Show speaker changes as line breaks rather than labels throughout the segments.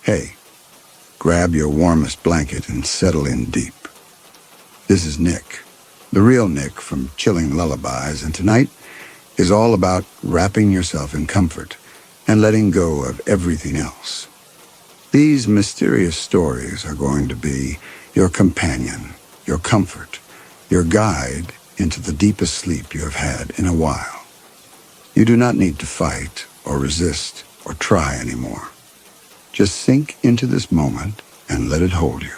Hey, grab your warmest blanket and settle in deep. This is Nick, the real Nick from Chilling Lullabies, and tonight is all about wrapping yourself in comfort and letting go of everything else. These mysterious stories are going to be your companion, your comfort, your guide into the deepest sleep you have had in a while. You do not need to fight or resist or try anymore. Just sink into this moment and let it hold you.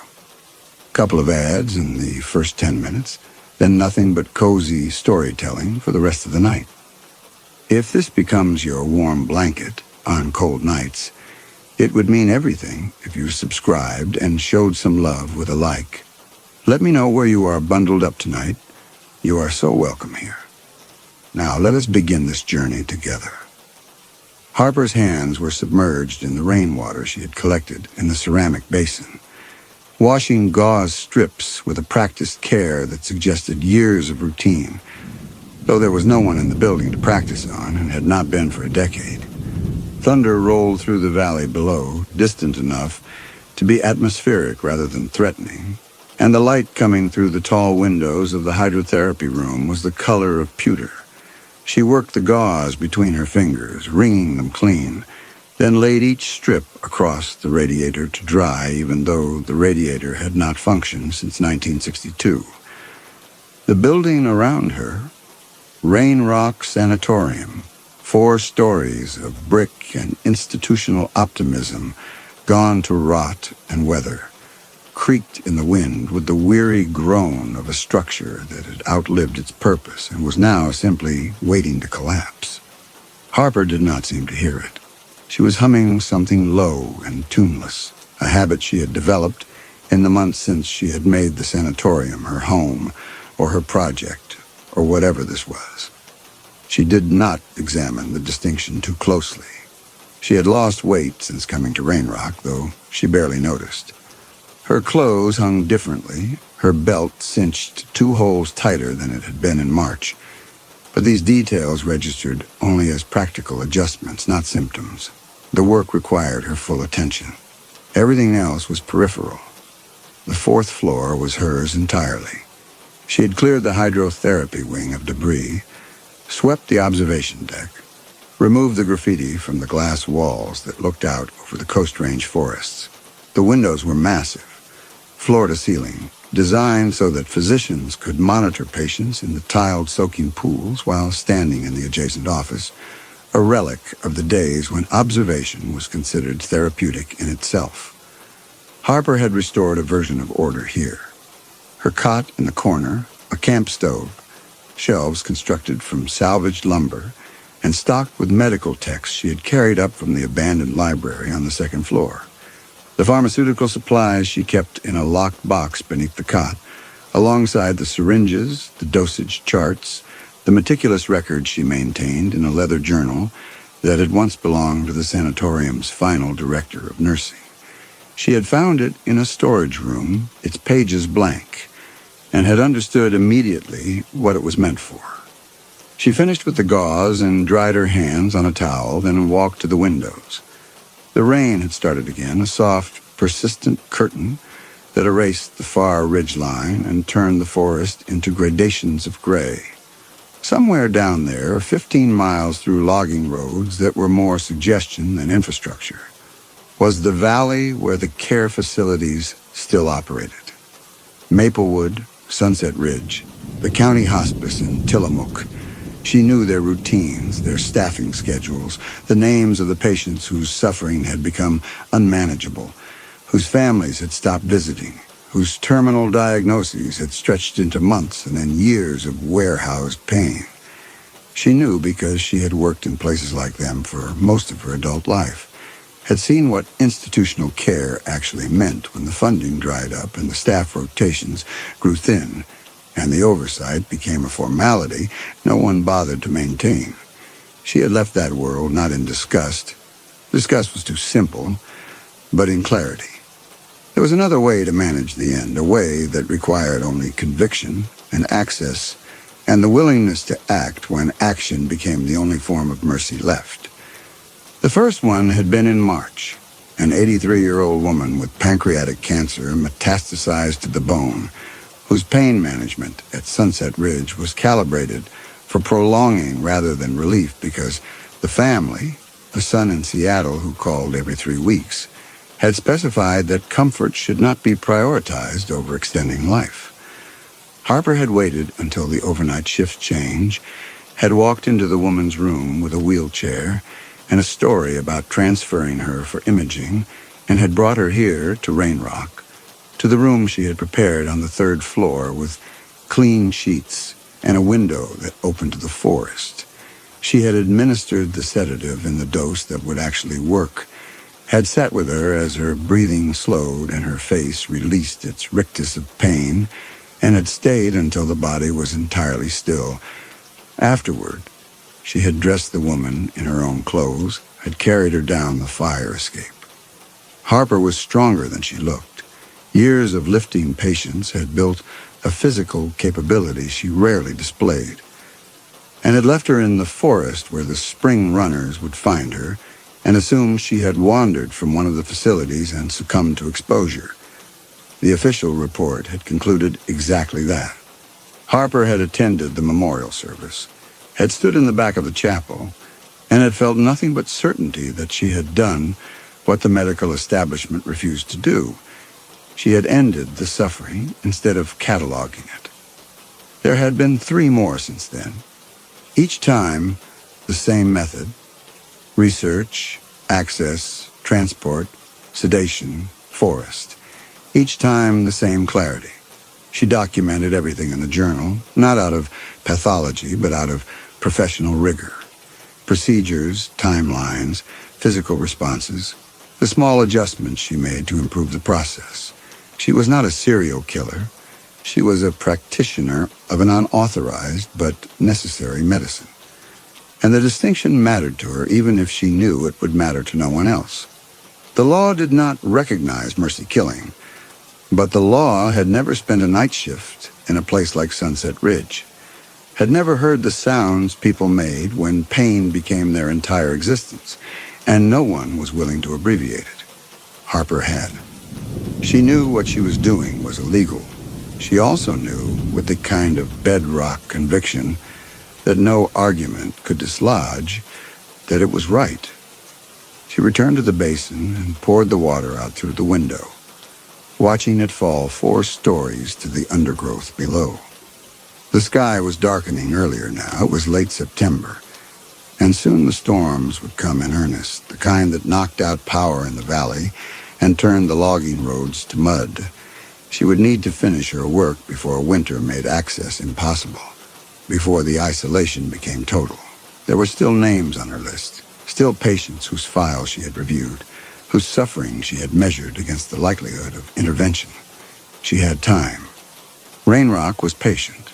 Couple of ads in the first 10 minutes, then nothing but cozy storytelling for the rest of the night. If this becomes your warm blanket on cold nights, it would mean everything if you subscribed and showed some love with a like. Let me know where you are bundled up tonight. You are so welcome here. Now let us begin this journey together. Harper's hands were submerged in the rainwater she had collected in the ceramic basin, washing gauze strips with a practiced care that suggested years of routine, though there was no one in the building to practice on and had not been for a decade. Thunder rolled through the valley below, distant enough to be atmospheric rather than threatening, and the light coming through the tall windows of the hydrotherapy room was the color of pewter. She worked the gauze between her fingers, wringing them clean, then laid each strip across the radiator to dry, even though the radiator had not functioned since 1962. The building around her, Rain Rock Sanatorium, 4 stories of brick and institutional optimism gone to rot and weather, creaked in the wind with the weary groan of a structure that had outlived its purpose and was now simply waiting to collapse. Harper did not seem to hear it. She was humming something low and tuneless, a habit she had developed in the months since she had made the sanatorium her home or her project or whatever this was. She did not examine the distinction too closely. She had lost weight since coming to Rain Rock, though she barely noticed. Her clothes hung differently, her belt cinched 2 holes tighter than it had been in March. But these details registered only as practical adjustments, not symptoms. The work required her full attention. Everything else was peripheral. The 4th floor was hers entirely. She had cleared the hydrotherapy wing of debris, swept the observation deck, removed the graffiti from the glass walls that looked out over the Coast Range forests. The windows were massive, floor to ceiling, designed so that physicians could monitor patients in the tiled soaking pools while standing in the adjacent office, a relic of the days when observation was considered therapeutic in itself. Harper had restored a version of order here. Her cot in the corner, a camp stove, shelves constructed from salvaged lumber, and stocked with medical texts she had carried up from the abandoned library on the 2nd floor. The pharmaceutical supplies she kept in a locked box beneath the cot, alongside the syringes, the dosage charts, the meticulous records she maintained in a leather journal that had once belonged to the sanatorium's final director of nursing. She had found it in a storage room, its pages blank, and had understood immediately what it was meant for. She finished with the gauze and dried her hands on a towel, then walked to the windows. The rain had started again, a soft, persistent curtain that erased the far ridgeline and turned the forest into gradations of gray. Somewhere down there, 15 miles through logging roads that were more suggestion than infrastructure, was the valley where the care facilities still operated. Maplewood, Sunset Ridge, the county hospice in Tillamook. She knew their routines, their staffing schedules, the names of the patients whose suffering had become unmanageable, whose families had stopped visiting, whose terminal diagnoses had stretched into months and then years of warehoused pain. She knew because she had worked in places like them for most of her adult life, had seen what institutional care actually meant when the funding dried up and the staff rotations grew thin, and the oversight became a formality no one bothered to maintain. She had left that world not in disgust. Disgust was too simple, but in clarity. There was another way to manage the end, a way that required only conviction and access, and the willingness to act when action became the only form of mercy left. The first one had been in March, an 83-year-old woman with pancreatic cancer metastasized to the bone, whose pain management at Sunset Ridge was calibrated for prolonging rather than relief because the family, a son in Seattle who called every 3 weeks, had specified that comfort should not be prioritized over extending life. Harper had waited until the overnight shift change, had walked into the woman's room with a wheelchair and a story about transferring her for imaging, and had brought her here to Rain Rock, to the room she had prepared on the 3rd floor with clean sheets and a window that opened to the forest. She had administered the sedative in the dose that would actually work, had sat with her as her breathing slowed and her face released its rictus of pain, and had stayed until the body was entirely still. Afterward, she had dressed the woman in her own clothes, had carried her down the fire escape. Harper was stronger than she looked. Years of lifting patients had built a physical capability she rarely displayed, and had left her in the forest where the spring runners would find her and assumed she had wandered from one of the facilities and succumbed to exposure. The official report had concluded exactly that. Harper had attended the memorial service, had stood in the back of the chapel, and had felt nothing but certainty that she had done what the medical establishment refused to do. She had ended the suffering instead of cataloging it. There had been 3 more since then. Each time, the same method: research, access, transport, sedation, forest. Each time, the same clarity. She documented everything in the journal, not out of pathology, but out of professional rigor. Procedures, timelines, physical responses, the small adjustments she made to improve the process. She was not a serial killer. She was a practitioner of an unauthorized but necessary medicine. And the distinction mattered to her even if she knew it would matter to no one else. The law did not recognize mercy killing, but the law had never spent a night shift in a place like Sunset Ridge, had never heard the sounds people made when pain became their entire existence, and no one was willing to abbreviate it. Harper had. She knew what she was doing was illegal. She also knew, with the kind of bedrock conviction that no argument could dislodge, that it was right. She returned to the basin and poured the water out through the window, watching it fall 4 stories to the undergrowth below. The sky was darkening earlier now. It was late September, and soon the storms would come in earnest, the kind that knocked out power in the valley and turned the logging roads to mud. She would need to finish her work before winter made access impossible, before the isolation became total. There were still names on her list, still patients whose files she had reviewed, whose suffering she had measured against the likelihood of intervention. She had time. Rain Rock was patient.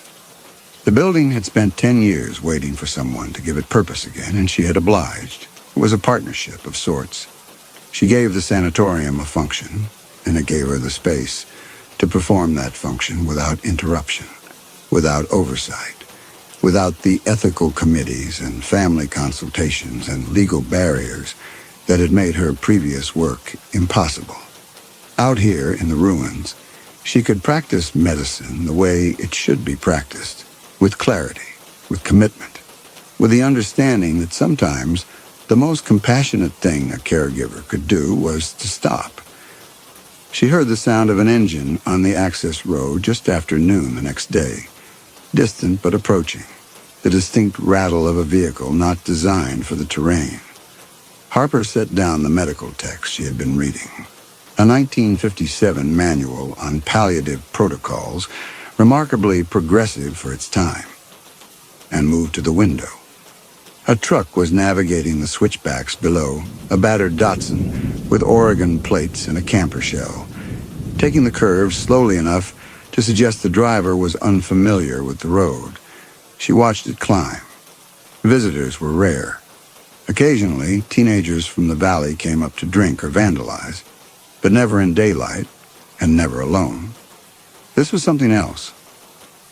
The building had spent 10 years waiting for someone to give it purpose again, and she had obliged. It was a partnership of sorts. She gave the sanatorium a function, and it gave her the space to perform that function without interruption, without oversight, without the ethical committees and family consultations and legal barriers that had made her previous work impossible. Out here in the ruins, she could practice medicine the way it should be practiced, with clarity, with commitment, with the understanding that sometimes the most compassionate thing a caregiver could do was to stop. She heard the sound of an engine on the access road just after noon the next day, distant but approaching, the distinct rattle of a vehicle not designed for the terrain. Harper set down the medical text she had been reading, a 1957 manual on palliative protocols, remarkably progressive for its time, and moved to the window. A truck was navigating the switchbacks below, a battered Datsun with Oregon plates and a camper shell, taking the curves slowly enough to suggest the driver was unfamiliar with the road. She watched it climb. Visitors were rare. Occasionally, teenagers from the valley came up to drink or vandalize, but never in daylight and never alone. This was something else.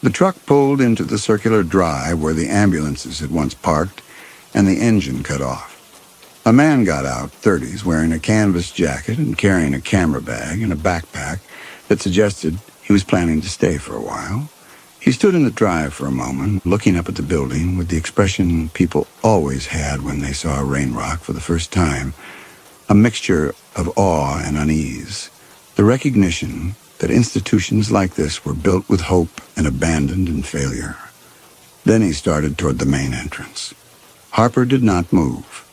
The truck pulled into the circular drive where the ambulances had once parked, and the engine cut off. A man got out, 30s, wearing a canvas jacket and carrying a camera bag and a backpack that suggested he was planning to stay for a while. He stood in the drive for a moment, looking up at the building with the expression people always had when they saw a rain rock for the first time, a mixture of awe and unease, the recognition that institutions like this were built with hope and abandoned in failure. Then he started toward the main entrance. Harper did not move.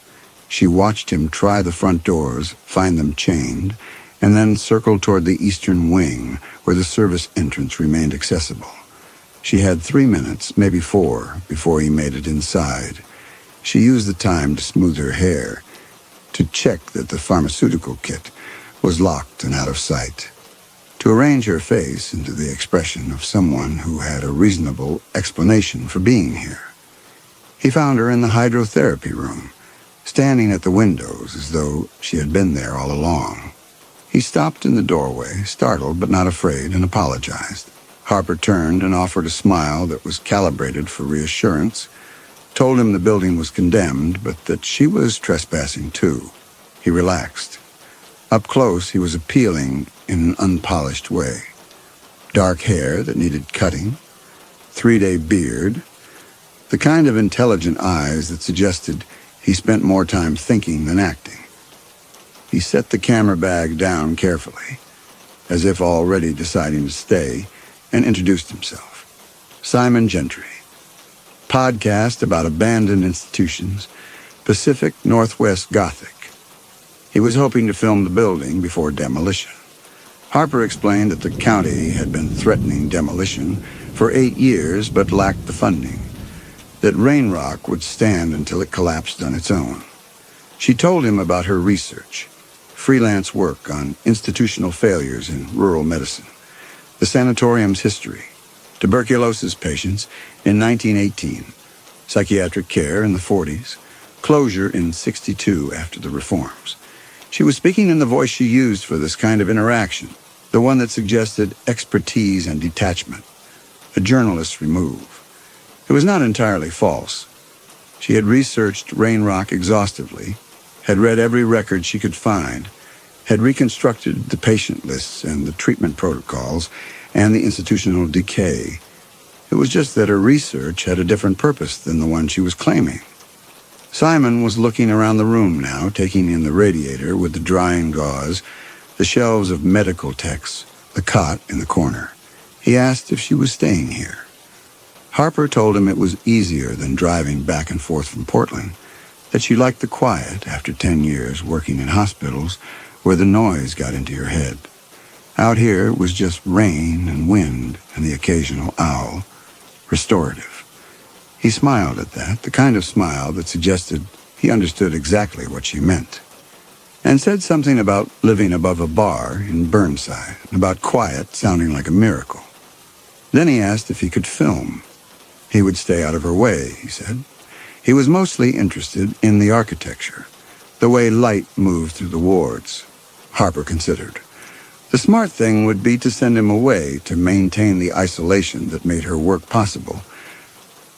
She watched him try the front doors, find them chained, and then circle toward the eastern wing where the service entrance remained accessible. She had 3 minutes, maybe 4, before he made it inside. She used the time to smooth her hair, to check that the pharmaceutical kit was locked and out of sight, to arrange her face into the expression of someone who had a reasonable explanation for being here. He found her in the hydrotherapy room, standing at the windows as though she had been there all along. He stopped in the doorway, startled but not afraid, and apologized. Harper turned and offered a smile that was calibrated for reassurance, told him the building was condemned, but that she was trespassing too. He relaxed. Up close, he was appealing in an unpolished way. Dark hair that needed cutting, 3-day beard, the kind of intelligent eyes that suggested he spent more time thinking than acting. He set the camera bag down carefully, as if already deciding to stay, and introduced himself. Simon Gentry. Podcast about abandoned institutions, Pacific Northwest Gothic. He was hoping to film the building before demolition. Harper explained that the county had been threatening demolition for 8 years but lacked the funding, that Rain Rock would stand until it collapsed on its own. She told him about her research, freelance work on institutional failures in rural medicine, the sanatorium's history, tuberculosis patients in 1918, psychiatric care in the 40s, closure in 62 after the reforms. She was speaking in the voice she used for this kind of interaction, the one that suggested expertise and detachment, a journalist's remove. It was not entirely false. She had researched Rain Rock exhaustively, had read every record she could find, had reconstructed the patient lists and the treatment protocols and the institutional decay. It was just that her research had a different purpose than the one she was claiming. Simon was looking around the room now, taking in the radiator with the drying gauze, the shelves of medical texts, the cot in the corner. He asked if she was staying here. Harper told him it was easier than driving back and forth from Portland, that she liked the quiet after 10 years working in hospitals where the noise got into your head. Out here it was just rain and wind and the occasional owl. Restorative. He smiled at that, the kind of smile that suggested he understood exactly what she meant, and said something about living above a bar in Burnside, about quiet sounding like a miracle. Then he asked if he could film. He would stay out of her way, he said. He was mostly interested in the architecture, the way light moved through the wards. Harper considered. The smart thing would be to send him away to maintain the isolation that made her work possible.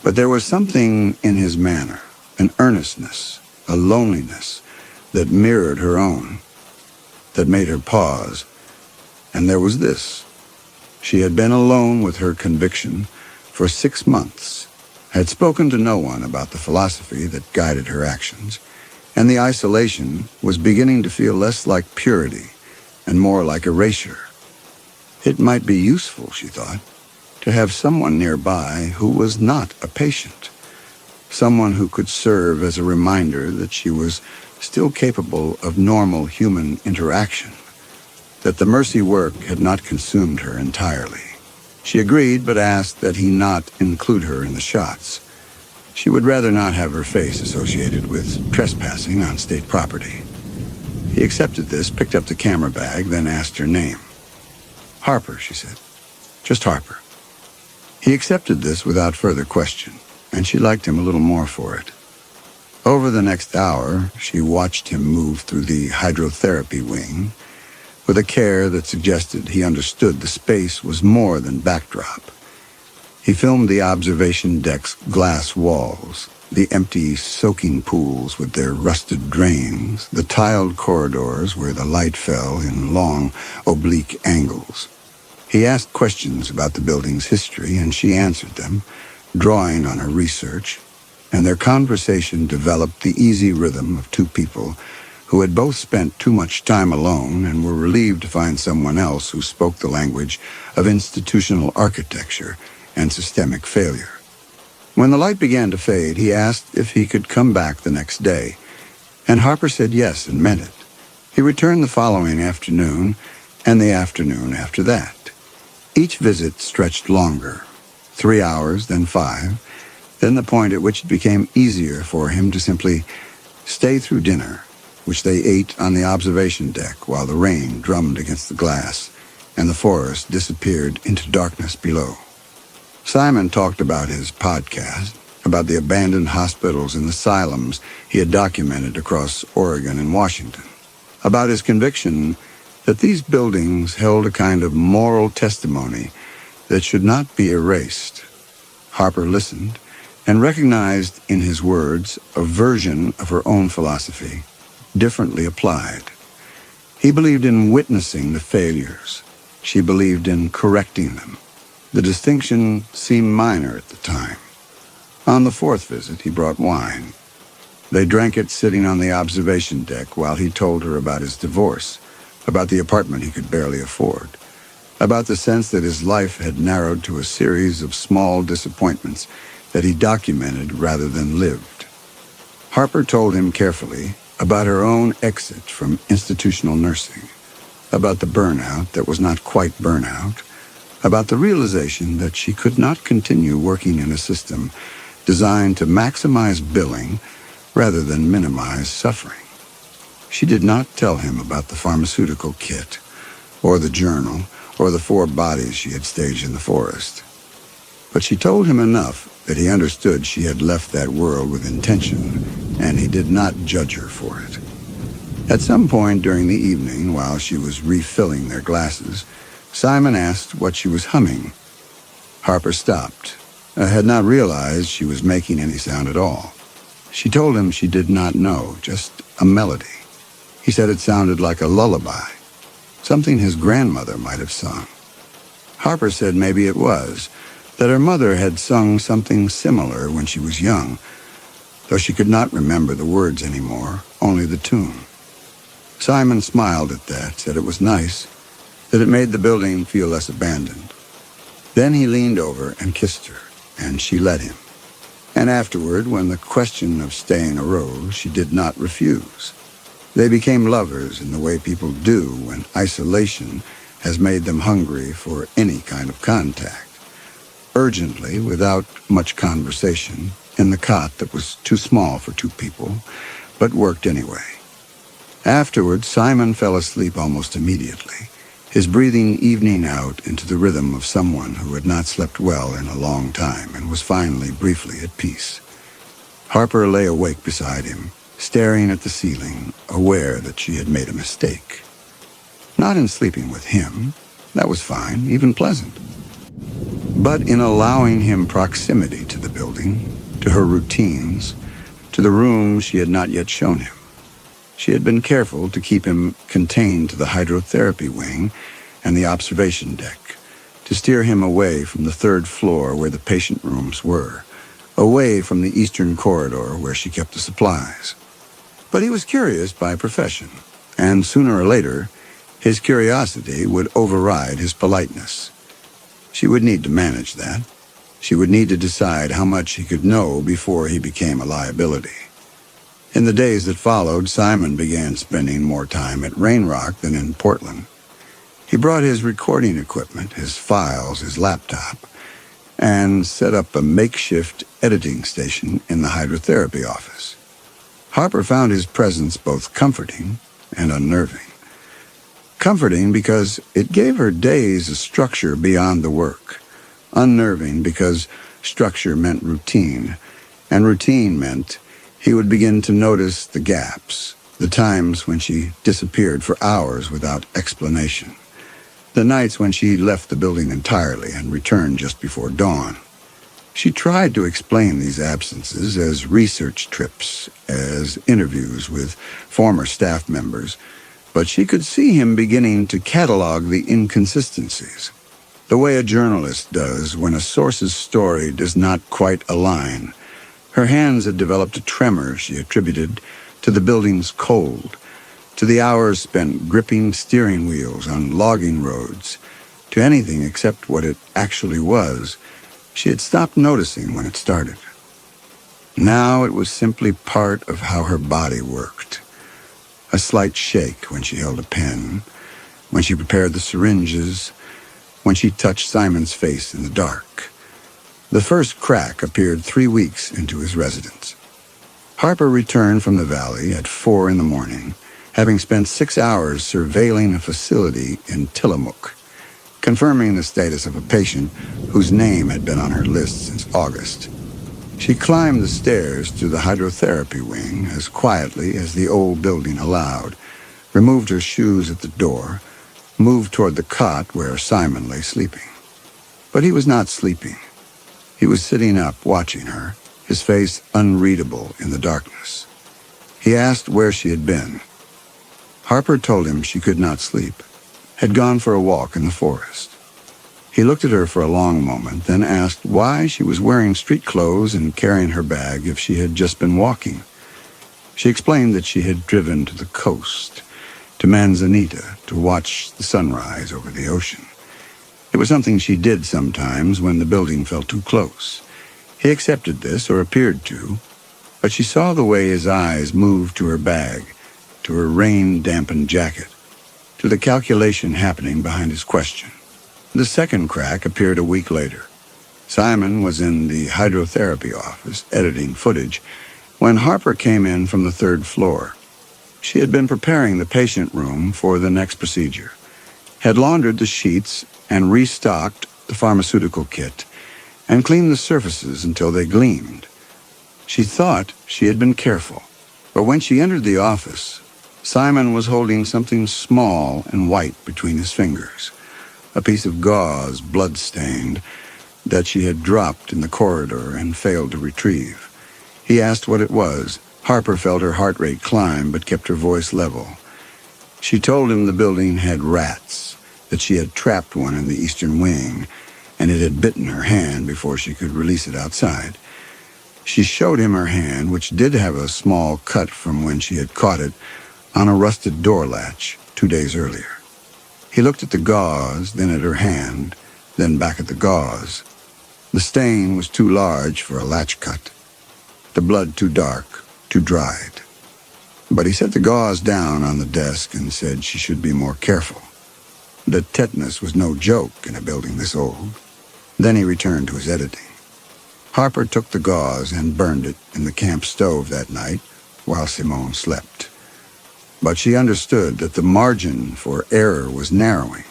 But there was something in his manner, an earnestness, a loneliness that mirrored her own, that made her pause. And there was this. She had been alone with her conviction for 6 months, had spoken to no one about the philosophy that guided her actions, and the isolation was beginning to feel less like purity and more like erasure. It might be useful, she thought, to have someone nearby who was not a patient, someone who could serve as a reminder that she was still capable of normal human interaction, that the mercy work had not consumed her entirely. She agreed, but asked that he not include her in the shots. She would rather not have her face associated with trespassing on state property. He accepted this, picked up the camera bag, then asked her name. Harper, she said. Just Harper. He accepted this without further question, and she liked him a little more for it. Over the next hour, she watched him move through the hydrotherapy wing with a care that suggested he understood the space was more than backdrop. He filmed the observation deck's glass walls, the empty soaking pools with their rusted drains, the tiled corridors where the light fell in long, oblique angles. He asked questions about the building's history, and she answered them, drawing on her research, and their conversation developed the easy rhythm of two people who had both spent too much time alone and were relieved to find someone else who spoke the language of institutional architecture and systemic failure. When the light began to fade, he asked if he could come back the next day, and Harper said yes and meant it. He returned the following afternoon and the afternoon after that. Each visit stretched longer, 3 hours, then 5, then the point at which it became easier for him to simply stay through dinner, which they ate on the observation deck while the rain drummed against the glass and the forest disappeared into darkness below. Simon talked about his podcast, about the abandoned hospitals and asylums he had documented across Oregon and Washington, about his conviction that these buildings held a kind of moral testimony that should not be erased. Harper listened and recognized in his words a version of her own philosophy, differently applied. He believed in witnessing the failures. She believed in correcting them. The distinction seemed minor at the time. On the 4th visit, he brought wine. They drank it sitting on the observation deck while he told her about his divorce, about the apartment he could barely afford, about the sense that his life had narrowed to a series of small disappointments that he documented rather than lived. Harper told him carefully about her own exit from institutional nursing, about the burnout that was not quite burnout, about the realization that she could not continue working in a system designed to maximize billing rather than minimize suffering. She did not tell him about the pharmaceutical kit, or the journal, or the 4 bodies she had staged in the forest. But she told him enough that he understood she had left that world with intention, and he did not judge her for it. At some point during the evening, while she was refilling their glasses, Simon asked what she was humming. Harper stopped. Had not realized she was making any sound at all. She told him she did not know, just a melody. He said it sounded like a lullaby, something his grandmother might have sung. Harper said maybe it was, that her mother had sung something similar when she was young, though she could not remember the words anymore, only the tune. Simon smiled at that, said it was nice, that it made the building feel less abandoned. Then he leaned over and kissed her, and she let him. And afterward, when the question of staying arose, she did not refuse. They became lovers in the way people do when isolation has made them hungry for any kind of contact. Urgently, without much conversation, in the cot that was too small for 2 people, but worked anyway. Afterward, Simon fell asleep almost immediately, his breathing evening out into the rhythm of someone who had not slept well in a long time and was finally briefly at peace. Harper lay awake beside him, staring at the ceiling, aware that she had made a mistake. Not in sleeping with him, that was fine, even pleasant, but in allowing him proximity to the building, to her routines, to the rooms she had not yet shown him. She had been careful to keep him contained to the hydrotherapy wing and the observation deck, to steer him away from the 3rd floor where the patient rooms were, away from the eastern corridor where she kept the supplies. But he was curious by profession, and sooner or later, his curiosity would override his politeness. She would need to manage that. She would need to decide how much he could know before he became a liability. In the days that followed, Simon began spending more time at Rain Rock than in Portland. He brought his recording equipment, his files, his laptop, and set up a makeshift editing station in the hydrotherapy office. Harper found his presence both comforting and unnerving. Comforting because it gave her days a structure beyond the work. Unnerving because structure meant routine, and routine meant he would begin to notice the gaps, the times when she disappeared for hours without explanation, the nights when she left the building entirely and returned just before dawn. She tried to explain these absences as research trips, as interviews with former staff members, but she could see him beginning to catalog the inconsistencies, the way a journalist does when a source's story does not quite align. Her hands had developed a tremor she attributed to the building's cold, to the hours spent gripping steering wheels on logging roads, to anything except what it actually was. She had stopped noticing when it started. Now it was simply part of how her body worked. A slight shake when she held a pen, when she prepared the syringes, when she touched Simon's face in the dark. The first crack appeared 3 weeks into his residence. Harper returned from the valley at 4 in the morning, having spent 6 hours surveilling a facility in Tillamook, confirming the status of a patient whose name had been on her list since August. She climbed the stairs to the hydrotherapy wing as quietly as the old building allowed, removed her shoes at the door, moved toward the cot where Simon lay sleeping. But he was not sleeping. He was sitting up, watching her, his face unreadable in the darkness. He asked where she had been. Harper told him she could not sleep, had gone for a walk in the forest. He looked at her for a long moment, then asked why she was wearing street clothes and carrying her bag if she had just been walking. She explained that she had driven to the coast, to Manzanita, to watch the sunrise over the ocean. It was something she did sometimes when the building felt too close. He accepted this, or appeared to, but she saw the way his eyes moved to her bag, to her rain-dampened jacket, to the calculation happening behind his question. The second crack appeared a week later. Simon was in the hydrotherapy office, editing footage, when Harper came in from the 3rd floor. She had been preparing the patient room for the next procedure, had laundered the sheets and restocked the pharmaceutical kit, and cleaned the surfaces until they gleamed. She thought she had been careful, but when she entered the office, Simon was holding something small and white between his fingers, a piece of gauze, blood-stained, that she had dropped in the corridor and failed to retrieve. He asked what it was. Harper felt her heart rate climb, but kept her voice level. She told him the building had rats, that she had trapped one in the eastern wing, and it had bitten her hand before she could release it outside. She showed him her hand, which did have a small cut from when she had caught it on a rusted door latch 2 days earlier. He looked at the gauze, then at her hand, then back at the gauze. The stain was too large for a latch cut, the blood too dark, too dried. But he set the gauze down on the desk and said she should be more careful. That tetanus was no joke in a building this old. Then he returned to his editing. Harper took the gauze and burned it in the camp stove that night while Simone slept. But she understood that the margin for error was narrowing,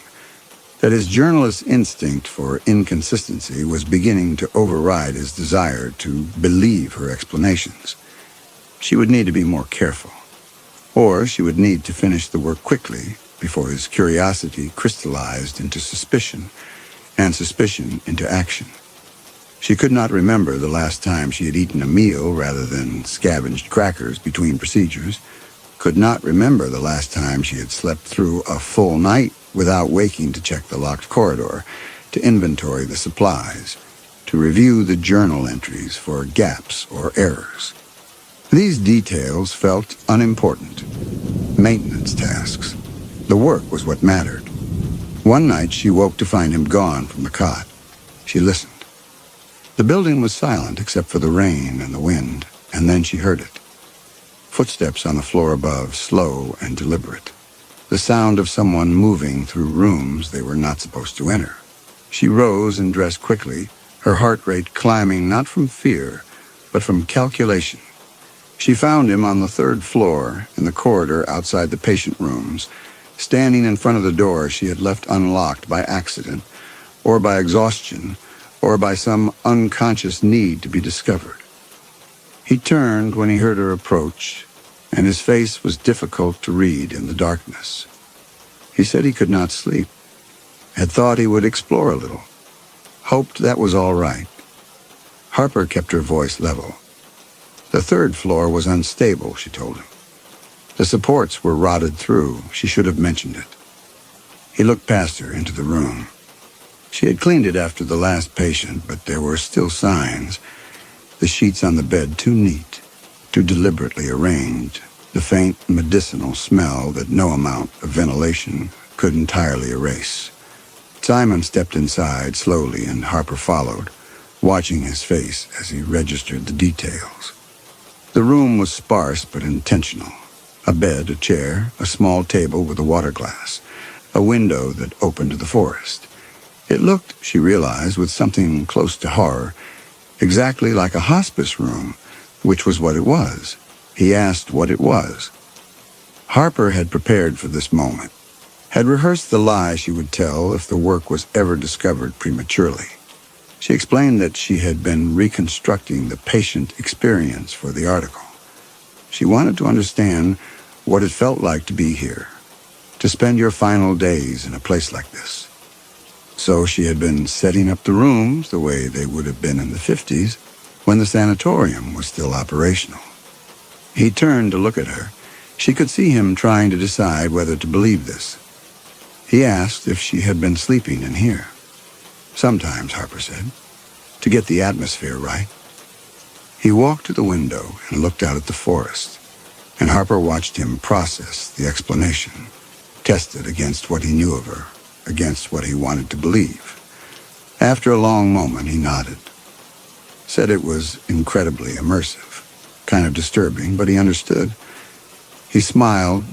that his journalist's instinct for inconsistency was beginning to override his desire to believe her explanations. She would need to be more careful, or she would need to finish the work quickly before his curiosity crystallized into suspicion, and suspicion into action. She could not remember the last time she had eaten a meal rather than scavenged crackers between procedures, could not remember the last time she had slept through a full night without waking to check the locked corridor, to inventory the supplies, to review the journal entries for gaps or errors. These details felt unimportant, maintenance tasks. The work was what mattered. One night she woke to find him gone from the cot. She listened. The building was silent except for the rain and the wind, and then she heard it. Footsteps on the floor above, slow and deliberate. The sound of someone moving through rooms they were not supposed to enter. She rose and dressed quickly, her heart rate climbing not from fear, but from calculation. She found him on the 3rd floor, in the corridor outside the patient rooms, standing in front of the door she had left unlocked by accident, or by exhaustion, or by some unconscious need to be discovered. He turned when he heard her approach, and his face was difficult to read in the darkness. He said he could not sleep, had thought he would explore a little, hoped that was all right. Harper kept her voice level. The third floor was unstable, she told him. The supports were rotted through. She should have mentioned it. He looked past her into the room. She had cleaned it after the last patient, but there were still signs. The sheets on the bed too neat, too deliberately arranged, the faint medicinal smell that no amount of ventilation could entirely erase. Simon stepped inside slowly, and Harper followed, watching his face as he registered the details. The room was sparse but intentional. A bed, a chair, a small table with a water glass, a window that opened to the forest. It looked, she realized, with something close to horror, exactly like a hospice room, which was what it was. He asked what it was. Harper had prepared for this moment, had rehearsed the lie she would tell if the work was ever discovered prematurely. She explained that she had been reconstructing the patient experience for the article. She wanted to understand what it felt like to be here, to spend your final days in a place like this. So she had been setting up the rooms the way they would have been in the 50s when the sanatorium was still operational. He turned to look at her. She could see him trying to decide whether to believe this. He asked if she had been sleeping in here. Sometimes, Harper said, to get the atmosphere right. He walked to the window and looked out at the forest, and Harper watched him process the explanation, test it against what he knew of her, against what he wanted to believe. After a long moment, he nodded, said it was incredibly immersive, kind of disturbing, but he understood. He smiled,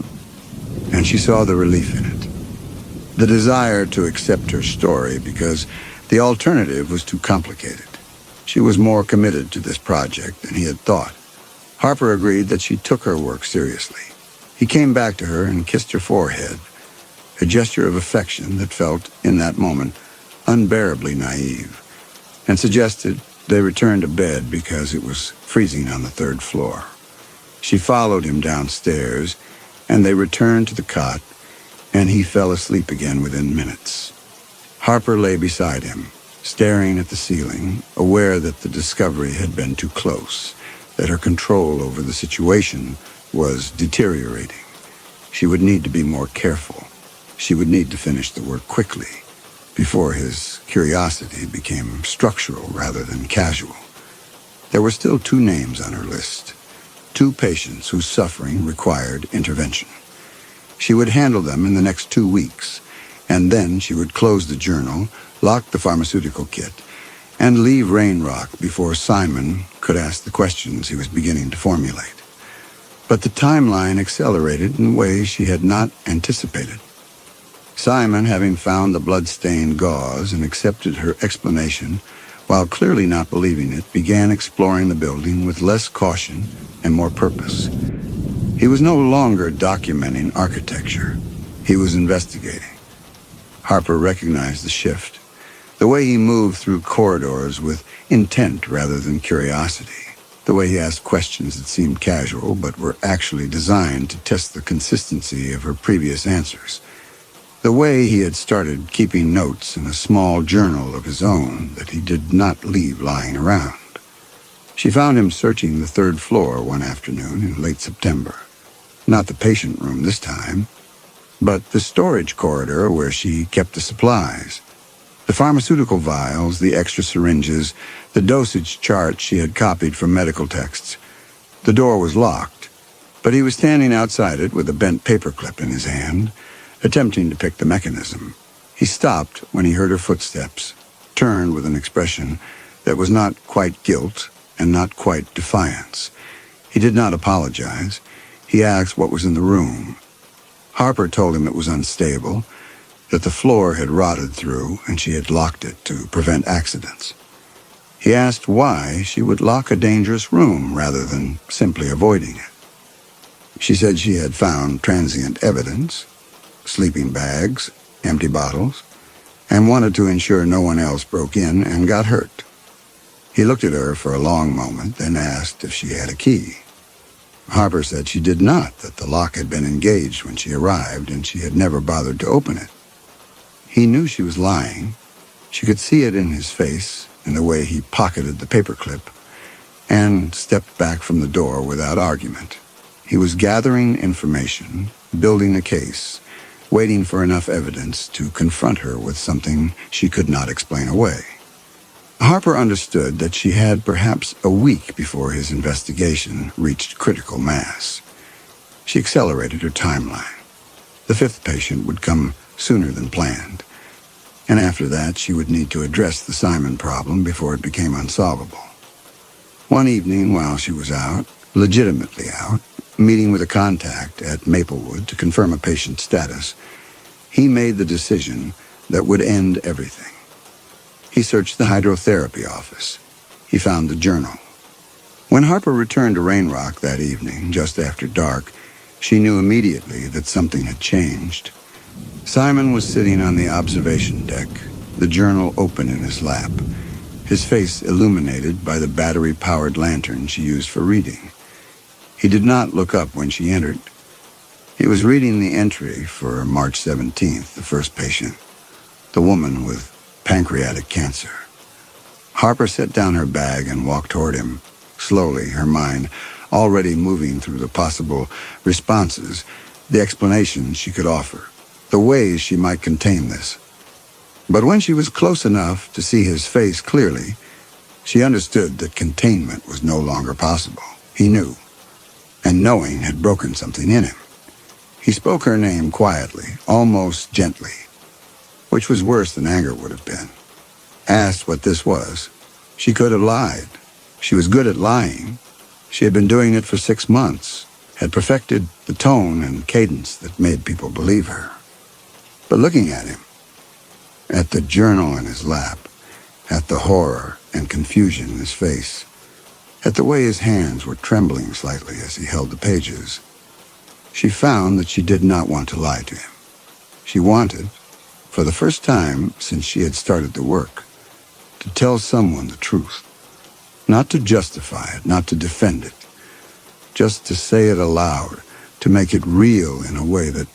and she saw the relief in it, the desire to accept her story because the alternative was too complicated. She was more committed to this project than he had thought. Harper agreed that she took her work seriously. He came back to her and kissed her forehead, a gesture of affection that felt, in that moment, unbearably naive, and suggested they return to bed because it was freezing on the third floor. She followed him downstairs, and they returned to the cot, and he fell asleep again within minutes. Harper lay beside him, staring at the ceiling, aware that the discovery had been too close, that her control over the situation was deteriorating. She would need to be more careful. She would need to finish the work quickly, before his curiosity became structural rather than casual. There were still 2 names on her list, 2 patients whose suffering required intervention. She would handle them in the next 2 weeks, and then she would close the journal, lock the pharmaceutical kit, and leave Rain Rock before Simon could ask the questions he was beginning to formulate. But the timeline accelerated in ways she had not anticipated. Simon, having found the blood-stained gauze and accepted her explanation, while clearly not believing it, began exploring the building with less caution and more purpose. He was no longer documenting architecture. He was investigating. Harper recognized the shift, the way he moved through corridors with intent rather than curiosity, the way he asked questions that seemed casual but were actually designed to test the consistency of her previous answers, the way he had started keeping notes in a small journal of his own that he did not leave lying around. She found him searching the 3rd floor one afternoon in late September. Not the patient room this time, but the storage corridor where she kept the supplies. The pharmaceutical vials, the extra syringes, the dosage charts she had copied from medical texts. The door was locked, but he was standing outside it with a bent paperclip in his hand, attempting to pick the mechanism. He stopped when he heard her footsteps, turned with an expression that was not quite guilt and not quite defiance. He did not apologize. He asked what was in the room. Harper told him it was unstable, that the floor had rotted through and she had locked it to prevent accidents. He asked why she would lock a dangerous room rather than simply avoiding it. She said she had found transient evidence, sleeping bags, empty bottles, and wanted to ensure no one else broke in and got hurt. He looked at her for a long moment, then asked if she had a key. Harper said she did not, that the lock had been engaged when she arrived and she had never bothered to open it. He knew she was lying. She could see it in his face, in the way he pocketed the paperclip and stepped back from the door without argument. He was gathering information, building a case, waiting for enough evidence to confront her with something she could not explain away. Harper understood that she had perhaps a week before his investigation reached critical mass. She accelerated her timeline. The fifth patient would come sooner than planned, and after that she would need to address the Simon problem before it became unsolvable. One evening while she was out, legitimately out, meeting with a contact at Maplewood to confirm a patient's status, he made the decision that would end everything. He searched the hydrotherapy office. He found the journal. When Harper returned to Rain Rock that evening, just after dark, she knew immediately that something had changed. Simon was sitting on the observation deck, the journal open in his lap, his face illuminated by the battery-powered lantern she used for reading. He did not look up when she entered. He was reading the entry for March 17th, the first patient, the woman with pancreatic cancer. Harper set down her bag and walked toward him, slowly, her mind already moving through the possible responses, the explanations she could offer, the ways she might contain this. But when she was close enough to see his face clearly, she understood that containment was no longer possible. He knew, and knowing had broken something in him. He spoke her name quietly, almost gently, which was worse than anger would have been. Asked what this was, she could have lied. She was good at lying. She had been doing it for 6 months, had perfected the tone and cadence that made people believe her. But looking at him, at the journal in his lap, at the horror and confusion in his face, at the way his hands were trembling slightly as he held the pages, she found that she did not want to lie to him. She wanted, for the first time since she had started the work, to tell someone the truth. Not to justify it, not to defend it, just to say it aloud, to make it real in a way that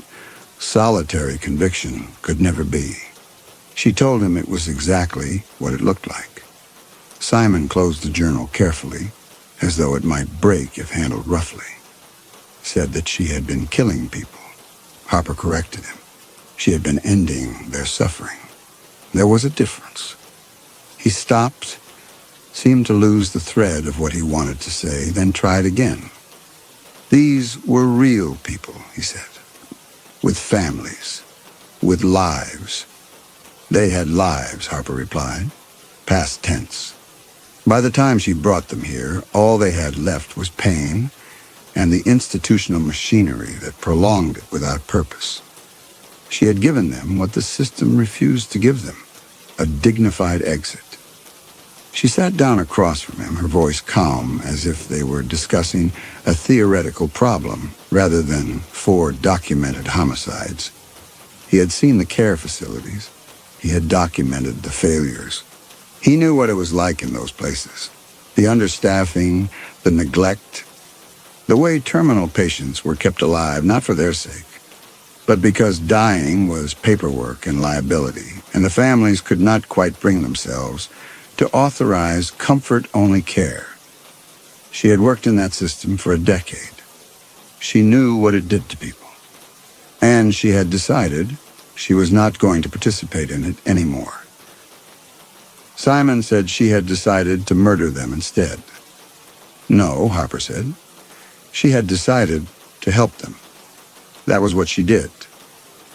solitary conviction could never be. She told him it was exactly what it looked like. Simon closed the journal carefully, as though it might break if handled roughly. Said that she had been killing people. Harper corrected him. She had been ending their suffering. There was a difference. He stopped, seemed to lose the thread of what he wanted to say, then tried again. These were real people, he said, with families, with lives. They had lives, Harper replied, past tense. By the time she brought them here, all they had left was pain and the institutional machinery that prolonged it without purpose. She had given them what the system refused to give them, a dignified exit. She sat down across from him, her voice calm, as if they were discussing a theoretical problem rather than 4 documented homicides. He had seen the care facilities. He had documented the failures. He knew what it was like in those places. The understaffing, the neglect, the way terminal patients were kept alive, not for their sake, but because dying was paperwork and liability, and the families could not quite bring themselves to authorize comfort-only care. She had worked in that system for a decade. She knew what it did to people. And she had decided she was not going to participate in it anymore. Simon said she had decided to murder them instead. No, Harper said. She had decided to help them. That was what she did.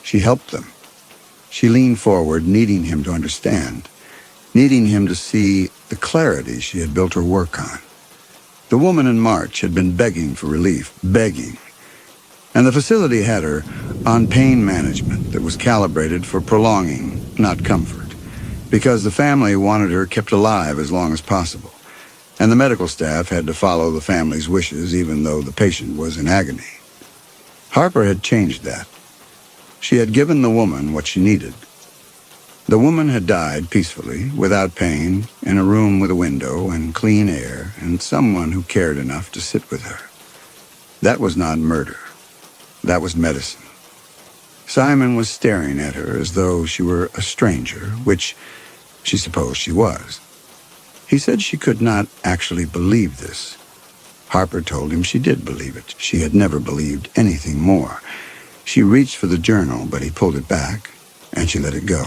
She helped them. She leaned forward, needing him to understand, needing him to see the clarity she had built her work on. The woman in March had been begging for relief, begging. And the facility had her on pain management that was calibrated for prolonging, not comfort, because the family wanted her kept alive as long as possible, and the medical staff had to follow the family's wishes even though the patient was in agony. Harper had changed that. She had given the woman what she needed. The woman had died peacefully, without pain, in a room with a window and clean air and someone who cared enough to sit with her. That was not murder. That was medicine. Simon was staring at her as though she were a stranger, which she supposed she was. He said she could not actually believe this. Harper told him she did believe it. She had never believed anything more. She reached for the journal, but he pulled it back, and she let it go.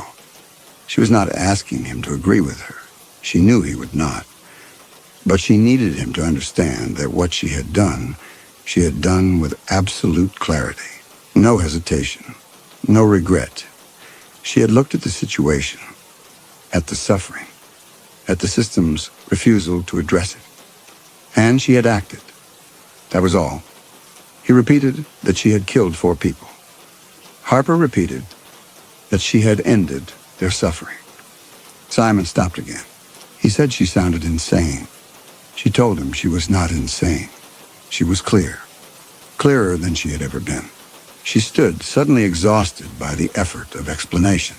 She was not asking him to agree with her. She knew he would not. But she needed him to understand that what she had done with absolute clarity. No hesitation, no regret. She had looked at the situation, at the suffering, at the system's refusal to address it. And she had acted. That was all. He repeated that she had killed 4 people. Harper repeated that she had ended their suffering. Simon stopped again. He said she sounded insane. She told him she was not insane. She was clear. Clearer than she had ever been. She stood, suddenly exhausted by the effort of explanation,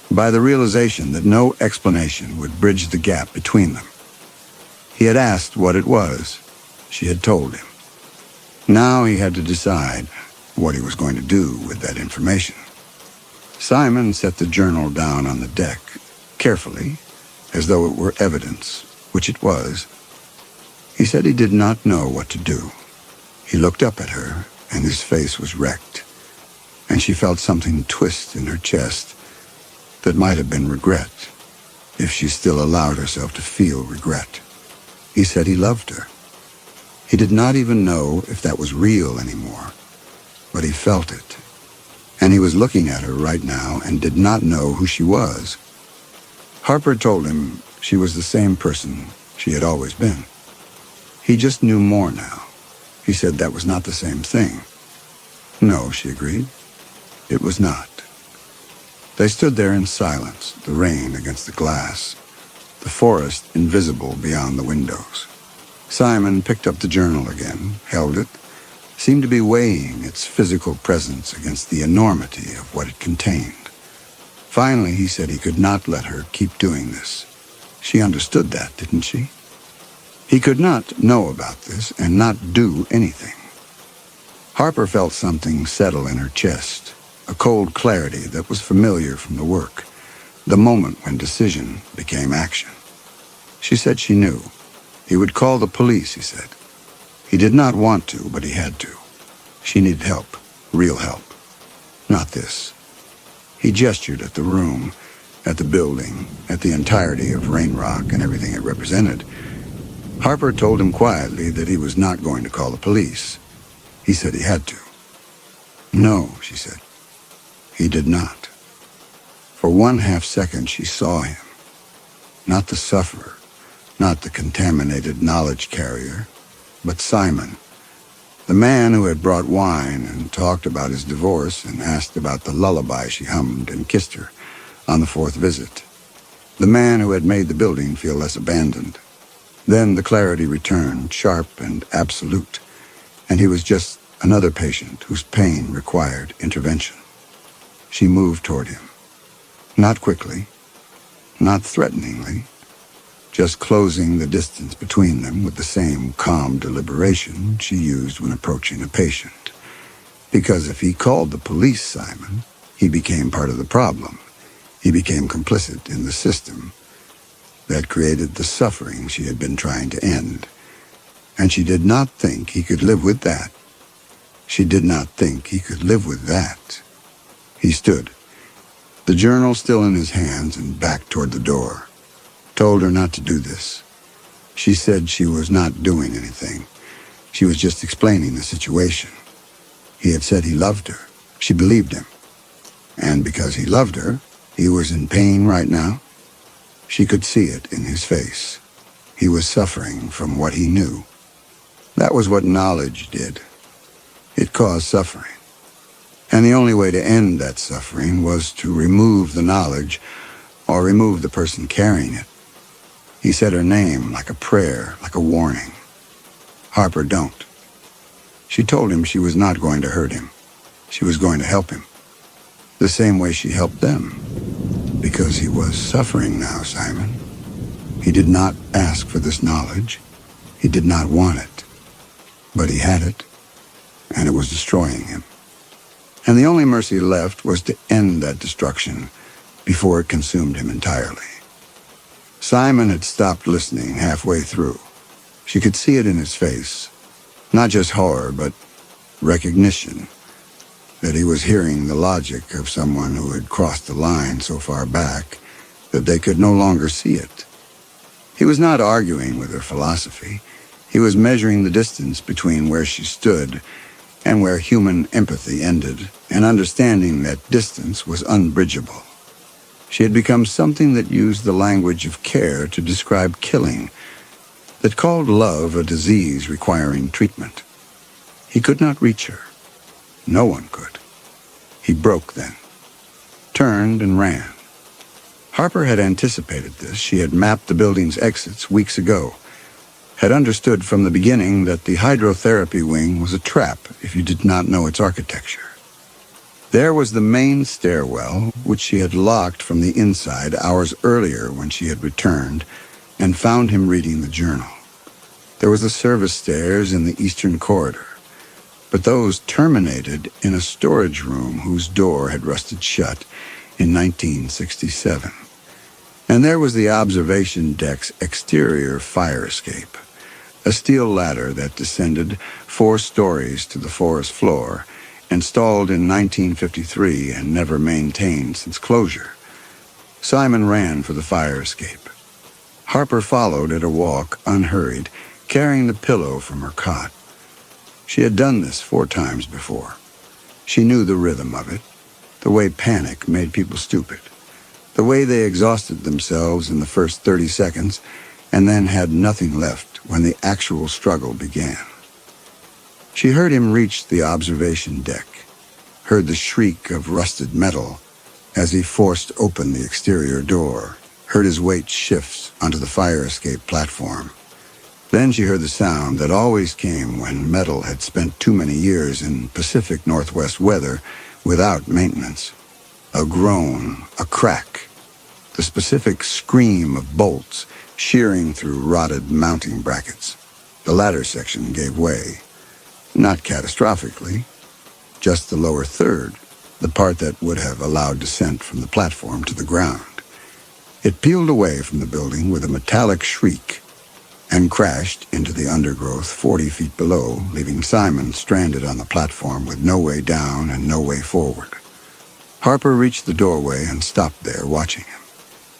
by the realization that no explanation would bridge the gap between them. He had asked what it was. She had told him. Now he had to decide what he was going to do with that information. Simon set the journal down on the deck, carefully, as though it were evidence, which it was. He said he did not know what to do. He looked up at her, and his face was wrecked, and she felt something twist in her chest that might have been regret, if she still allowed herself to feel regret. He said he loved her. He did not even know if that was real anymore, but he felt it. And he was looking at her right now and did not know who she was. Harper told him she was the same person she had always been. He just knew more now. He said that was not the same thing. No, she agreed. It was not. They stood there in silence, the rain against the glass, the forest invisible beyond the windows. Simon picked up the journal again, held it, seemed to be weighing its physical presence against the enormity of what it contained. Finally, he said he could not let her keep doing this. She understood that, didn't she? He could not know about this and not do anything. Harper felt something settle in her chest, a cold clarity that was familiar from the work, the moment when decision became action. She said she knew. He would call the police, he said. He did not want to, but he had to. She needed help, real help. Not this. He gestured at the room, at the building, at the entirety of Rain Rock and everything it represented. Harper told him quietly that he was not going to call the police. He said he had to. No, she said. He did not. For 1/2 second she saw him. Not the sufferer, not the contaminated knowledge carrier, but Simon, the man who had brought wine and talked about his divorce and asked about the lullaby she hummed and kissed her on the 4th visit. The man who had made the building feel less abandoned. Then the clarity returned, sharp and absolute, and he was just another patient whose pain required intervention. She moved toward him. Not quickly, not threateningly, just closing the distance between them with the same calm deliberation she used when approaching a patient. Because if he called the police, Simon, he became part of the problem. He became complicit in the system that created the suffering she had been trying to end. And she did not think he could live with that. She did not think he could live with that. He stood, the journal still in his hands and back toward the door. Told her not to do this. She said she was not doing anything. She was just explaining the situation. He had said he loved her. She believed him. And because he loved her, he was in pain right now. She could see it in his face. He was suffering from what he knew. That was what knowledge did. It caused suffering. And the only way to end that suffering was to remove the knowledge or remove the person carrying it. He said her name like a prayer, like a warning. Harper, don't. She told him she was not going to hurt him. She was going to help him. The same way she helped them. Because he was suffering now, Simon. He did not ask for this knowledge. He did not want it. But he had it, and it was destroying him. And the only mercy left was to end that destruction before it consumed him entirely. Simon had stopped listening halfway through. She could see it in his face. Not just horror, but recognition. That he was hearing the logic of someone who had crossed the line so far back that they could no longer see it. He was not arguing with her philosophy. He was measuring the distance between where she stood and where human empathy ended, and understanding that distance was unbridgeable. She had become something that used the language of care to describe killing, that called love a disease requiring treatment. He could not reach her. No one could. He broke then, turned and ran. Harper had anticipated this. She had mapped the building's exits weeks ago, had understood from the beginning that the hydrotherapy wing was a trap if you did not know its architecture. There was the main stairwell, which she had locked from the inside hours earlier when she had returned and found him reading the journal. There was the service stairs in the eastern corridor, but those terminated in a storage room whose door had rusted shut in 1967. And there was the observation deck's exterior fire escape, a steel ladder that descended 4 stories to the forest floor, installed in 1953 and never maintained since closure. Simon ran for the fire escape. Harper followed at a walk, unhurried, carrying the pillow from her cot. She had done this 4 times before. She knew the rhythm of it, the way panic made people stupid, the way they exhausted themselves in the first 30 seconds and then had nothing left when the actual struggle began. She heard him reach the observation deck, heard the shriek of rusted metal as he forced open the exterior door, heard his weight shift onto the fire escape platform. Then she heard the sound that always came when metal had spent too many years in Pacific Northwest weather without maintenance. A groan, a crack, the specific scream of bolts shearing through rotted mounting brackets. The ladder section gave way. Not catastrophically, just the lower third, the part that would have allowed descent from the platform to the ground. It peeled away from the building with a metallic shriek and crashed into the undergrowth 40 feet below, leaving Simon stranded on the platform with no way down and no way forward. Harper reached the doorway and stopped there, watching him.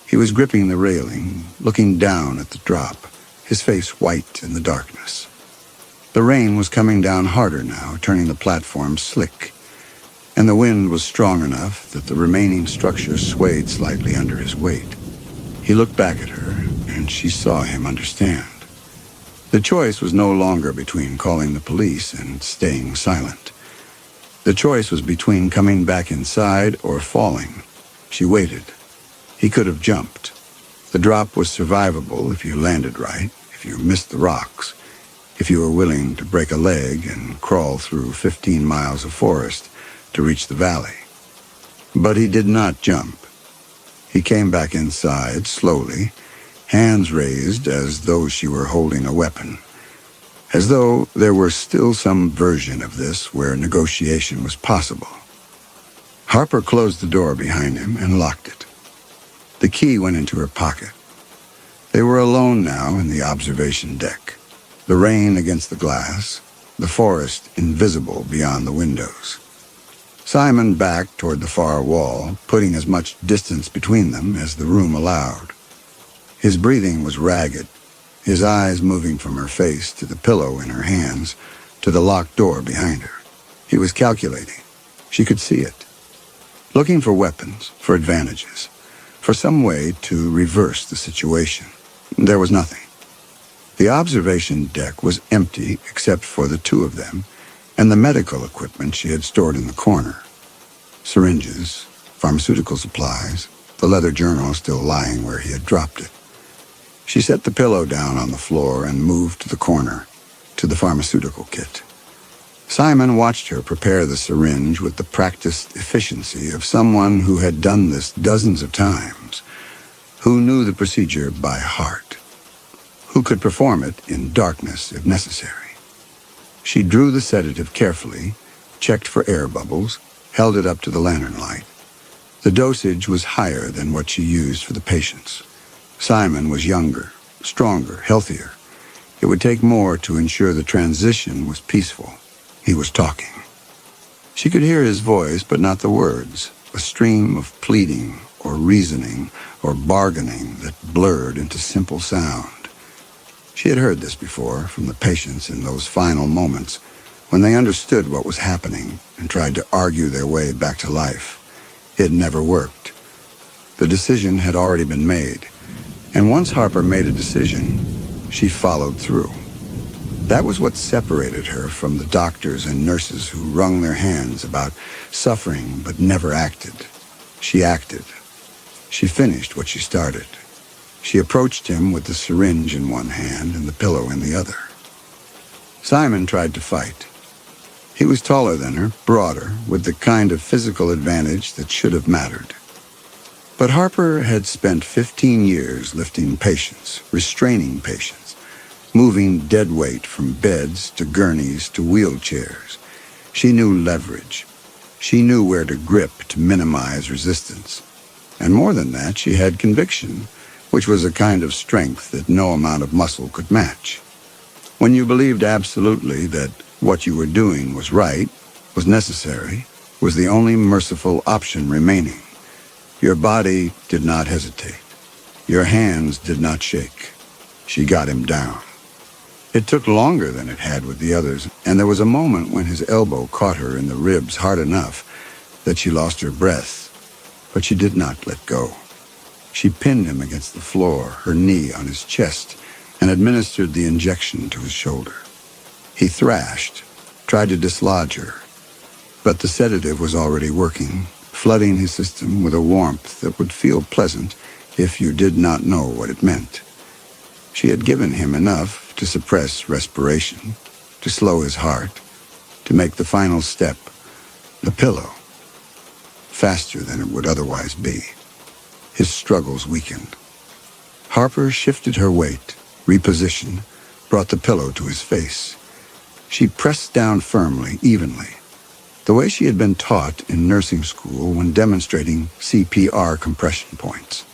He was gripping the railing, looking down at the drop, his face white in the darkness. The rain was coming down harder now, turning the platform slick, and the wind was strong enough that the remaining structure swayed slightly under his weight. He looked back at her, and she saw him understand. The choice was no longer between calling the police and staying silent. The choice was between coming back inside or falling. She waited. He could have jumped. The drop was survivable if you landed right, if you missed the rocks, if you were willing to break a leg and crawl through 15 miles of forest to reach the valley. But he did not jump. He came back inside slowly, hands raised as though she were holding a weapon, as though there were still some version of this where negotiation was possible. Harper closed the door behind him and locked it. The key went into her pocket. They were alone now in the observation deck, the rain against the glass, the forest invisible beyond the windows. Simon backed toward the far wall, putting as much distance between them as the room allowed. His breathing was ragged, his eyes moving from her face to the pillow in her hands to the locked door behind her. He was calculating. She could see it. Looking for weapons, for advantages, for some way to reverse the situation. There was nothing. The observation deck was empty except for the 2 of them and the medical equipment she had stored in the corner. Syringes, pharmaceutical supplies, the leather journal still lying where he had dropped it. She set the pillow down on the floor and moved to the corner, to the pharmaceutical kit. Simon watched her prepare the syringe with the practiced efficiency of someone who had done this dozens of times, who knew the procedure by heart, who could perform it in darkness if necessary. She drew the sedative carefully, checked for air bubbles, held it up to the lantern light. The dosage was higher than what she used for the patients. Simon was younger, stronger, healthier. It would take more to ensure the transition was peaceful. He was talking. She could hear his voice, but not the words, a stream of pleading or reasoning or bargaining that blurred into simple sound. She had heard this before from the patients in those final moments when they understood what was happening and tried to argue their way back to life. It never worked. The decision had already been made, and once Harper made a decision, she followed through. That was what separated her from the doctors and nurses who wrung their hands about suffering but never acted. She acted. She finished what she started. She approached him with the syringe in one hand and the pillow in the other. Simon tried to fight. He was taller than her, broader, with the kind of physical advantage that should have mattered. But Harper had spent 15 years lifting patients, restraining patients, moving dead weight from beds to gurneys to wheelchairs. She knew leverage. She knew where to grip to minimize resistance. And more than that, she had conviction, which was a kind of strength that no amount of muscle could match. When you believed absolutely that what you were doing was right, was necessary, was the only merciful option remaining, your body did not hesitate. Your hands did not shake. She got him down. It took longer than it had with the others, and there was a moment when his elbow caught her in the ribs hard enough that she lost her breath. But she did not let go. She pinned him against the floor, her knee on his chest, and administered the injection to his shoulder. He thrashed, tried to dislodge her, but the sedative was already working, flooding his system with a warmth that would feel pleasant if you did not know what it meant. She had given him enough to suppress respiration, to slow his heart, to make the final step, the pillow, faster than it would otherwise be. His struggles weakened. Harper shifted her weight, repositioned, brought the pillow to his face. She pressed down firmly, evenly, the way she had been taught in nursing school when demonstrating CPR compression points.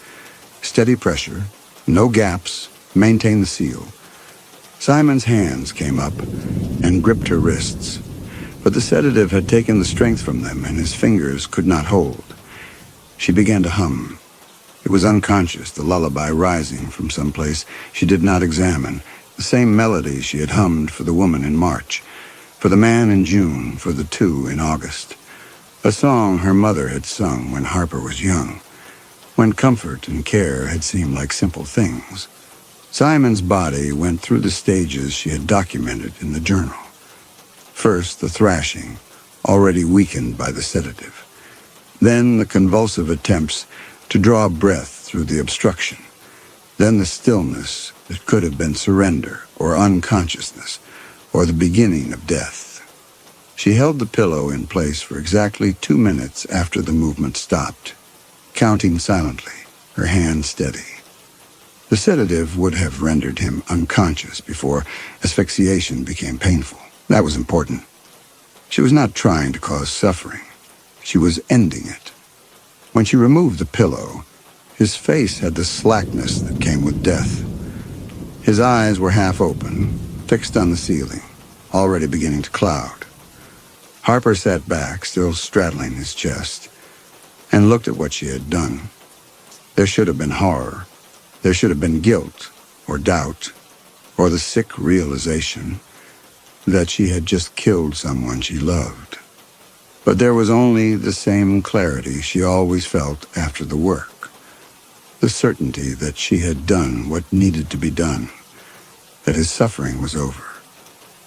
Steady pressure, no gaps, maintain the seal. Simon's hands came up and gripped her wrists, but the sedative had taken the strength from them and his fingers could not hold. She began to hum. It was unconscious, the lullaby rising from someplace she did not examine, the same melody she had hummed for the woman in March, for the man in June, for the two in August. A song her mother had sung when Harper was young, when comfort and care had seemed like simple things. Simon's body went through the stages she had documented in the journal. First, the thrashing, already weakened by the sedative. Then the convulsive attempts to draw breath through the obstruction. Then the stillness that could have been surrender or unconsciousness or the beginning of death. She held the pillow in place for exactly 2 minutes after the movement stopped, counting silently, her hand steady. The sedative would have rendered him unconscious before asphyxiation became painful. That was important. She was not trying to cause suffering. She was ending it. When she removed the pillow, his face had the slackness that came with death. His eyes were half open, fixed on the ceiling, already beginning to cloud. Harper sat back, still straddling his chest, and looked at what she had done. There should have been horror. There should have been guilt, or doubt, or the sick realization that she had just killed someone she loved. But there was only the same clarity she always felt after the work, the certainty that she had done what needed to be done, that his suffering was over,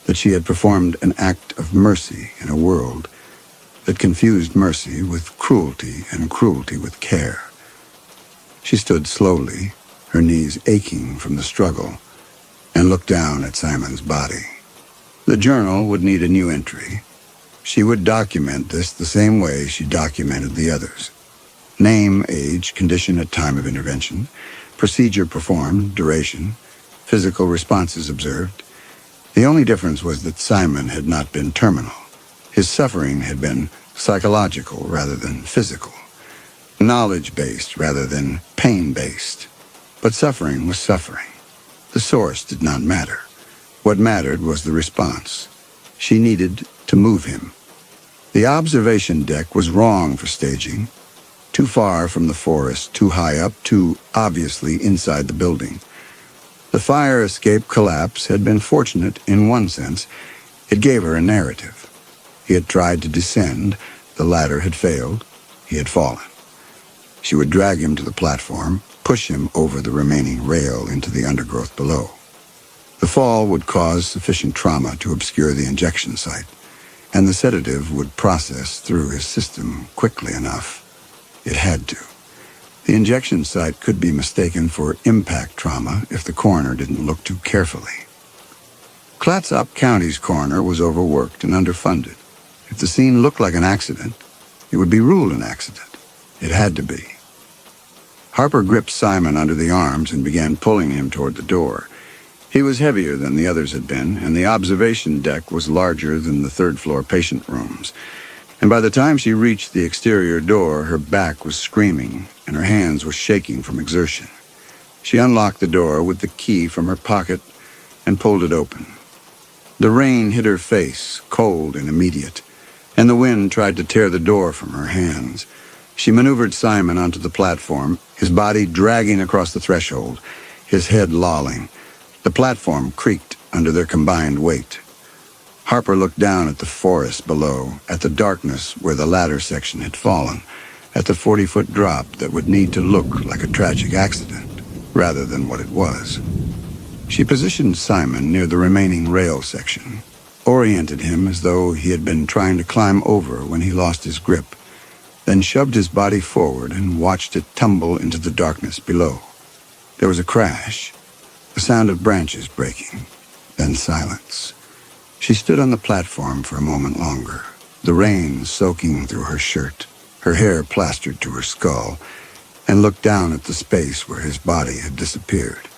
that she had performed an act of mercy in a world that confused mercy with cruelty and cruelty with care. She stood slowly, her knees aching from the struggle, and looked down at Simon's body. The journal would need a new entry. She would document this the same way she documented the others. Name, age, condition at time of intervention, procedure performed, duration, physical responses observed. The only difference was that Simon had not been terminal. His suffering had been psychological rather than physical, knowledge-based rather than pain-based. But suffering was suffering. The source did not matter. What mattered was the response. She needed to move him. The observation deck was wrong for staging. Too far from the forest, too high up, too obviously inside the building. The fire escape collapse had been fortunate in one sense. It gave her a narrative. He had tried to descend. The ladder had failed. He had fallen. She would drag him to the platform, push him over the remaining rail into the undergrowth below. The fall would cause sufficient trauma to obscure the injection site, and the sedative would process through his system quickly enough. It had to. The injection site could be mistaken for impact trauma if the coroner didn't look too carefully. Clatsop County's coroner was overworked and underfunded. If the scene looked like an accident, it would be ruled an accident. It had to be. Harper gripped Simon under the arms and began pulling him toward the door. He was heavier than the others had been, and the observation deck was larger than the third-floor patient rooms. And by the time she reached the exterior door, her back was screaming, and her hands were shaking from exertion. She unlocked the door with the key from her pocket and pulled it open. The rain hit her face, cold and immediate, and the wind tried to tear the door from her hands. She maneuvered Simon onto the platform, his body dragging across the threshold, his head lolling. The platform creaked under their combined weight. Harper looked down at the forest below, at the darkness where the ladder section had fallen, at the 40-foot drop that would need to look like a tragic accident, rather than what it was. She positioned Simon near the remaining rail section, oriented him as though he had been trying to climb over when he lost his grip, then shoved his body forward and watched it tumble into the darkness below. There was a crash, the sound of branches breaking, then silence. She stood on the platform for a moment longer, the rain soaking through her shirt, her hair plastered to her skull, and looked down at the space where his body had disappeared.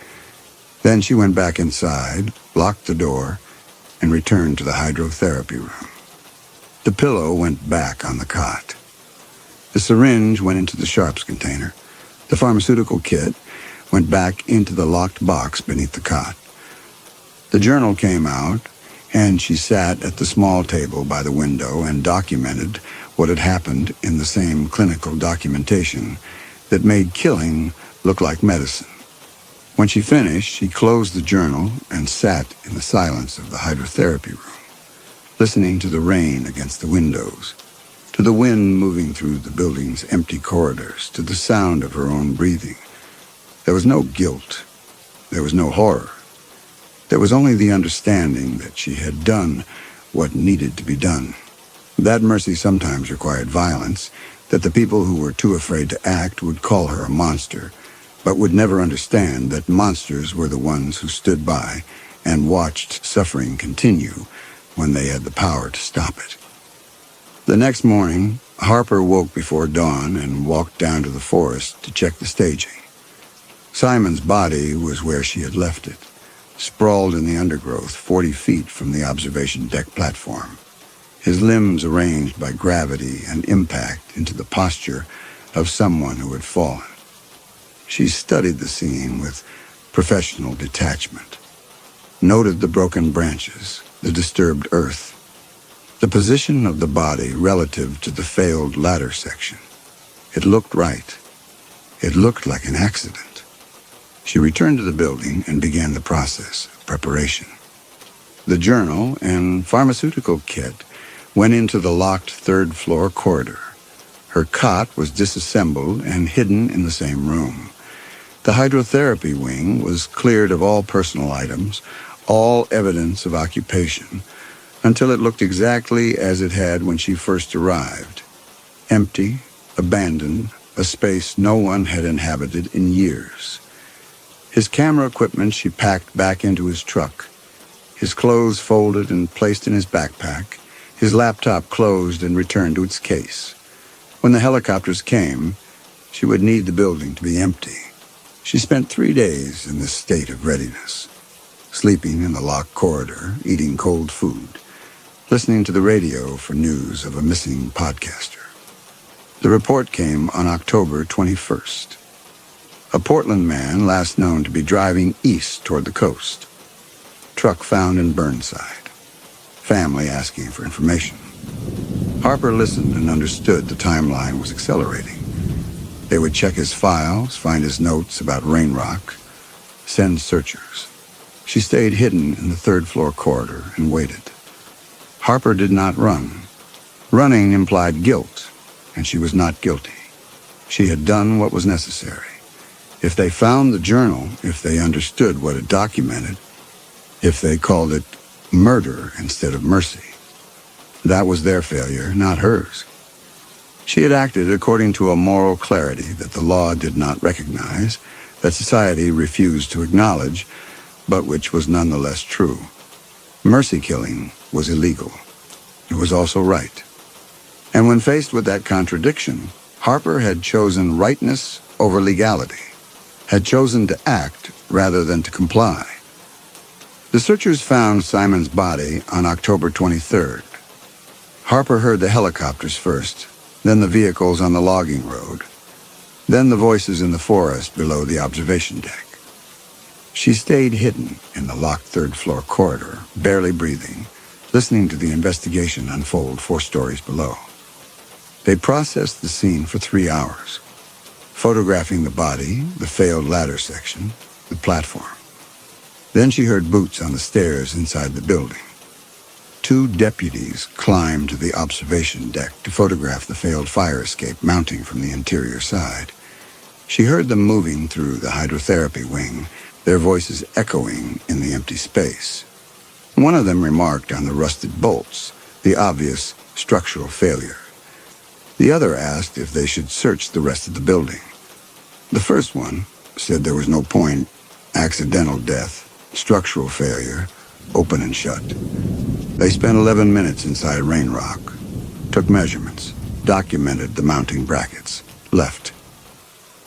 Then she went back inside, locked the door, and returned to the hydrotherapy room. The pillow went back on the cot. The syringe went into the sharps container. The pharmaceutical kit went back into the locked box beneath the cot. The journal came out, and she sat at the small table by the window and documented what had happened in the same clinical documentation that made killing look like medicine. When she finished, she closed the journal and sat in the silence of the hydrotherapy room, listening to the rain against the windows, to the wind moving through the building's empty corridors, to the sound of her own breathing. There was no guilt. There was no horror. There was only the understanding that she had done what needed to be done. That mercy sometimes required violence, that the people who were too afraid to act would call her a monster, but would never understand that monsters were the ones who stood by and watched suffering continue when they had the power to stop it. The next morning, Harper woke before dawn and walked down to the forest to check the staging. Simon's body was where she had left it, sprawled in the undergrowth 40 feet from the observation deck platform, his limbs arranged by gravity and impact into the posture of someone who had fallen. She studied the scene with professional detachment, noted the broken branches, the disturbed earth, the position of the body relative to the failed ladder section. It looked right. It looked like an accident. She returned to the building and began the process of preparation. The journal and pharmaceutical kit went into the locked third-floor corridor. Her cot was disassembled and hidden in the same room. The hydrotherapy wing was cleared of all personal items, all evidence of occupation, until it looked exactly as it had when she first arrived. Empty, abandoned, a space no one had inhabited in years. His camera equipment she packed back into his truck, his clothes folded and placed in his backpack, his laptop closed and returned to its case. When the helicopters came, she would need the building to be empty. She spent 3 days in this state of readiness, sleeping in the locked corridor, eating cold food, listening to the radio for news of a missing podcaster. The report came on October 21st. A Portland man last known to be driving east toward the coast. Truck found in Burnside. Family asking for information. Harper listened and understood the timeline was accelerating. They would check his files, find his notes about Rain Rock, send searchers. She stayed hidden in the third-floor corridor and waited. Harper did not run. Running implied guilt, and she was not guilty. She had done what was necessary. If they found the journal, if they understood what it documented, if they called it murder instead of mercy, that was their failure, not hers. She had acted according to a moral clarity that the law did not recognize, that society refused to acknowledge, but which was nonetheless true. Mercy killing was illegal. It was also right. And when faced with that contradiction, Harper had chosen rightness over legality, had chosen to act rather than to comply. The searchers found Simon's body on October 23rd. Harper heard the helicopters first, then the vehicles on the logging road, then the voices in the forest below the observation deck. She stayed hidden in the locked third-floor corridor, barely breathing, listening to the investigation unfold 4 stories below. They processed the scene for 3 hours, photographing the body, the failed ladder section, the platform. Then she heard boots on the stairs inside the building. 2 deputies climbed to the observation deck to photograph the failed fire escape mounting from the interior side. She heard them moving through the hydrotherapy wing, their voices echoing in the empty space. One of them remarked on the rusted bolts, the obvious structural failure. The other asked if they should search the rest of the building. The first one said there was no point, accidental death, structural failure, open and shut. They spent 11 minutes inside Rain Rock, took measurements, documented the mounting brackets, left.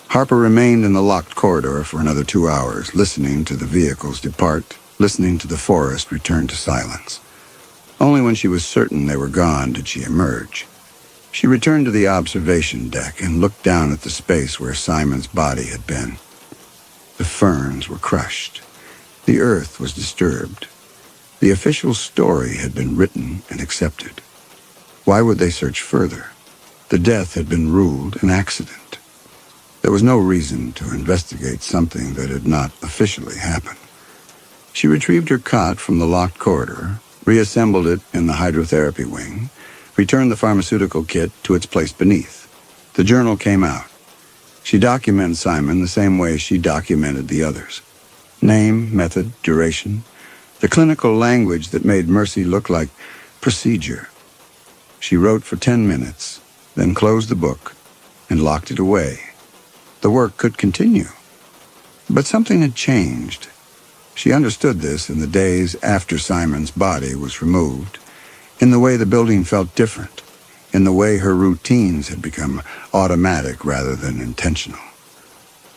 Harper remained in the locked corridor for another 2 hours, listening to the vehicles depart, listening to the forest return to silence. Only when she was certain they were gone did she emerge. She returned to the observation deck and looked down at the space where Simon's body had been. The ferns were crushed. The earth was disturbed. The official story had been written and accepted. Why would they search further? The death had been ruled an accident. There was no reason to investigate something that had not officially happened. She retrieved her cot from the locked corridor, reassembled it in the hydrotherapy wing, returned the pharmaceutical kit to its place beneath. The journal came out. She documented Simon the same way she documented the others. Name, method, duration, the clinical language that made mercy look like procedure. She wrote for 10 minutes, then closed the book and locked it away. The work could continue. But something had changed. She understood this in the days after Simon's body was removed, in the way the building felt different, in the way her routines had become automatic rather than intentional.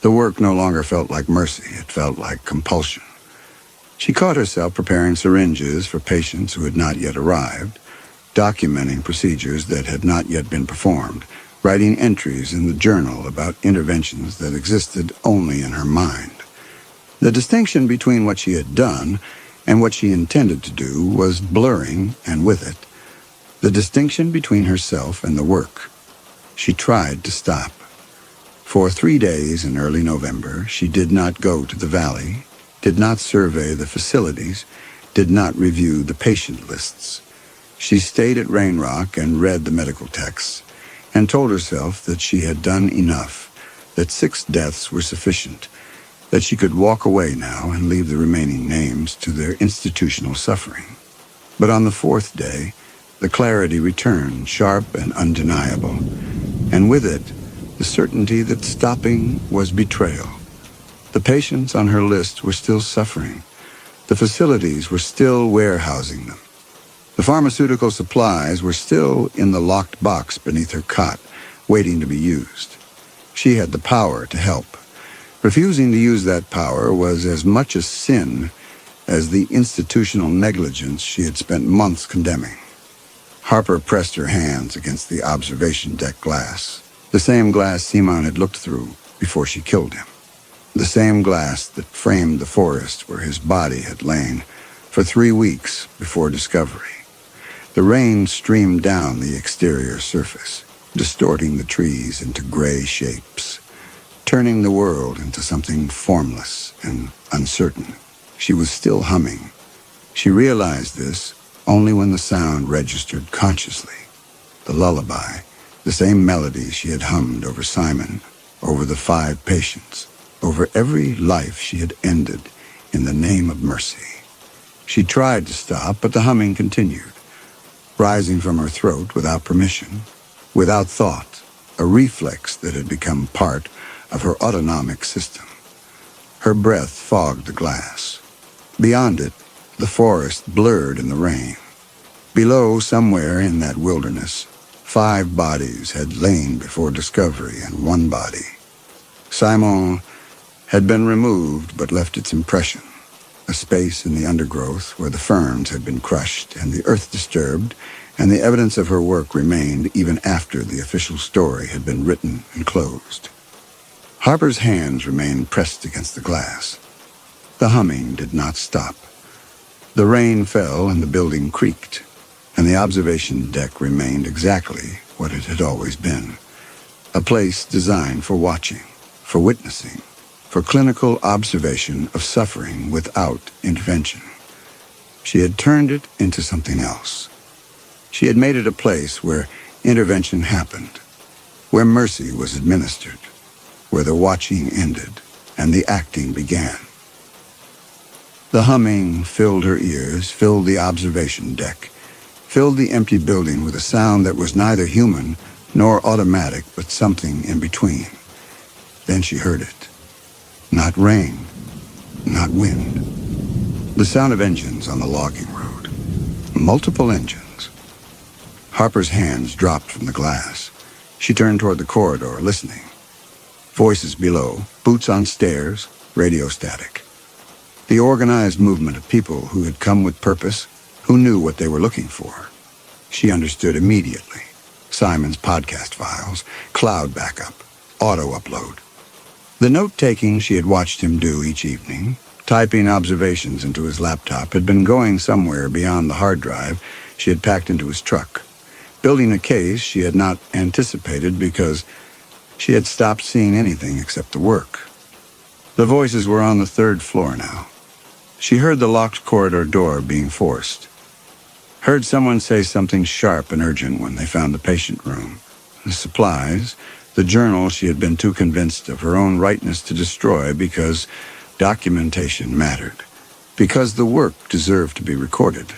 The work no longer felt like mercy, it felt like compulsion. She caught herself preparing syringes for patients who had not yet arrived, documenting procedures that had not yet been performed, writing entries in the journal about interventions that existed only in her mind. The distinction between what she had done and what she intended to do was blurring, and with it, the distinction between herself and the work. She tried to stop. For 3 days in early November, she did not go to the valley, did not survey the facilities, did not review the patient lists. She stayed at Rain Rock and read the medical texts, and told herself that she had done enough, that 6 deaths were sufficient, that she could walk away now and leave the remaining names to their institutional suffering. But on the 4th day, the clarity returned, sharp and undeniable, and with it, the certainty that stopping was betrayal. The patients on her list were still suffering. The facilities were still warehousing them. The pharmaceutical supplies were still in the locked box beneath her cot, waiting to be used. She had the power to help. Refusing to use that power was as much a sin as the institutional negligence she had spent months condemning. Harper pressed her hands against the observation deck glass, the same glass Simon had looked through before she killed him. The same glass that framed the forest where his body had lain for 3 weeks before discovery. The rain streamed down the exterior surface, distorting the trees into gray shapes, turning the world into something formless and uncertain. She was still humming. She realized this only when the sound registered consciously. The lullaby, the same melody she had hummed over Simon, over the 5 patients, over every life she had ended in the name of mercy. She tried to stop, but the humming continued, rising from her throat without permission, without thought, a reflex that had become part of her autonomic system. Her breath fogged the glass. Beyond it, the forest blurred in the rain. Below, somewhere in that wilderness, 5 bodies had lain before discovery, and 1 body, Simon, had been removed but left its impression, a space in the undergrowth where the ferns had been crushed and the earth disturbed, and the evidence of her work remained even after the official story had been written and closed. Harper's hands remained pressed against the glass. The humming did not stop. The rain fell and the building creaked, and the observation deck remained exactly what it had always been, a place designed for watching, for witnessing, for clinical observation of suffering without intervention. She had turned it into something else. She had made it a place where intervention happened, where mercy was administered, where the watching ended and the acting began. The humming filled her ears, filled the observation deck, filled the empty building with a sound that was neither human nor automatic, but something in between. Then she heard it. Not rain, not wind. The sound of engines on the logging road. Multiple engines. Harper's hands dropped from the glass. She turned toward the corridor, listening. Voices below, boots on stairs, radio static. The organized movement of people who had come with purpose, who knew what they were looking for. She understood immediately. Simon's podcast files, cloud backup, auto upload. The note-taking she had watched him do each evening, typing observations into his laptop, had been going somewhere beyond the hard drive she had packed into his truck. Building a case she had not anticipated because she had stopped seeing anything except the work. The voices were on the 3rd floor now. She heard the locked corridor door being forced. Heard someone say something sharp and urgent when they found the patient room. The supplies, the journal she had been too convinced of her own rightness to destroy because documentation mattered, because the work deserved to be recorded,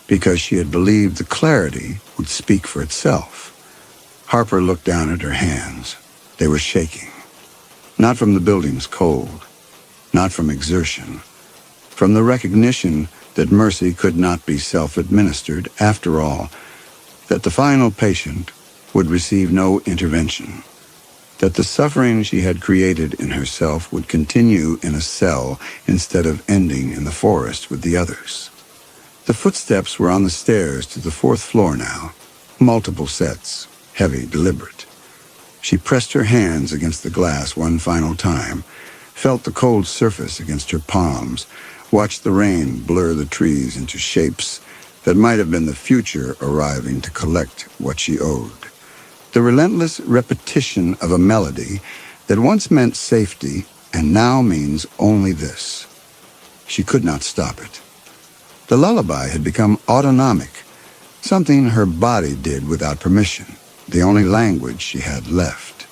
because she had believed the clarity would speak for itself. Harper looked down at her hands. They were shaking. Not from the building's cold, not from exertion, from the recognition that mercy could not be self-administered after all, that the final patient would receive no intervention, that the suffering she had created in herself would continue in a cell instead of ending in the forest with the others. The footsteps were on the stairs to the 4th floor now, multiple sets, heavy, deliberate. She pressed her hands against the glass one final time, felt the cold surface against her palms, watched the rain blur the trees into shapes that might have been the future arriving to collect what she owed. The relentless repetition of a melody that once meant safety and now means only this. She could not stop it. The lullaby had become autonomic, something her body did without permission, the only language she had left.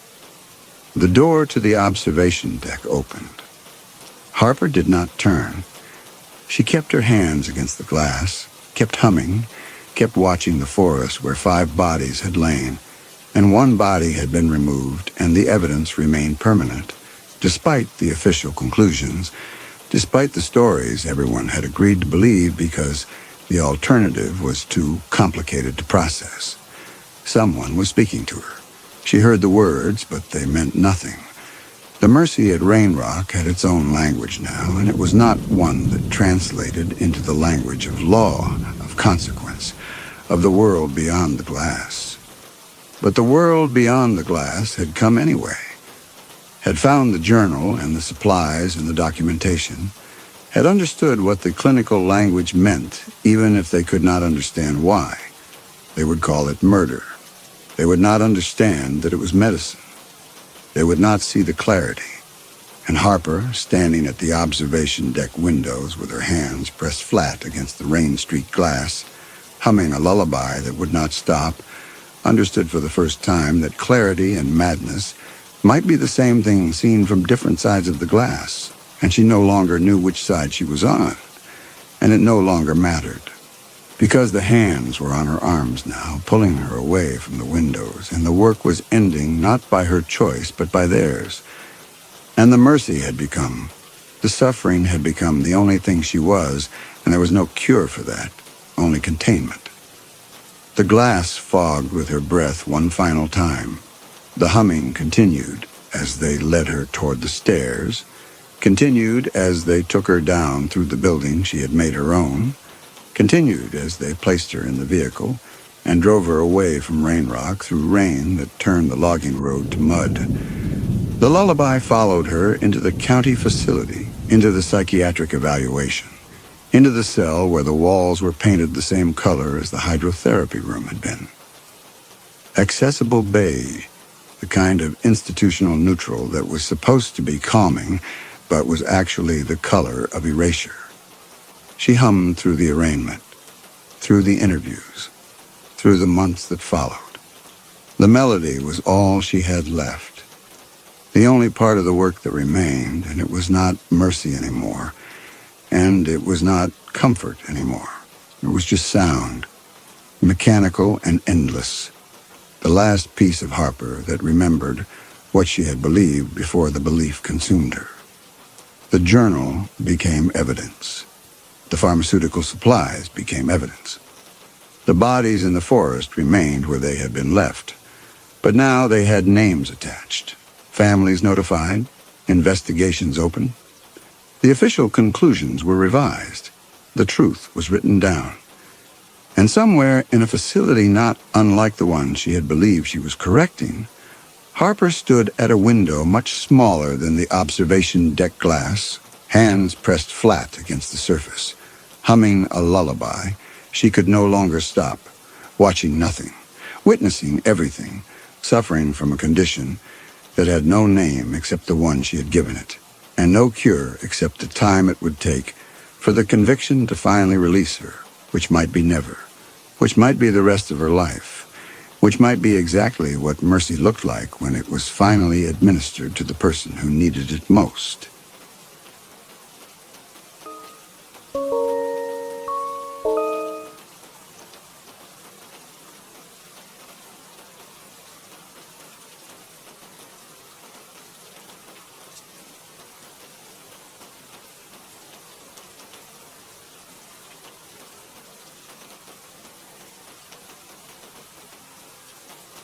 The door to the observation deck opened. Harper did not turn. She kept her hands against the glass, kept humming, kept watching the forest where 5 bodies had lain, and 1 body had been removed, and the evidence remained permanent, despite the official conclusions, despite the stories everyone had agreed to believe because the alternative was too complicated to process. Someone was speaking to her. She heard the words, but they meant nothing. The mercy at Rain Rock had its own language now, and it was not one that translated into the language of law, of consequence, of the world beyond the glass. But the world beyond the glass had come anyway, had found the journal and the supplies and the documentation, had understood what the clinical language meant, even if they could not understand why. They would call it murder. They would not understand that it was medicine. They would not see the clarity. And Harper, standing at the observation deck windows with her hands pressed flat against the rain-streaked glass, humming a lullaby that would not stop, understood for the first time that clarity and madness might be the same thing seen from different sides of the glass, and she no longer knew which side she was on, and it no longer mattered. Because the hands were on her arms now, pulling her away from the windows, and the work was ending not by her choice, but by theirs. And the mercy had become, the suffering had become the only thing she was, and there was no cure for that, only containment. The glass fogged with her breath one final time. The humming continued as they led her toward the stairs, continued as they took her down through the building she had made her own, continued as they placed her in the vehicle and drove her away from Rain Rock through rain that turned the logging road to mud. The lullaby followed her into the county facility, into the psychiatric evaluation, into the cell where the walls were painted the same color as the hydrotherapy room had been. Accessible beige, the kind of institutional neutral that was supposed to be calming, but was actually the color of erasure. She hummed through the arraignment, through the interviews, through the months that followed. The melody was all she had left, the only part of the work that remained, and it was not mercy anymore, and it was not comfort anymore. It was just sound, mechanical and endless, the last piece of Harper that remembered what she had believed before the belief consumed her. The journal became evidence. The pharmaceutical supplies became evidence. The bodies in the forest remained where they had been left, but now they had names attached, families notified, investigations open. The official conclusions were revised. The truth was written down. And somewhere in a facility not unlike the one she had believed she was correcting, Harper stood at a window much smaller than the observation deck glass, hands pressed flat against the surface. Humming a lullaby, she could no longer stop, watching nothing, witnessing everything, suffering from a condition that had no name except the one she had given it, and no cure except the time it would take for the conviction to finally release her, which might be never, which might be the rest of her life, which might be exactly what mercy looked like when it was finally administered to the person who needed it most.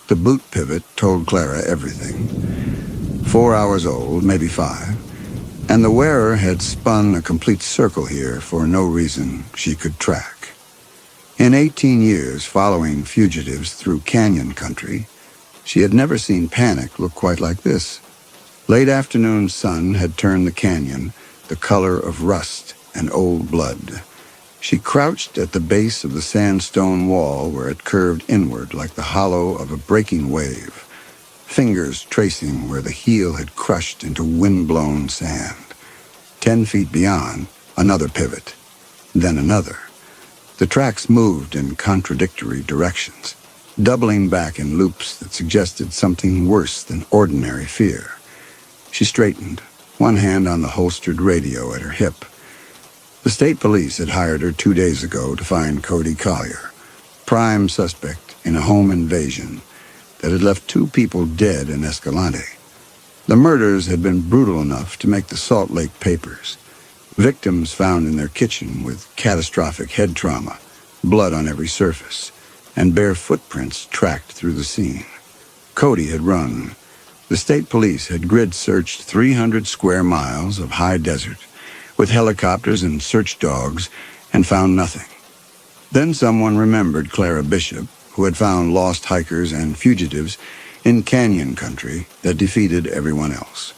The boot pivot told Clara everything. 4 hours old, maybe 5, and the wearer had spun a complete circle here for no reason she could track. In 18 years following fugitives through canyon country, she had never seen panic look quite like this. Late afternoon sun had turned the canyon the color of rust and old blood. She crouched at the base of the sandstone wall where it curved inward like the hollow of a breaking wave, fingers tracing where the heel had crushed into wind-blown sand. 10 feet beyond, another pivot, then another. The tracks moved in contradictory directions, doubling back in loops that suggested something worse than ordinary fear. She straightened, one hand on the holstered radio at her hip. The state police had hired her 2 days ago to find Cody Collier, prime suspect in a home invasion that had left 2 people dead in Escalante. The murders had been brutal enough to make the Salt Lake papers. Victims found in their kitchen with catastrophic head trauma, blood on every surface, and bare footprints tracked through the scene. Cody had run. The state police had grid-searched 300 square miles of high desert with helicopters and search dogs and found nothing. Then someone remembered Clara Bishop, who had found lost hikers and fugitives in canyon country that defeated everyone else.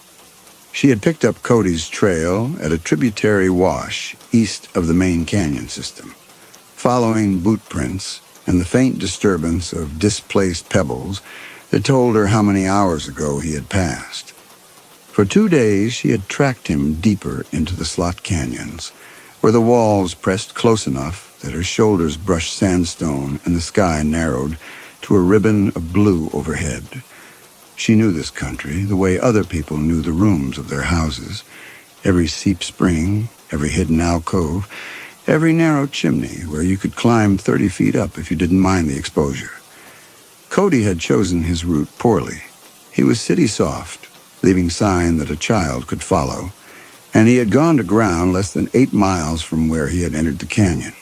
She had picked up Cody's trail at a tributary wash east of the main canyon system, following boot prints and the faint disturbance of displaced pebbles that told her how many hours ago he had passed. For 2 days, she had tracked him deeper into the slot canyons, where the walls pressed close enough that her shoulders brushed sandstone and the sky narrowed to a ribbon of blue overhead. She knew this country the way other people knew the rooms of their houses, every seep spring, every hidden alcove, every narrow chimney where you could climb 30 feet up if you didn't mind the exposure. Cody had chosen his route poorly. He was city-soft, leaving sign that a child could follow, and he had gone to ground less than 8 miles from where he had entered the canyon.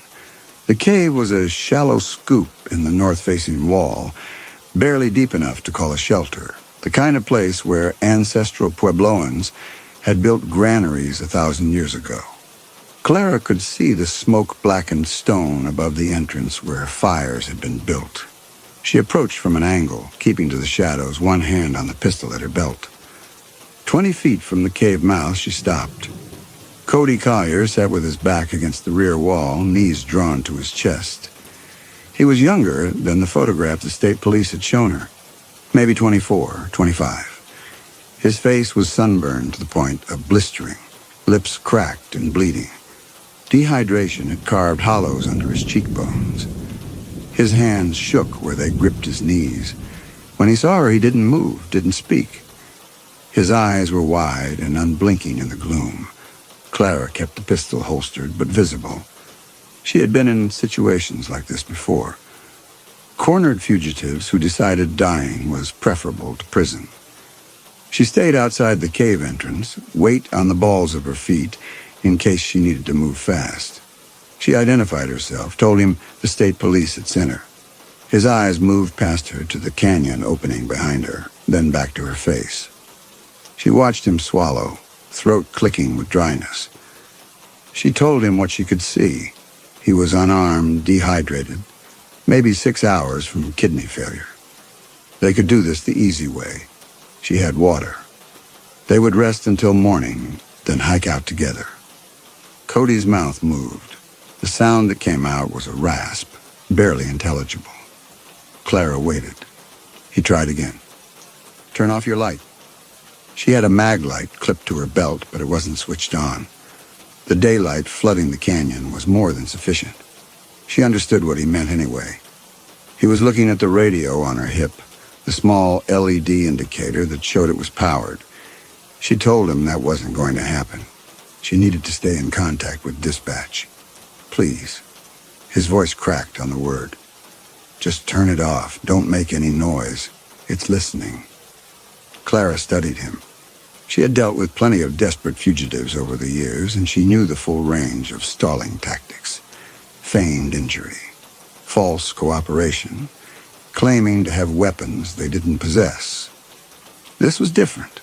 The cave was a shallow scoop in the north-facing wall, barely deep enough to call a shelter, the kind of place where ancestral Puebloans had built granaries 1,000 years ago. Clara could see the smoke-blackened stone above the entrance where fires had been built. She approached from an angle, keeping to the shadows, one hand on the pistol at her belt. 20 feet from the cave mouth, she stopped. Cody Collier sat with his back against the rear wall, knees drawn to his chest. He was younger than the photograph the state police had shown her, maybe 24, 25. His face was sunburned to the point of blistering, lips cracked and bleeding. Dehydration had carved hollows under his cheekbones. His hands shook where they gripped his knees. When he saw her, he didn't move, didn't speak. His eyes were wide and unblinking in the gloom. Clara kept the pistol holstered but visible. She had been in situations like this before. Cornered fugitives who decided dying was preferable to prison. She stayed outside the cave entrance, weight on the balls of her feet, in case she needed to move fast. She identified herself, told him the state police had sent her. His eyes moved past her to the canyon opening behind her, then back to her face. She watched him swallow, throat clicking with dryness. She told him what she could see. He was unarmed, dehydrated, maybe 6 hours from kidney failure. They could do this the easy way. She had water. They would rest until morning, then hike out together. Cody's mouth moved. The sound that came out was a rasp, barely intelligible. Clara waited. He tried again. "Turn off your light." She had a mag light clipped to her belt, but it wasn't switched on. The daylight flooding the canyon was more than sufficient. She understood what he meant anyway. He was looking at the radio on her hip, the small LED indicator that showed it was powered. She told him that wasn't going to happen. She needed to stay in contact with dispatch. "Please." His voice cracked on the word. "Just turn it off. Don't make any noise. It's listening." Clara studied him. She had dealt with plenty of desperate fugitives over the years, and she knew the full range of stalling tactics. Feigned injury, false cooperation, claiming to have weapons they didn't possess. This was different.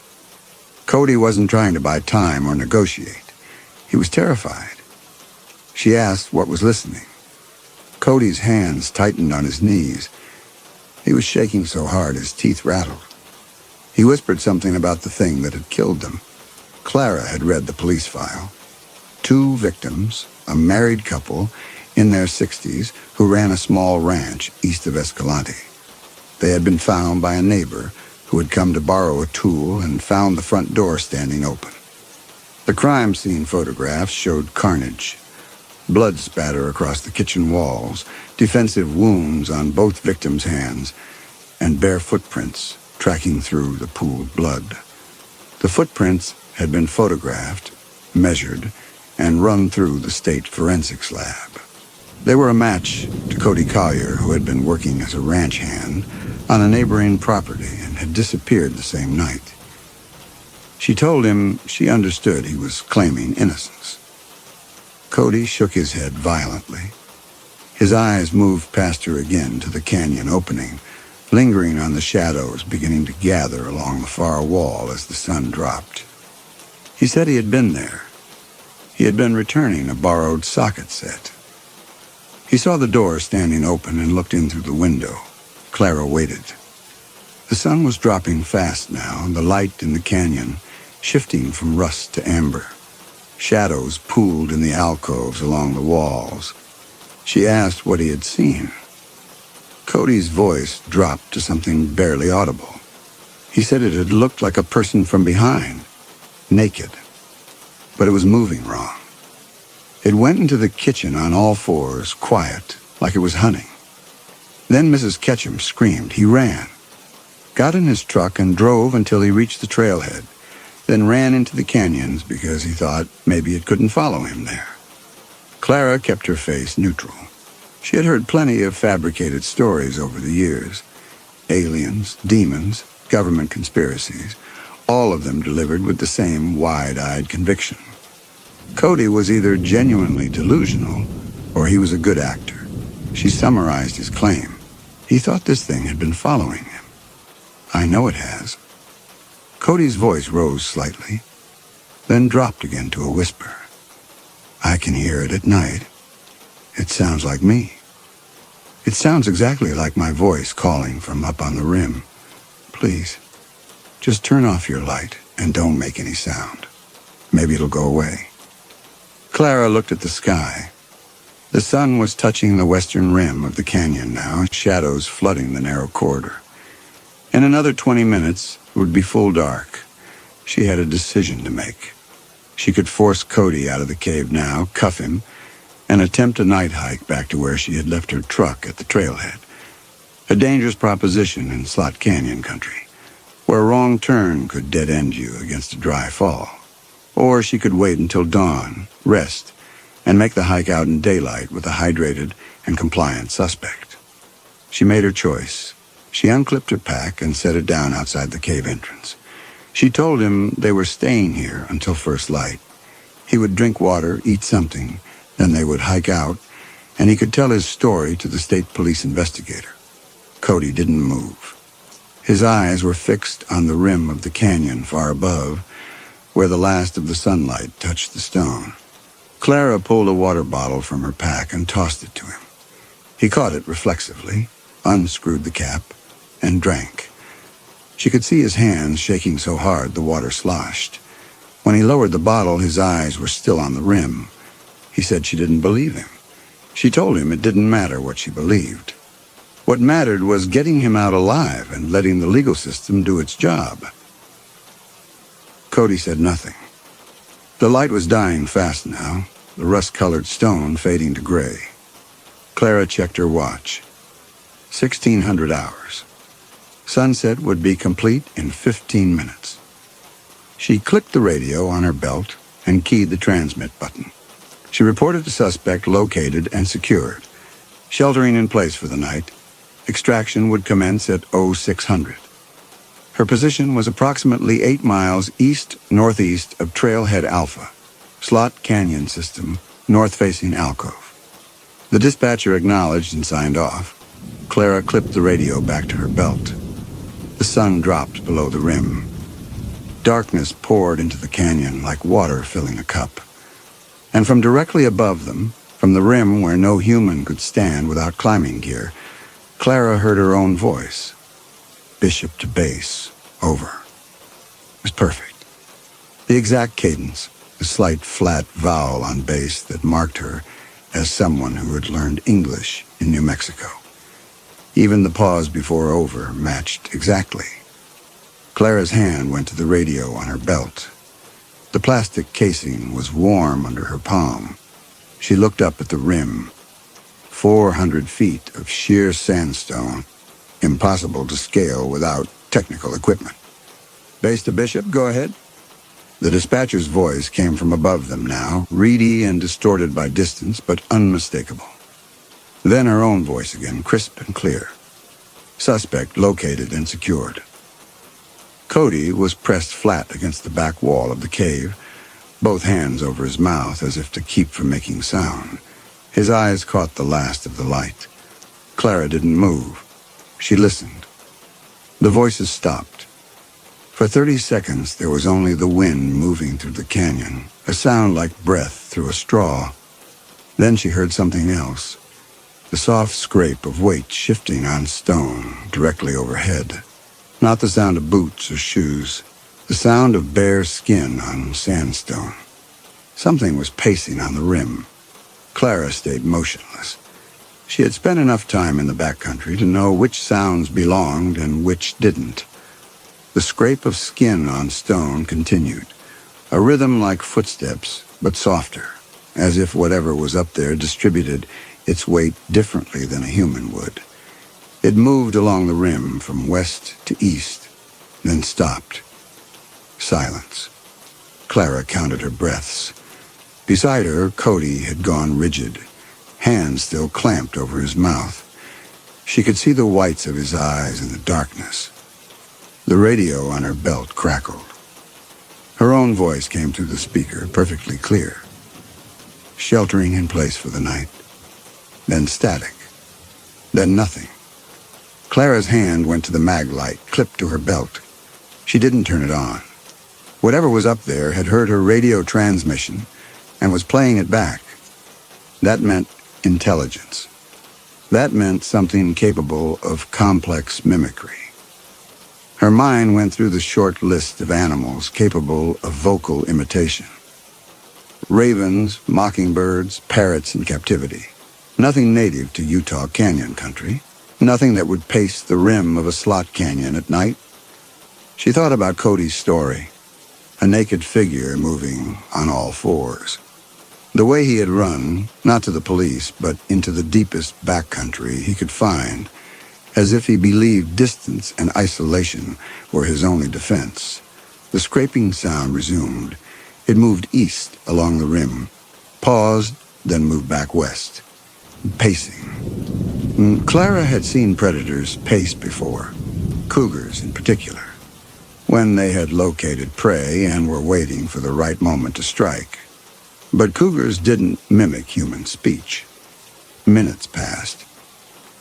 Cody wasn't trying to buy time or negotiate. He was terrified. She asked what was listening. Cody's hands tightened on his knees. He was shaking so hard his teeth rattled. He whispered something about the thing that had killed them. Clara had read the police file. 2 victims, a married couple in their 60s who ran a small ranch east of Escalante. They had been found by a neighbor who had come to borrow a tool and found the front door standing open. The crime scene photographs showed carnage. Blood spatter across the kitchen walls, defensive wounds on both victims' hands, and bare footprints tracking through the pooled blood. The footprints had been photographed, measured, and run through the state forensics lab. They were a match to Cody Collier, who had been working as a ranch hand on a neighboring property and had disappeared the same night. She told him she understood he was claiming innocence. Cody shook his head violently. His eyes moved past her again to the canyon opening, lingering on the shadows beginning to gather along the far wall as the sun dropped. He said he had been there. He had been returning a borrowed socket set. He saw the door standing open and looked in through the window. Clara waited. The sun was dropping fast now, and the light in the canyon shifting from rust to amber. Shadows pooled in the alcoves along the walls. She asked what he had seen. Cody's voice dropped to something barely audible. He said it had looked like a person from behind, naked, but it was moving wrong. It went into the kitchen on all fours, quiet, like it was hunting. Then Mrs. Ketchum screamed. He ran, got in his truck and drove until he reached the trailhead, then ran into the canyons because he thought maybe it couldn't follow him there. Clara kept her face neutral. She had heard plenty of fabricated stories over the years. Aliens, demons, government conspiracies, all of them delivered with the same wide-eyed conviction. Cody was either genuinely delusional or he was a good actor. She summarized his claim. He thought this thing had been following him. I know it has. Cody's voice rose slightly, then dropped again to a whisper. I can hear it at night. It sounds like me. It sounds exactly like my voice calling from up on the rim. Please, just turn off your light and don't make any sound. Maybe it'll go away. Clara looked at the sky. The sun was touching the western rim of the canyon now, shadows flooding the narrow corridor. In another 20 minutes, it would be full dark. She had a decision to make. She could force Cody out of the cave now, cuff him, and attempt a night hike back to where she had left her truck at the trailhead. A dangerous proposition in Slot Canyon country, where a wrong turn could dead-end you against a dry fall. Or she could wait until dawn, rest, and make the hike out in daylight with a hydrated and compliant suspect. She made her choice. She unclipped her pack and set it down outside the cave entrance. She told him they were staying here until first light. He would drink water, eat something, then they would hike out, and he could tell his story to the state police investigator. Cody didn't move. His eyes were fixed on the rim of the canyon far above, where the last of the sunlight touched the stone. Clara pulled a water bottle from her pack and tossed it to him. He caught it reflexively, unscrewed the cap, and drank. She could see his hands shaking so hard the water sloshed. When he lowered the bottle, his eyes were still on the rim. He said she didn't believe him. She told him it didn't matter what she believed. What mattered was getting him out alive and letting the legal system do its job. Cody said nothing. The light was dying fast now, the rust-colored stone fading to gray. Clara checked her watch. 1,600 hours. Sunset would be complete in 15 minutes. She clicked the radio on her belt and keyed the transmit button. She reported the suspect located and secured. Sheltering in place for the night, extraction would commence at 0600. Her position was approximately 8 miles east-northeast of Trailhead Alpha, Slot Canyon System, north-facing alcove. The dispatcher acknowledged and signed off. Clara clipped the radio back to her belt. The sun dropped below the rim. Darkness poured into the canyon like water filling a cup. And from directly above them, from the rim where no human could stand without climbing gear, Clara heard her own voice. Bishop to base, over. It was perfect. The exact cadence, the slight flat vowel on base that marked her as someone who had learned English in New Mexico. Even the pause before over matched exactly. Clara's hand went to the radio on her belt. The plastic casing was warm under her palm. She looked up at the rim. 400 feet of sheer sandstone, impossible to scale without technical equipment. Base to Bishop, go ahead. The dispatcher's voice came from above them now, reedy and distorted by distance, but unmistakable. Then her own voice again, crisp and clear. Suspect located and secured. Cody was pressed flat against the back wall of the cave, both hands over his mouth as if to keep from making sound. His eyes caught the last of the light. Clara didn't move. She listened. The voices stopped. For 30 seconds, there was only the wind moving through the canyon, a sound like breath through a straw. Then she heard something else, the soft scrape of weight shifting on stone directly overhead. Not the sound of boots or shoes, The sound of bare skin on sandstone. Something was pacing on the rim. Clara stayed motionless. She had spent enough time in the backcountry to know which sounds belonged and which didn't. The scrape of skin on stone continued, a rhythm like footsteps, but softer, as if whatever was up there distributed its weight differently than a human would. It moved along the rim from west to east, then stopped. Silence. Clara counted her breaths. Beside her, Cody had gone rigid, hands still clamped over his mouth. She could see the whites of his eyes in the darkness. The radio on her belt crackled. Her own voice came through the speaker, perfectly clear. Sheltering in place for the night. Then static. Then nothing. Clara's hand went to the mag light, clipped to her belt. She didn't turn it on. Whatever was up there had heard her radio transmission and was playing it back. That meant intelligence. That meant something capable of complex mimicry. Her mind went through the short list of animals capable of vocal imitation. Ravens, mockingbirds, parrots in captivity. Nothing native to Utah Canyon country. Nothing that would pace the rim of a slot canyon at night. She thought about Cody's story. A naked figure moving on all fours. The way he had run, not to the police, but into the deepest backcountry he could find, as if he believed distance and isolation were his only defense. The scraping sound resumed. It moved east along the rim, paused, then moved back west, pacing. Clara had seen predators pace before, cougars in particular, when they had located prey and were waiting for the right moment to strike. But cougars didn't mimic human speech. Minutes passed.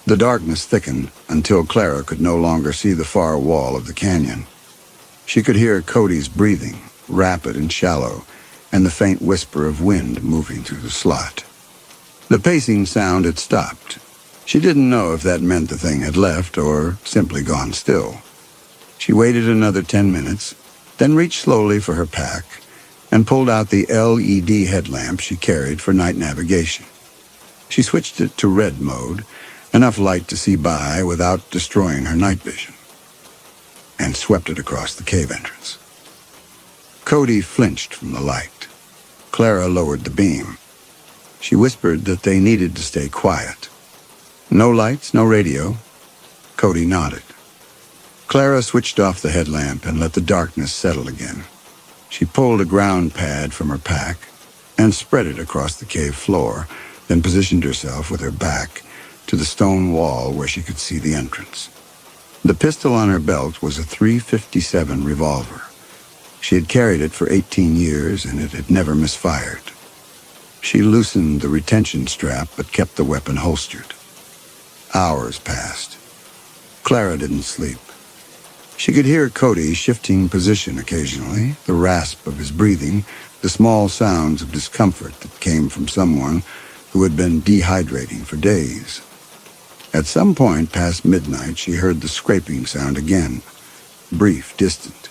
The darkness thickened until Clara could no longer see the far wall of the canyon. She could hear Cody's breathing, rapid and shallow, and the faint whisper of wind moving through the slot. The pacing sound had stopped. She didn't know if that meant the thing had left or simply gone still. She waited another 10 minutes, then reached slowly for her pack and pulled out the LED headlamp she carried for night navigation. She switched it to red mode, enough light to see by without destroying her night vision, and swept it across the cave entrance. Cody flinched from the light. Clara lowered the beam. She whispered that they needed to stay quiet. No lights, no radio. Cody nodded. Clara switched off the headlamp and let the darkness settle again. She pulled a ground pad from her pack and spread it across the cave floor, then positioned herself with her back to the stone wall where she could see the entrance. The pistol on her belt was a .357 revolver. She had carried it for 18 years and it had never misfired. She loosened the retention strap but kept the weapon holstered. Hours passed. Clara didn't sleep. She could hear Cody shifting position occasionally, the rasp of his breathing, the small sounds of discomfort that came from someone who had been dehydrating for days. At some point past midnight, she heard the scraping sound again, brief, distant,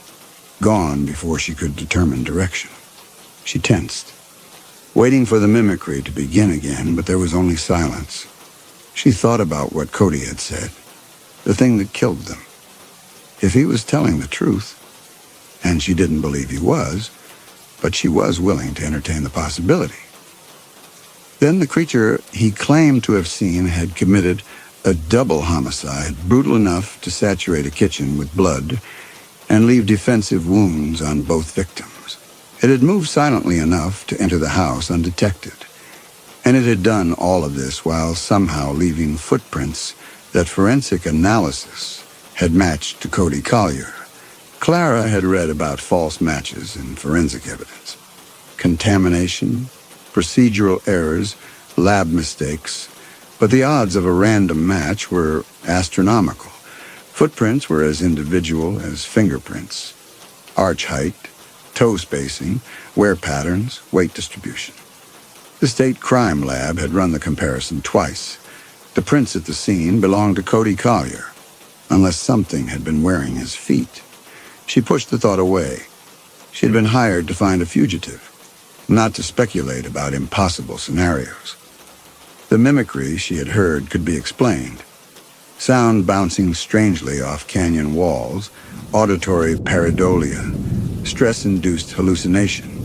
gone before she could determine direction. She tensed, waiting for the mimicry to begin again, but there was only silence. She thought about what Cody had said, the thing that killed them. If he was telling the truth, and she didn't believe he was, but she was willing to entertain the possibility. Then the creature he claimed to have seen had committed a double homicide, brutal enough to saturate a kitchen with blood and leave defensive wounds on both victims. It had moved silently enough to enter the house undetected, and it had done all of this while somehow leaving footprints that forensic analysis had matched to Cody Collier. Clara had read about false matches in forensic evidence. Contamination, procedural errors, lab mistakes, but the odds of a random match were astronomical. Footprints were as individual as fingerprints. Arch height, toe spacing, wear patterns, weight distribution. The state crime lab had run the comparison twice. The prints at the scene belonged to Cody Collier, unless something had been wearing his feet. She pushed the thought away. She had been hired to find a fugitive, not to speculate about impossible scenarios. The mimicry she had heard could be explained. Sound bouncing strangely off canyon walls, auditory pareidolia, stress-induced hallucination.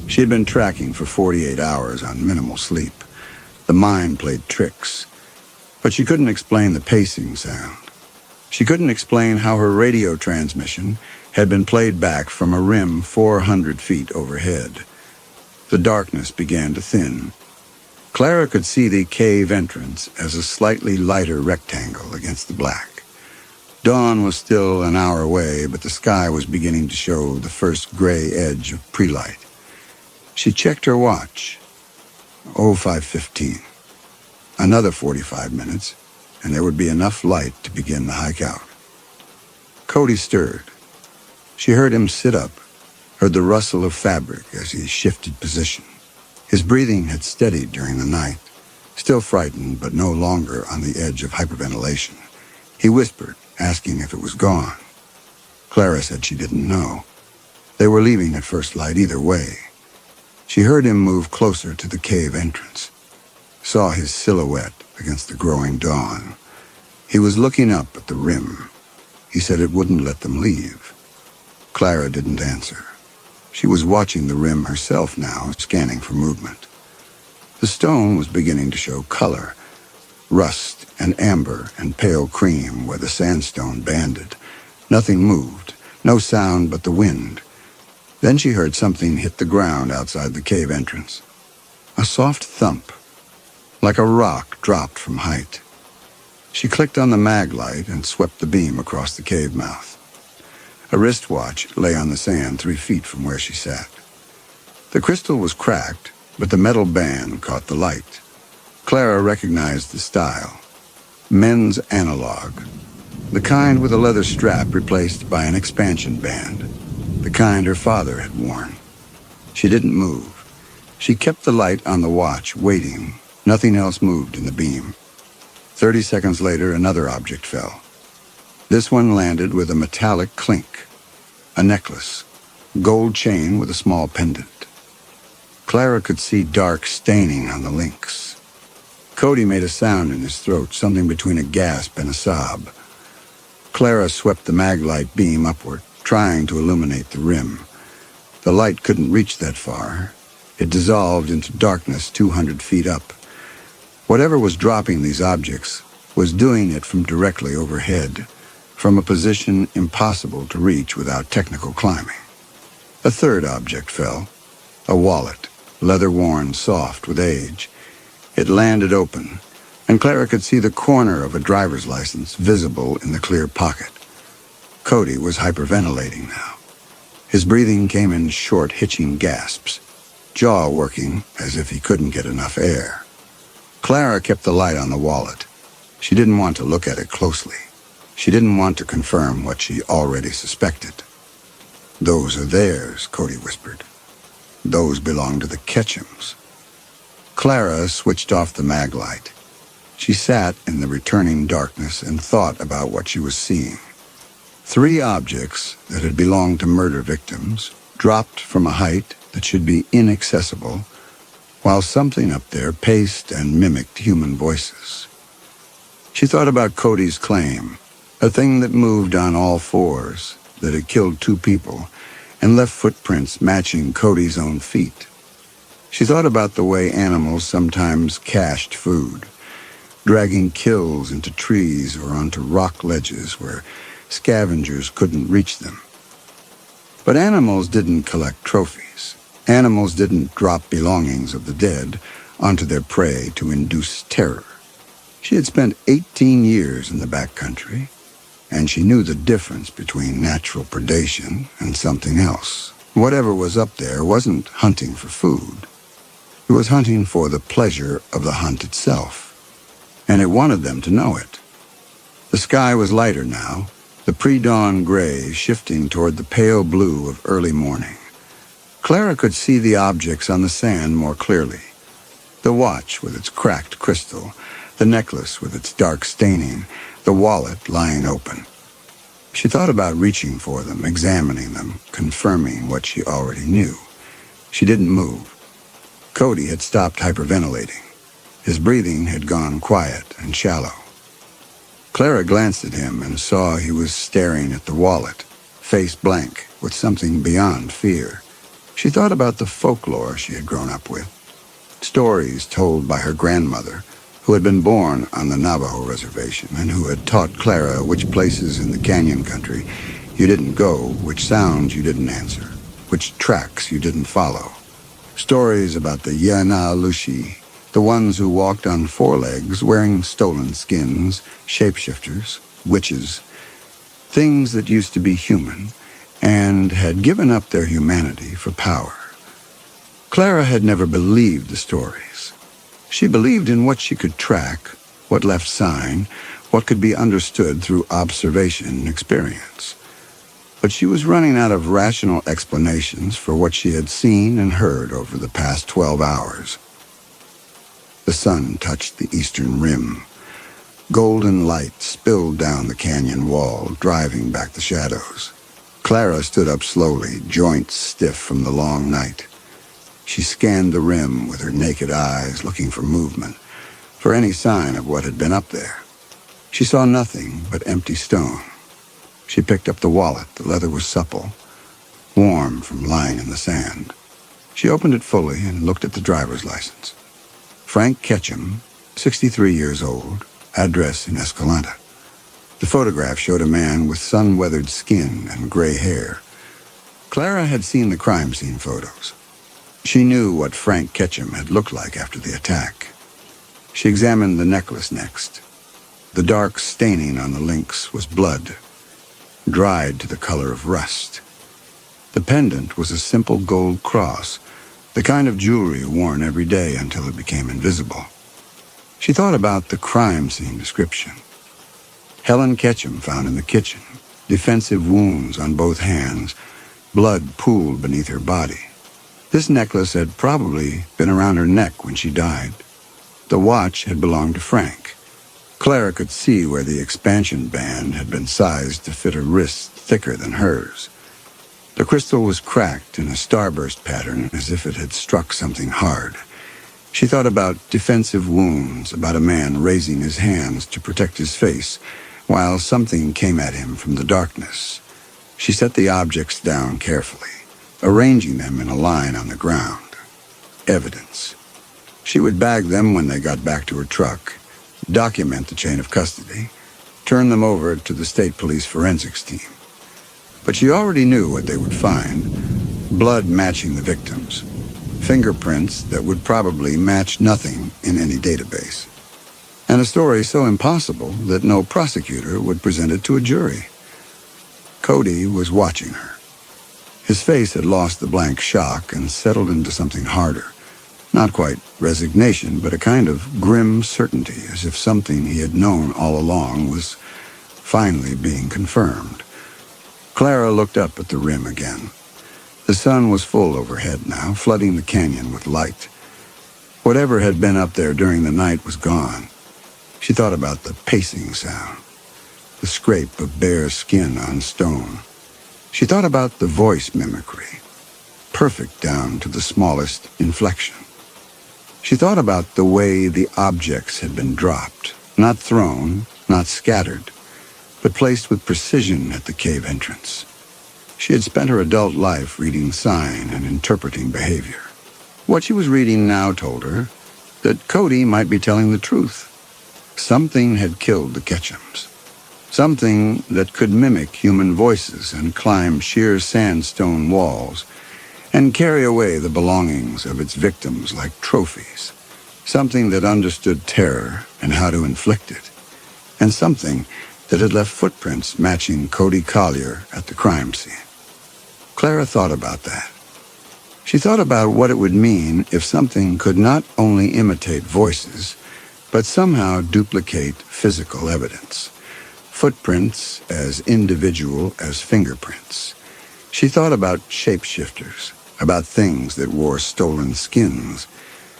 She had been tracking for 48 hours on minimal sleep. The mind played tricks, but she couldn't explain the pacing sound. She couldn't explain how her radio transmission had been played back from a rim 400 feet overhead. The darkness began to thin. Clara could see the cave entrance as a slightly lighter rectangle against the black. Dawn was still an hour away, but the sky was beginning to show the first gray edge of pre-light. She checked her watch. 05:15. Another 45 minutes, and there would be enough light to begin the hike out. Cody stirred. She heard him sit up, heard the rustle of fabric as he shifted position. His breathing had steadied during the night, still frightened but no longer on the edge of hyperventilation. He whispered, asking if it was gone. Clara said she didn't know. They were leaving at first light either way. She heard him move closer to the cave entrance, saw his silhouette against the growing dawn. He was looking up at the rim. He said it wouldn't let them leave. Clara didn't answer. She was watching the rim herself now, scanning for movement. The stone was beginning to show color, rust and amber and pale cream where the sandstone banded. Nothing moved, no sound but the wind. Then she heard something hit the ground outside the cave entrance. A soft thump, like a rock dropped from height. She clicked on the mag light and swept the beam across the cave mouth. A wristwatch lay on the sand 3 feet from where she sat. The crystal was cracked, but the metal band caught the light. Clara recognized the style. Men's analog. The kind with a leather strap replaced by an expansion band. The kind her father had worn. She didn't move. She kept the light on the watch, waiting. Nothing else moved in the beam. 30 seconds later, another object fell. This one landed with a metallic clink. A necklace. Gold chain with a small pendant. Clara could see dark staining on the links. Cody made a sound in his throat, something between a gasp and a sob. Clara swept the maglite beam upward, trying to illuminate the rim. The light couldn't reach that far. It dissolved into darkness 200 feet up. Whatever was dropping these objects was doing it from directly overhead, from a position impossible to reach without technical climbing. A third object fell, a wallet, leather-worn, soft with age. It landed open, and Clara could see the corner of a driver's license visible in the clear pocket. Cody was hyperventilating now. His breathing came in short, hitching gasps, jaw working as if he couldn't get enough air. Clara kept the light on the wallet. She didn't want to look at it closely. She didn't want to confirm what she already suspected. "Those are theirs," Cody whispered. "Those belong to the Ketchums." Clara switched off the maglite. She sat in the returning darkness and thought about what she was seeing. 3 objects that had belonged to murder victims dropped from a height that should be inaccessible, while something up there paced and mimicked human voices. She thought about Cody's claim, a thing that moved on all fours, that had killed 2 people and left footprints matching Cody's own feet. She thought about the way animals sometimes cached food, dragging kills into trees or onto rock ledges where scavengers couldn't reach them. But animals didn't collect trophies. Animals didn't drop belongings of the dead onto their prey to induce terror. She had spent 18 years in the backcountry, and she knew the difference between natural predation and something else. Whatever was up there wasn't hunting for food. It was hunting for the pleasure of the hunt itself, and it wanted them to know it. The sky was lighter now, the pre-dawn gray shifting toward the pale blue of early morning. Clara could see the objects on the sand more clearly. The watch with its cracked crystal, the necklace with its dark staining, the wallet lying open. She thought about reaching for them, examining them, confirming what she already knew. She didn't move. Cody had stopped hyperventilating. His breathing had gone quiet and shallow. Clara glanced at him and saw he was staring at the wallet, face blank, with something beyond fear. She thought about the folklore she had grown up with, stories told by her grandmother, who had been born on the Navajo reservation and who had taught Clara which places in the canyon country you didn't go, which sounds you didn't answer, which tracks you didn't follow. Stories about the Yanalushi, the ones who walked on four legs wearing stolen skins, shapeshifters, witches, things that used to be human and had given up their humanity for power. Clara had never believed the stories. She believed in what she could track, what left sign, what could be understood through observation and experience. But she was running out of rational explanations for what she had seen and heard over the past 12 hours. The sun touched the eastern rim. Golden light spilled down the canyon wall, driving back the shadows. Clara stood up slowly, joints stiff from the long night. She scanned the rim with her naked eyes, looking for movement, for any sign of what had been up there. She saw nothing but empty stone. She picked up the wallet. The leather was supple, warm from lying in the sand. She opened it fully and looked at the driver's license. Frank Ketchum, 63 years old, address in Escalante. The photograph showed a man with sun-weathered skin and gray hair. Clara had seen the crime scene photos. She knew what Frank Ketchum had looked like after the attack. She examined the necklace next. The dark staining on the links was blood, dried to the color of rust. The pendant was a simple gold cross, the kind of jewelry worn every day until it became invisible. She thought about the crime scene description. Helen Ketchum found in the kitchen, defensive wounds on both hands, blood pooled beneath her body. This necklace had probably been around her neck when she died. The watch had belonged to Frank. Clara could see where the expansion band had been sized to fit a wrist thicker than hers. The crystal was cracked in a starburst pattern as if it had struck something hard. She thought about defensive wounds, about a man raising his hands to protect his face while something came at him from the darkness. She set the objects down carefully, arranging them in a line on the ground. Evidence. She would bag them when they got back to her truck, document the chain of custody, turn them over to the state police forensics team. But she already knew what they would find: blood matching the victims, fingerprints that would probably match nothing in any database, and a story so impossible that no prosecutor would present it to a jury. Cody was watching her. His face had lost the blank shock and settled into something harder. Not quite resignation, but a kind of grim certainty, as if something he had known all along was finally being confirmed. Clara looked up at the rim again. The sun was full overhead now, flooding the canyon with light. Whatever had been up there during the night was gone. She thought about the pacing sound, the scrape of bare skin on stone. She thought about the voice mimicry, perfect down to the smallest inflection. She thought about the way the objects had been dropped, not thrown, not scattered, but placed with precision at the cave entrance. She had spent her adult life reading sign and interpreting behavior. What she was reading now told her that Cody might be telling the truth. Something had killed the Ketchums. Something that could mimic human voices and climb sheer sandstone walls and carry away the belongings of its victims like trophies. Something that understood terror and how to inflict it. And something that had left footprints matching Cody Collier at the crime scene. Clara thought about that. She thought about what it would mean if something could not only imitate voices, but somehow duplicate physical evidence. Footprints as individual as fingerprints. She thought about shapeshifters, about things that wore stolen skins.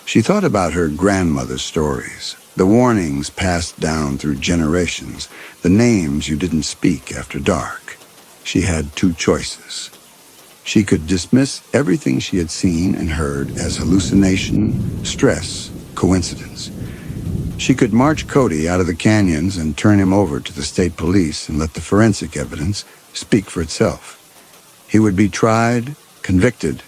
She thought about her grandmother's stories, The warnings passed down through generations, the names you didn't speak after dark. She had two choices. She could dismiss everything she had seen and heard as hallucination, stress, coincidence. She could march Cody out of the canyons and turn him over to the state police and let the forensic evidence speak for itself. He would be tried, convicted,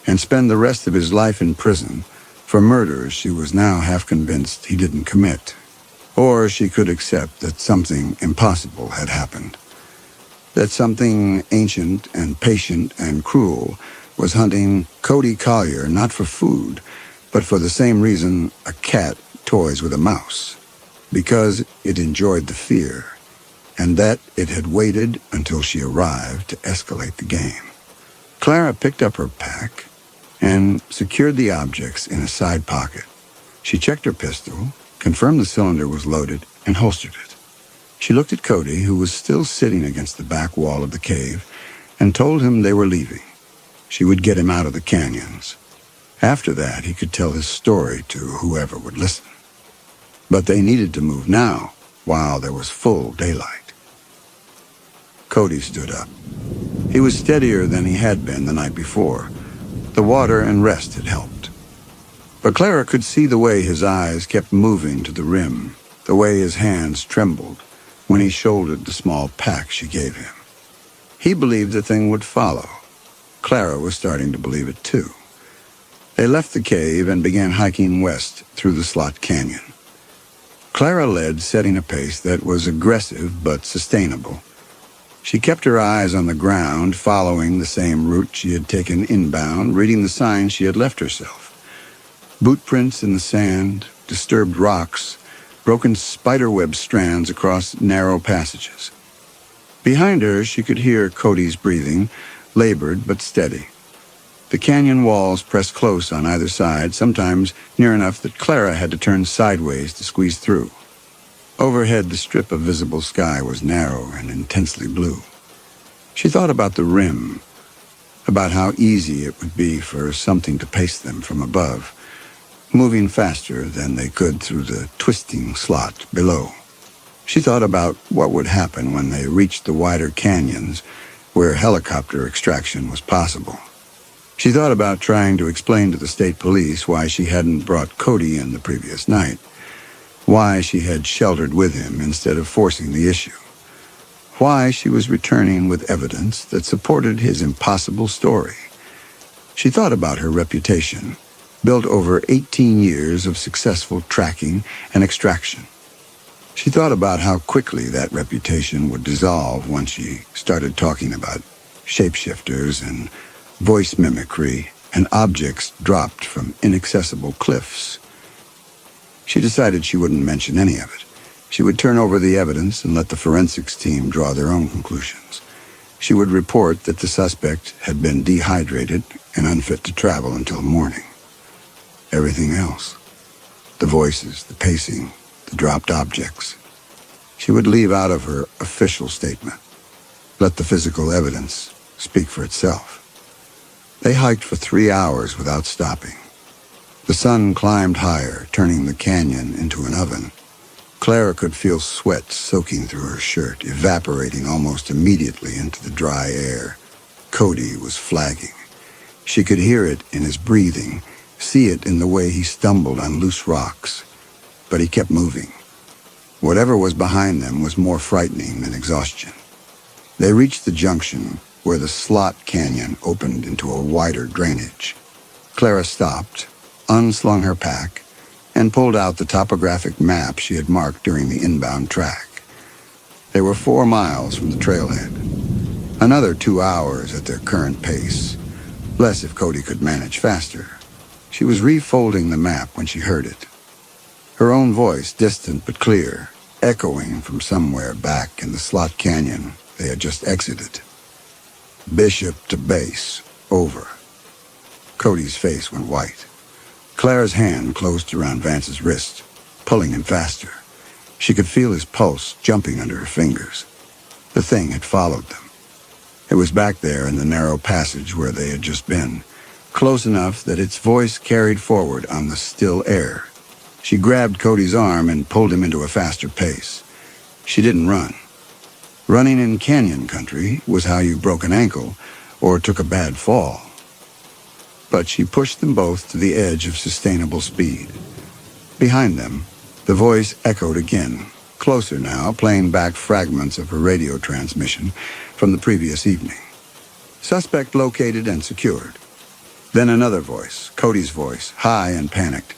and spend the rest of his life in prison for murders she was now half convinced he didn't commit. Or she could accept that something impossible had happened. That something ancient and patient and cruel was hunting Cody Collier not for food, but for the same reason a cat toys with a mouse, because it enjoyed the fear, and that it had waited until she arrived to escalate the game. Clara picked up her pack and secured the objects in a side pocket. She checked her pistol, confirmed the cylinder was loaded, and holstered it. She looked at Cody, who was still sitting against the back wall of the cave, and told him they were leaving. She would get him out of the canyons. After that, he could tell his story to whoever would listen. But they needed to move now, while there was full daylight. Cody stood up. He was steadier than he had been the night before. The water and rest had helped. But Clara could see the way his eyes kept moving to the rim, the way his hands trembled when he shouldered the small pack she gave him. He believed the thing would follow. Clara was starting to believe it too. They left the cave and began hiking west through the Slot Canyon. Clara led, setting a pace that was aggressive but sustainable. She kept her eyes on the ground, following the same route she had taken inbound, reading the signs she had left herself. Boot prints in the sand, disturbed rocks, broken spiderweb strands across narrow passages. Behind her, she could hear Cody's breathing, labored but steady. The canyon walls pressed close on either side, sometimes near enough that Clara had to turn sideways to squeeze through. Overhead, the strip of visible sky was narrow and intensely blue. She thought about the rim, about how easy it would be for something to pace them from above, moving faster than they could through the twisting slot below. She thought about what would happen when they reached the wider canyons where helicopter extraction was possible. She thought about trying to explain to the state police why she hadn't brought Cody in the previous night, why she had sheltered with him instead of forcing the issue, why she was returning with evidence that supported his impossible story. She thought about her reputation, built over 18 years of successful tracking and extraction. She thought about how quickly that reputation would dissolve once she started talking about shapeshifters and voice mimicry and objects dropped from inaccessible cliffs. She decided she wouldn't mention any of it. She would turn over the evidence and let the forensics team draw their own conclusions. She would report that the suspect had been dehydrated and unfit to travel until morning. Everything else, the voices, the pacing, the dropped objects, she would leave out of her official statement. Let the physical evidence speak for itself. They hiked for 3 hours without stopping. The sun climbed higher, turning the canyon into an oven. Clara could feel sweat soaking through her shirt, evaporating almost immediately into the dry air. Cody was flagging. She could hear it in his breathing, see it in the way he stumbled on loose rocks. But he kept moving. Whatever was behind them was more frightening than exhaustion. They reached the junction where the Slot Canyon opened into a wider drainage. Clara stopped, unslung her pack, and pulled out the topographic map she had marked during the inbound track. They were 4 miles from the trailhead. Another 2 hours at their current pace. Less if Cody could manage faster. She was refolding the map when she heard it. Her own voice, distant but clear, echoing from somewhere back in the Slot Canyon they had just exited. Bishop to base, over. Cody's face went white. Clara's hand closed around Vance's wrist, pulling him faster. She could feel his pulse jumping under her fingers. The thing had followed them. It was back there in the narrow passage where they had just been, close enough that its voice carried forward on the still air. She grabbed Cody's arm and pulled him into a faster pace. She didn't run. Running in canyon country was how you broke an ankle or took a bad fall. But she pushed them both to the edge of sustainable speed. Behind them, the voice echoed again, closer now, playing back fragments of her radio transmission from the previous evening. Suspect located and secured. Then another voice, Cody's voice, high and panicked.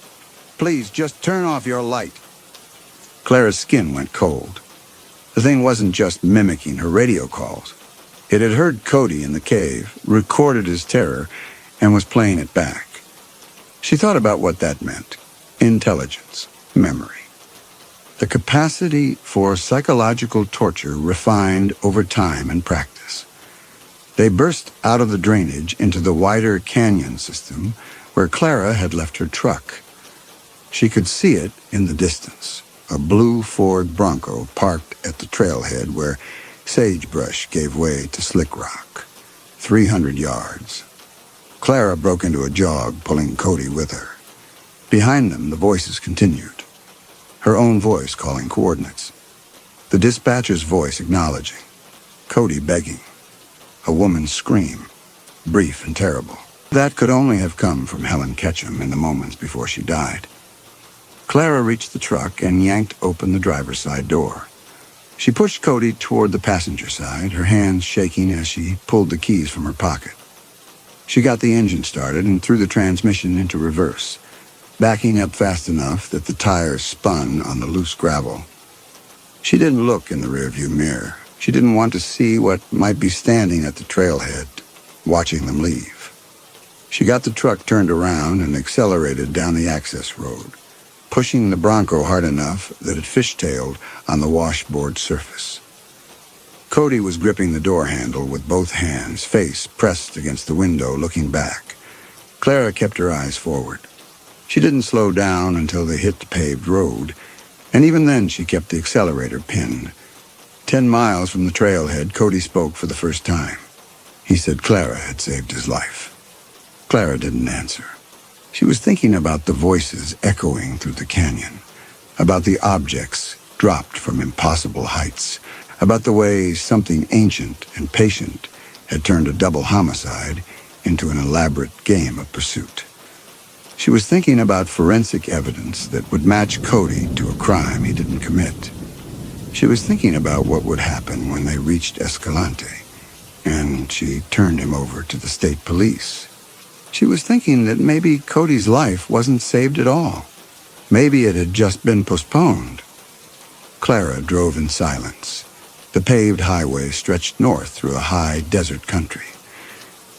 Please, just turn off your light. Clara's skin went cold. The thing wasn't just mimicking her radio calls. It had heard Cody in the cave, recorded his terror, and was playing it back. She thought about what that meant. Intelligence, memory. The capacity for psychological torture refined over time and practice. They burst out of the drainage into the wider canyon system where Clara had left her truck. She could see it in the distance, a blue Ford Bronco parked at the trailhead where sagebrush gave way to slick rock. 300 yards. Clara broke into a jog, pulling Cody with her. Behind them, the voices continued. Her own voice calling coordinates. The dispatcher's voice acknowledging. Cody begging. A woman's scream, brief and terrible. That could only have come from Helen Ketchum in the moments before she died. Clara reached the truck and yanked open the driver's side door. She pushed Cody toward the passenger side, her hands shaking as she pulled the keys from her pocket. She got the engine started and threw the transmission into reverse, backing up fast enough that the tires spun on the loose gravel. She didn't look in the rearview mirror. She didn't want to see what might be standing at the trailhead, watching them leave. She got the truck turned around and accelerated down the access road, pushing the Bronco hard enough that it fishtailed on the washboard surface. Cody was gripping the door handle with both hands, face pressed against the window, looking back. Clara kept her eyes forward. She didn't slow down until they hit the paved road, and even then she kept the accelerator pinned. 10 miles from the trailhead, Cody spoke for the first time. He said Clara had saved his life. Clara didn't answer. She was thinking about the voices echoing through the canyon, about the objects dropped from impossible heights, about the way something ancient and patient had turned a double homicide into an elaborate game of pursuit. She was thinking about forensic evidence that would match Cody to a crime he didn't commit. She was thinking about what would happen when they reached Escalante, and she turned him over to the state police. She was thinking that maybe Cody's life wasn't saved at all. Maybe it had just been postponed. Clara drove in silence. The paved highway stretched north through a high desert country.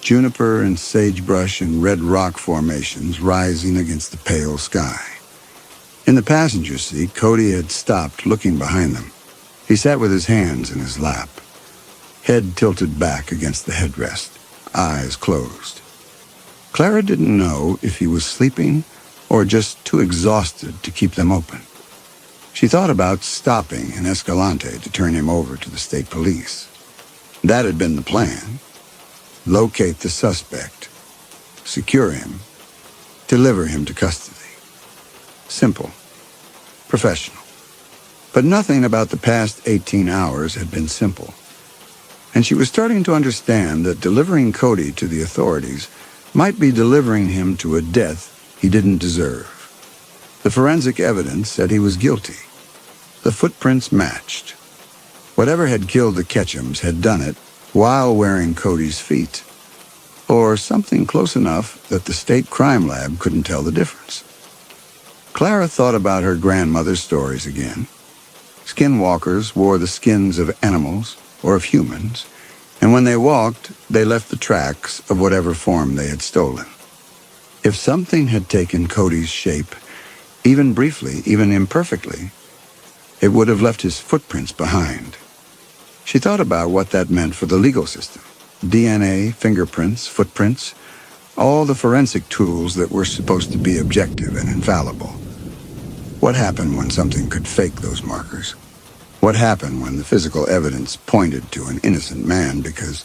Juniper and sagebrush and red rock formations rising against the pale sky. In the passenger seat, Cody had stopped, looking behind them. He sat with his hands in his lap, head tilted back against the headrest, eyes closed. Clara didn't know if he was sleeping or just too exhausted to keep them open. She thought about stopping in Escalante to turn him over to the state police. That had been the plan. Locate the suspect, secure him, deliver him to custody. Simple, professional. But nothing about the past 18 hours had been simple. And she was starting to understand that delivering Cody to the authorities might be delivering him to a death he didn't deserve. The forensic evidence said he was guilty. The footprints matched. Whatever had killed the Ketchums had done it while wearing Cody's feet, or something close enough that the state crime lab couldn't tell the difference. Clara thought about her grandmother's stories again. Skinwalkers wore the skins of animals or of humans, and when they walked, they left the tracks of whatever form they had stolen. If something had taken Cody's shape, even briefly, even imperfectly, it would have left his footprints behind. She thought about what that meant for the legal system. DNA, fingerprints, footprints, all the forensic tools that were supposed to be objective and infallible. What happened when something could fake those markers? What happened when the physical evidence pointed to an innocent man because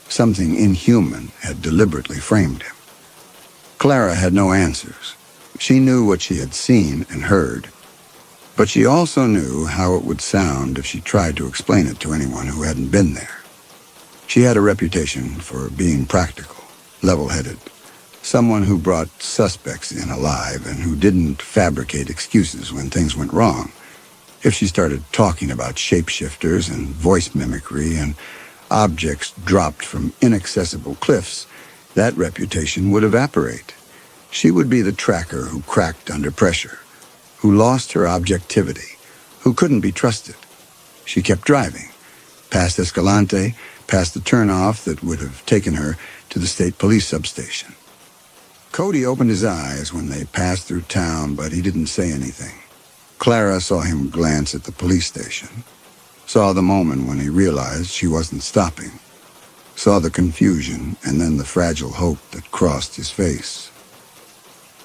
something inhuman had deliberately framed him? Clara had no answers, She knew what she had seen and heard, but she also knew how it would sound if she tried to explain it to anyone who hadn't been there. She had a reputation for being practical, level-headed, someone who brought suspects in alive and who didn't fabricate excuses when things went wrong. If she started talking about shapeshifters and voice mimicry and objects dropped from inaccessible cliffs, that reputation would evaporate. She would be the tracker who cracked under pressure, who lost her objectivity, who couldn't be trusted. She kept driving, past Escalante, past the turnoff that would have taken her to the state police substation. Cody opened his eyes when they passed through town, but he didn't say anything. Clara saw him glance at the police station, saw the moment when he realized she wasn't stopping, saw the confusion and then the fragile hope that crossed his face.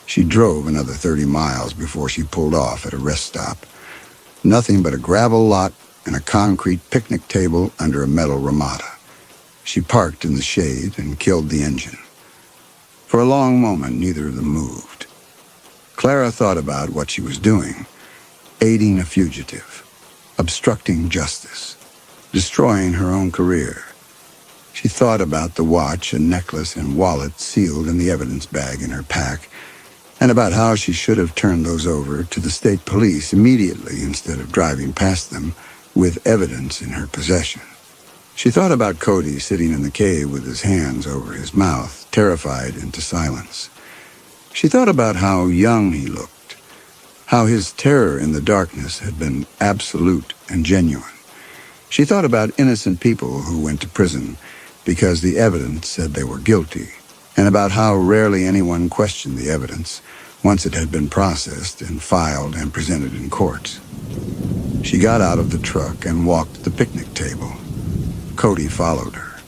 She drove another 30 miles before she pulled off at a rest stop. Nothing but a gravel lot and a concrete picnic table under a metal ramada. She parked in the shade and killed the engine. For a long moment, neither of them moved. Clara thought about what she was doing, aiding a fugitive, obstructing justice, destroying her own career. She thought about the watch and necklace and wallet sealed in the evidence bag in her pack, and about how she should have turned those over to the state police immediately instead of driving past them with evidence in her possession. She thought about Cody sitting in the cave with his hands over his mouth, terrified into silence. She thought about how young he looked, how his terror in the darkness had been absolute and genuine. She thought about innocent people who went to prison because the evidence said they were guilty, and about how rarely anyone questioned the evidence once it had been processed and filed and presented in court. She got out of the truck and walked to the picnic table. Cody followed her.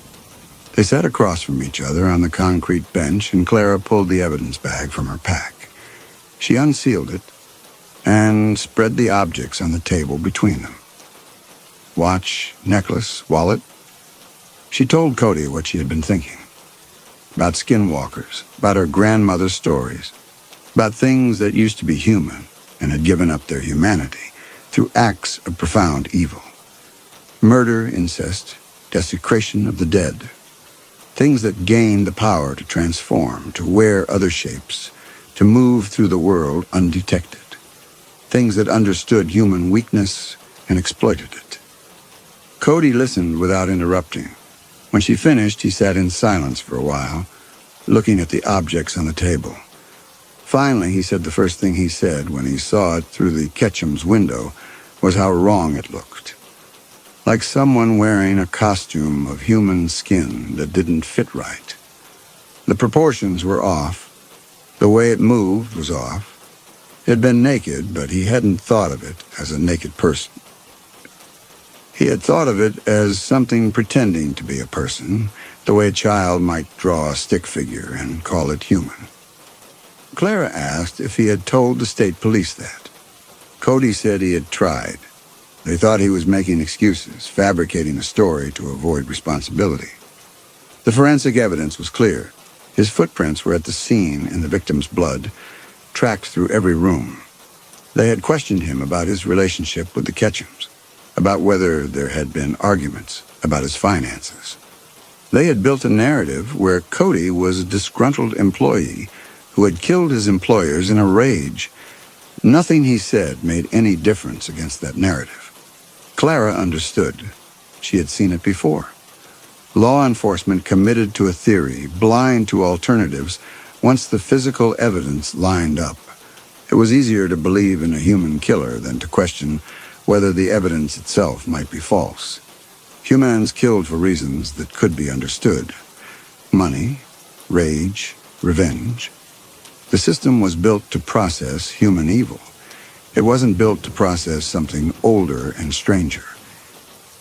They sat across from each other on the concrete bench, and Clara pulled the evidence bag from her pack. She unsealed it and spread the objects on the table between them. Watch, necklace, wallet. She told Cody what she had been thinking. About skinwalkers, about her grandmother's stories, about things that used to be human and had given up their humanity through acts of profound evil. Murder, incest, desecration of the dead. Things that gained the power to transform, to wear other shapes, to move through the world undetected. Things that understood human weakness and exploited it. Cody listened without interrupting. When she finished, he sat in silence for a while, looking at the objects on the table. Finally, he said the first thing he said when he saw it through the Ketchum's window was how wrong it looked. Like someone wearing a costume of human skin that didn't fit right. The proportions were off. The way it moved was off. It had been naked, but he hadn't thought of it as a naked person. He had thought of it as something pretending to be a person, the way a child might draw a stick figure and call it human. Clara asked if he had told the state police that. Cody said he had tried. They thought he was making excuses, fabricating a story to avoid responsibility. The forensic evidence was clear. His footprints were at the scene in the victim's blood, tracked through every room. They had questioned him about his relationship with the Ketchums, about whether there had been arguments about his finances. They had built a narrative where Cody was a disgruntled employee who had killed his employers in a rage. Nothing he said made any difference against that narrative. Clara understood. She had seen it before. Law enforcement committed to a theory, blind to alternatives, once the physical evidence lined up. It was easier to believe in a human killer than to question whether the evidence itself might be false. Humans killed for reasons that could be understood. Money, rage, revenge. The system was built to process human evil. It wasn't built to process something older and stranger.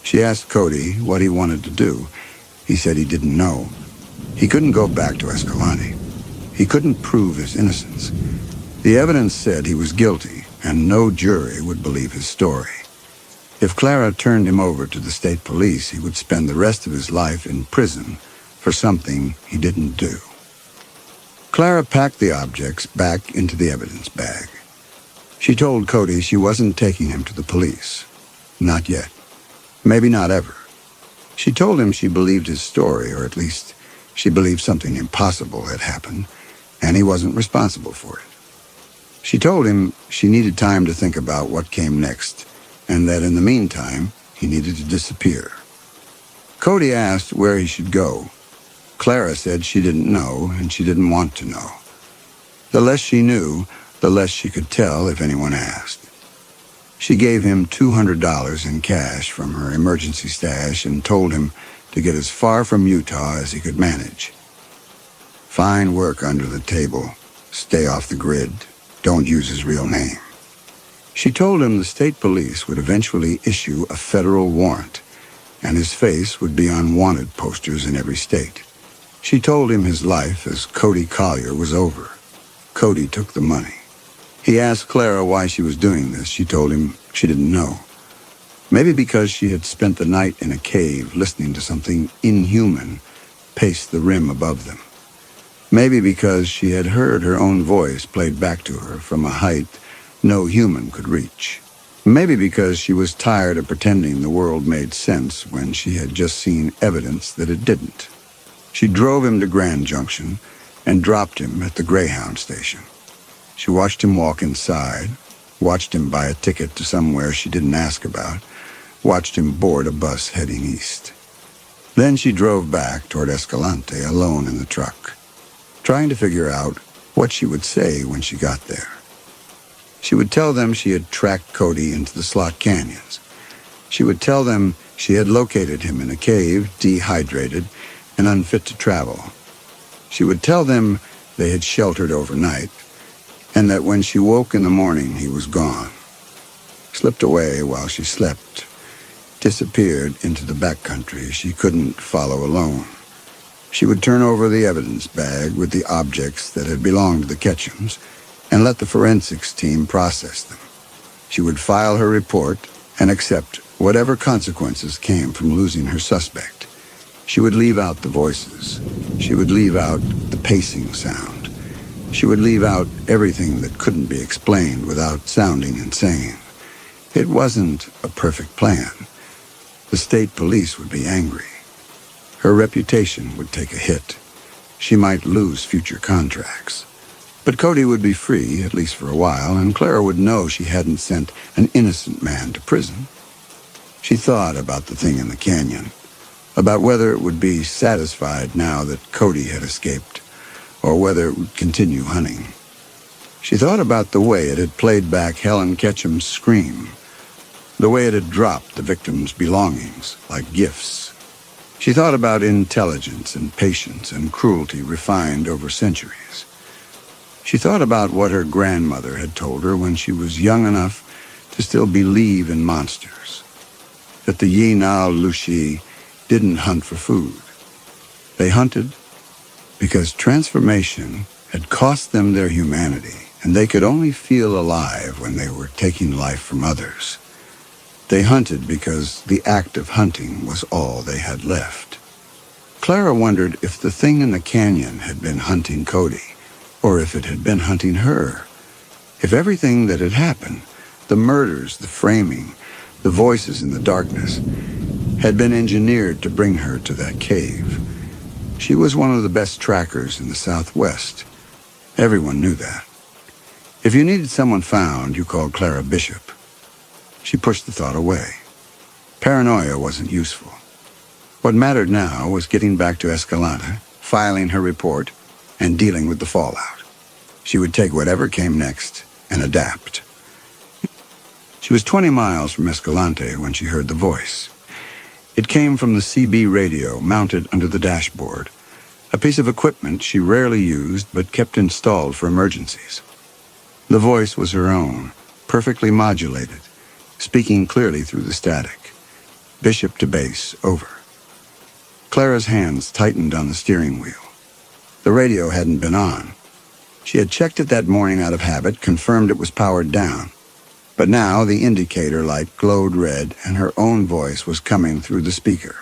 She asked Cody what he wanted to do. He said he didn't know. He couldn't go back to Escalante. He couldn't prove his innocence. The evidence said he was guilty, and no jury would believe his story. If Clara turned him over to the state police, he would spend the rest of his life in prison for something he didn't do. Clara packed the objects back into the evidence bag. She told Cody she wasn't taking him to the police. Not yet. Maybe not ever. She told him she believed his story, or at least she believed something impossible had happened, and he wasn't responsible for it. She told him she needed time to think about what came next, and that in the meantime, he needed to disappear. Cody asked where he should go. Clara said she didn't know, and she didn't want to know. The less she knew, the less she could tell if anyone asked. She gave him $200 in cash from her emergency stash and told him to get as far from Utah as he could manage. Find work under the table. Stay off the grid. Don't use his real name. She told him the state police would eventually issue a federal warrant, and his face would be on wanted posters in every state. She told him his life as Cody Collier was over. Cody took the money. He asked Clara why she was doing this. She told him she didn't know. Maybe because she had spent the night in a cave listening to something inhuman pace the rim above them. Maybe because she had heard her own voice played back to her from a height no human could reach. Maybe because she was tired of pretending the world made sense when she had just seen evidence that it didn't. She drove him to Grand Junction and dropped him at the Greyhound station. She watched him walk inside, watched him buy a ticket to somewhere she didn't ask about, watched him board a bus heading east. Then she drove back toward Escalante alone in the truck, trying to figure out what she would say when she got there. She would tell them she had tracked Cody into the slot canyons. She would tell them she had located him in a cave, dehydrated and unfit to travel. She would tell them they had sheltered overnight, and that when she woke in the morning, he was gone. Slipped away while she slept, disappeared into the backcountry she couldn't follow alone. She would turn over the evidence bag with the objects that had belonged to the Ketchums and let the forensics team process them. She would file her report and accept whatever consequences came from losing her suspect. She would leave out the voices. She would leave out the pacing sound. She would leave out everything that couldn't be explained without sounding insane. It wasn't a perfect plan. The state police would be angry. Her reputation would take a hit. She might lose future contracts. But Cody would be free, at least for a while, and Clara would know she hadn't sent an innocent man to prison. She thought about the thing in the canyon, about whether it would be satisfied now that Cody had escaped, or whether it would continue hunting. She thought about the way it had played back Helen Ketchum's scream, the way it had dropped the victim's belongings like gifts. She thought about intelligence and patience and cruelty refined over centuries. She thought about what her grandmother had told her when she was young enough to still believe in monsters, that the Yinal Lushi didn't hunt for food. They hunted because transformation had cost them their humanity, and they could only feel alive when they were taking life from others. They hunted because the act of hunting was all they had left. Clara wondered if the thing in the canyon had been hunting Cody, or if it had been hunting her. If everything that had happened, the murders, the framing, the voices in the darkness, had been engineered to bring her to that cave. She was one of the best trackers in the Southwest. Everyone knew that. If you needed someone found, you called Clara Bishop. She pushed the thought away. Paranoia wasn't useful. What mattered now was getting back to Escalante, filing her report, and dealing with the fallout. She would take whatever came next and adapt. She was 20 miles from Escalante when she heard the voice. It came from the CB radio mounted under the dashboard, a piece of equipment she rarely used but kept installed for emergencies. The voice was her own, perfectly modulated, speaking clearly through the static. Bishop to base, over. Clara's hands tightened on the steering wheel. The radio hadn't been on. She had checked it that morning out of habit, confirmed it was powered down. But now the indicator light glowed red, and her own voice was coming through the speaker.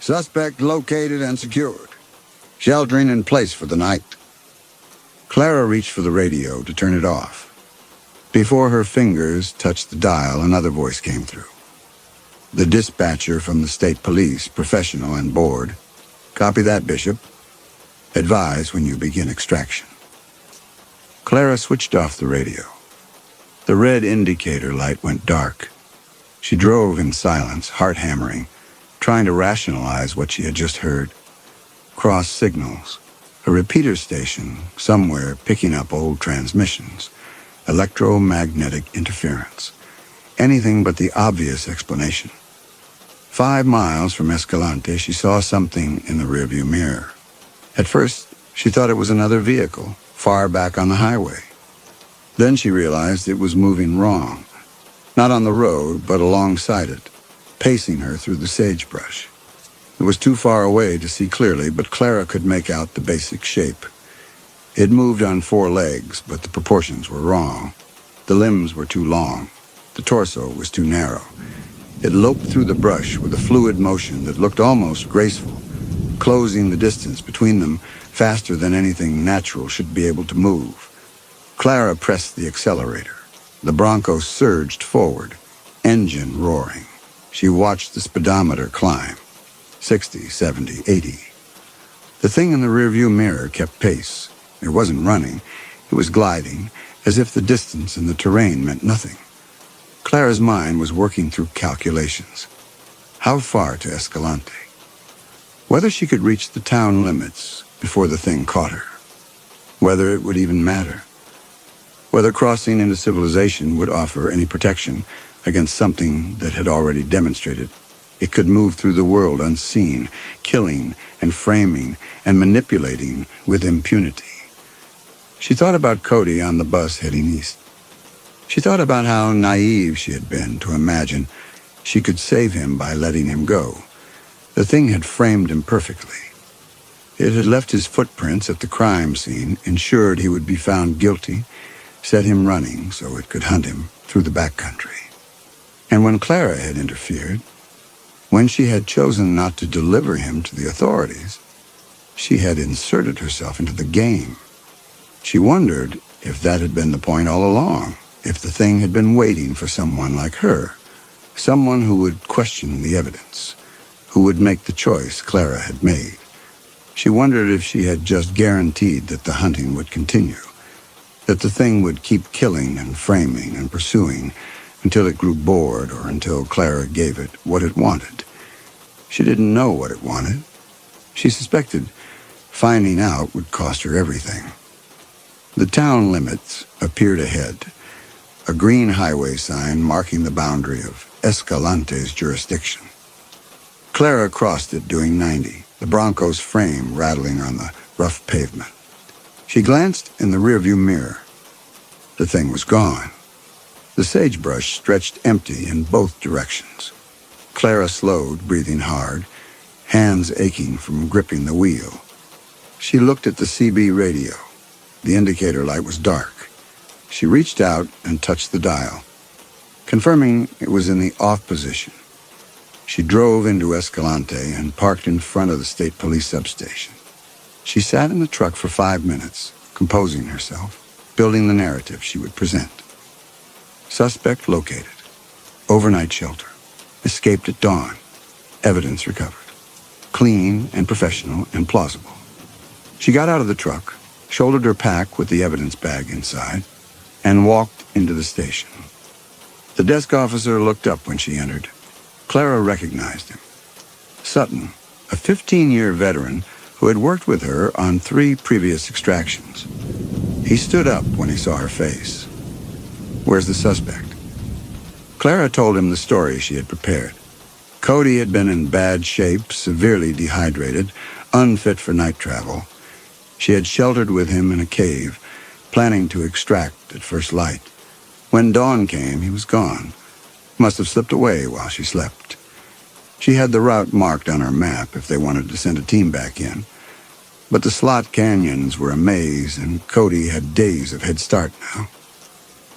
Suspect located and secured. Sheltering in place for the night. Clara reached for the radio to turn it off. Before her fingers touched the dial, another voice came through. The dispatcher from the state police, professional and bored. Copy that, Bishop. Advise when you begin extraction. Clara switched off the radio. The red indicator light went dark. She drove in silence, heart hammering, trying to rationalize what she had just heard. Cross signals. A repeater station somewhere picking up old transmissions. Electromagnetic interference. Anything but the obvious explanation. 5 miles from Escalante, she saw something in the rearview mirror. At first, she thought it was another vehicle, far back on the highway. Then she realized it was moving wrong. Not on the road, but alongside it, pacing her through the sagebrush. It was too far away to see clearly, but Clara could make out the basic shape. It moved on 4 legs, but the proportions were wrong. The limbs were too long. The torso was too narrow. It loped through the brush with a fluid motion that looked almost graceful, closing the distance between them faster than anything natural should be able to move. Clara pressed the accelerator. The Bronco surged forward, engine roaring. She watched the speedometer climb. 60, 70, 80. The thing in the rearview mirror kept pace. It wasn't running. It was gliding, as if the distance and the terrain meant nothing. Clara's mind was working through calculations. How far to Escalante? Whether she could reach the town limits before the thing caught her. Whether it would even matter. Whether crossing into civilization would offer any protection against something that had already demonstrated it could move through the world unseen, killing and framing and manipulating with impunity. She thought about Cody on the bus heading east. She thought about how naive she had been to imagine she could save him by letting him go. The thing had framed him perfectly. It had left his footprints at the crime scene, ensured he would be found guilty, set him running so it could hunt him through the backcountry. And when Clara had interfered, when she had chosen not to deliver him to the authorities, she had inserted herself into the game. She wondered if that had been the point all along, if the thing had been waiting for someone like her, someone who would question the evidence, who would make the choice Clara had made. She wondered if she had just guaranteed that the hunting would continue, that the thing would keep killing and framing and pursuing until it grew bored or until Clara gave it what it wanted. She didn't know what it wanted. She suspected finding out would cost her everything. The town limits appeared ahead, a green highway sign marking the boundary of Escalante's jurisdiction. Clara crossed it doing 90, the Bronco's frame rattling on the rough pavement. She glanced in the rearview mirror. The thing was gone. The sagebrush stretched empty in both directions. Clara slowed, breathing hard, hands aching from gripping the wheel. She looked at the CB radio. The indicator light was dark. She reached out and touched the dial, confirming it was in the off position. She drove into Escalante and parked in front of the state police substation. She sat in the truck for 5 minutes, composing herself, building the narrative she would present. Suspect located. Overnight shelter. Escaped at dawn. Evidence recovered. Clean and professional and plausible. She got out of the truck, shouldered her pack with the evidence bag inside, and walked into the station. The desk officer looked up when she entered. Clara recognized him. Sutton, a 15-year veteran who had worked with her on 3 previous extractions. He stood up when he saw her face. Where's the suspect? Clara told him the story she had prepared. Cody had been in bad shape, severely dehydrated, unfit for night travel. She had sheltered with him in a cave, planning to extract at first light. When dawn came, he was gone. Must have slipped away while she slept. She had the route marked on her map if they wanted to send a team back in. But the slot canyons were a maze, and Cody had days of head start now.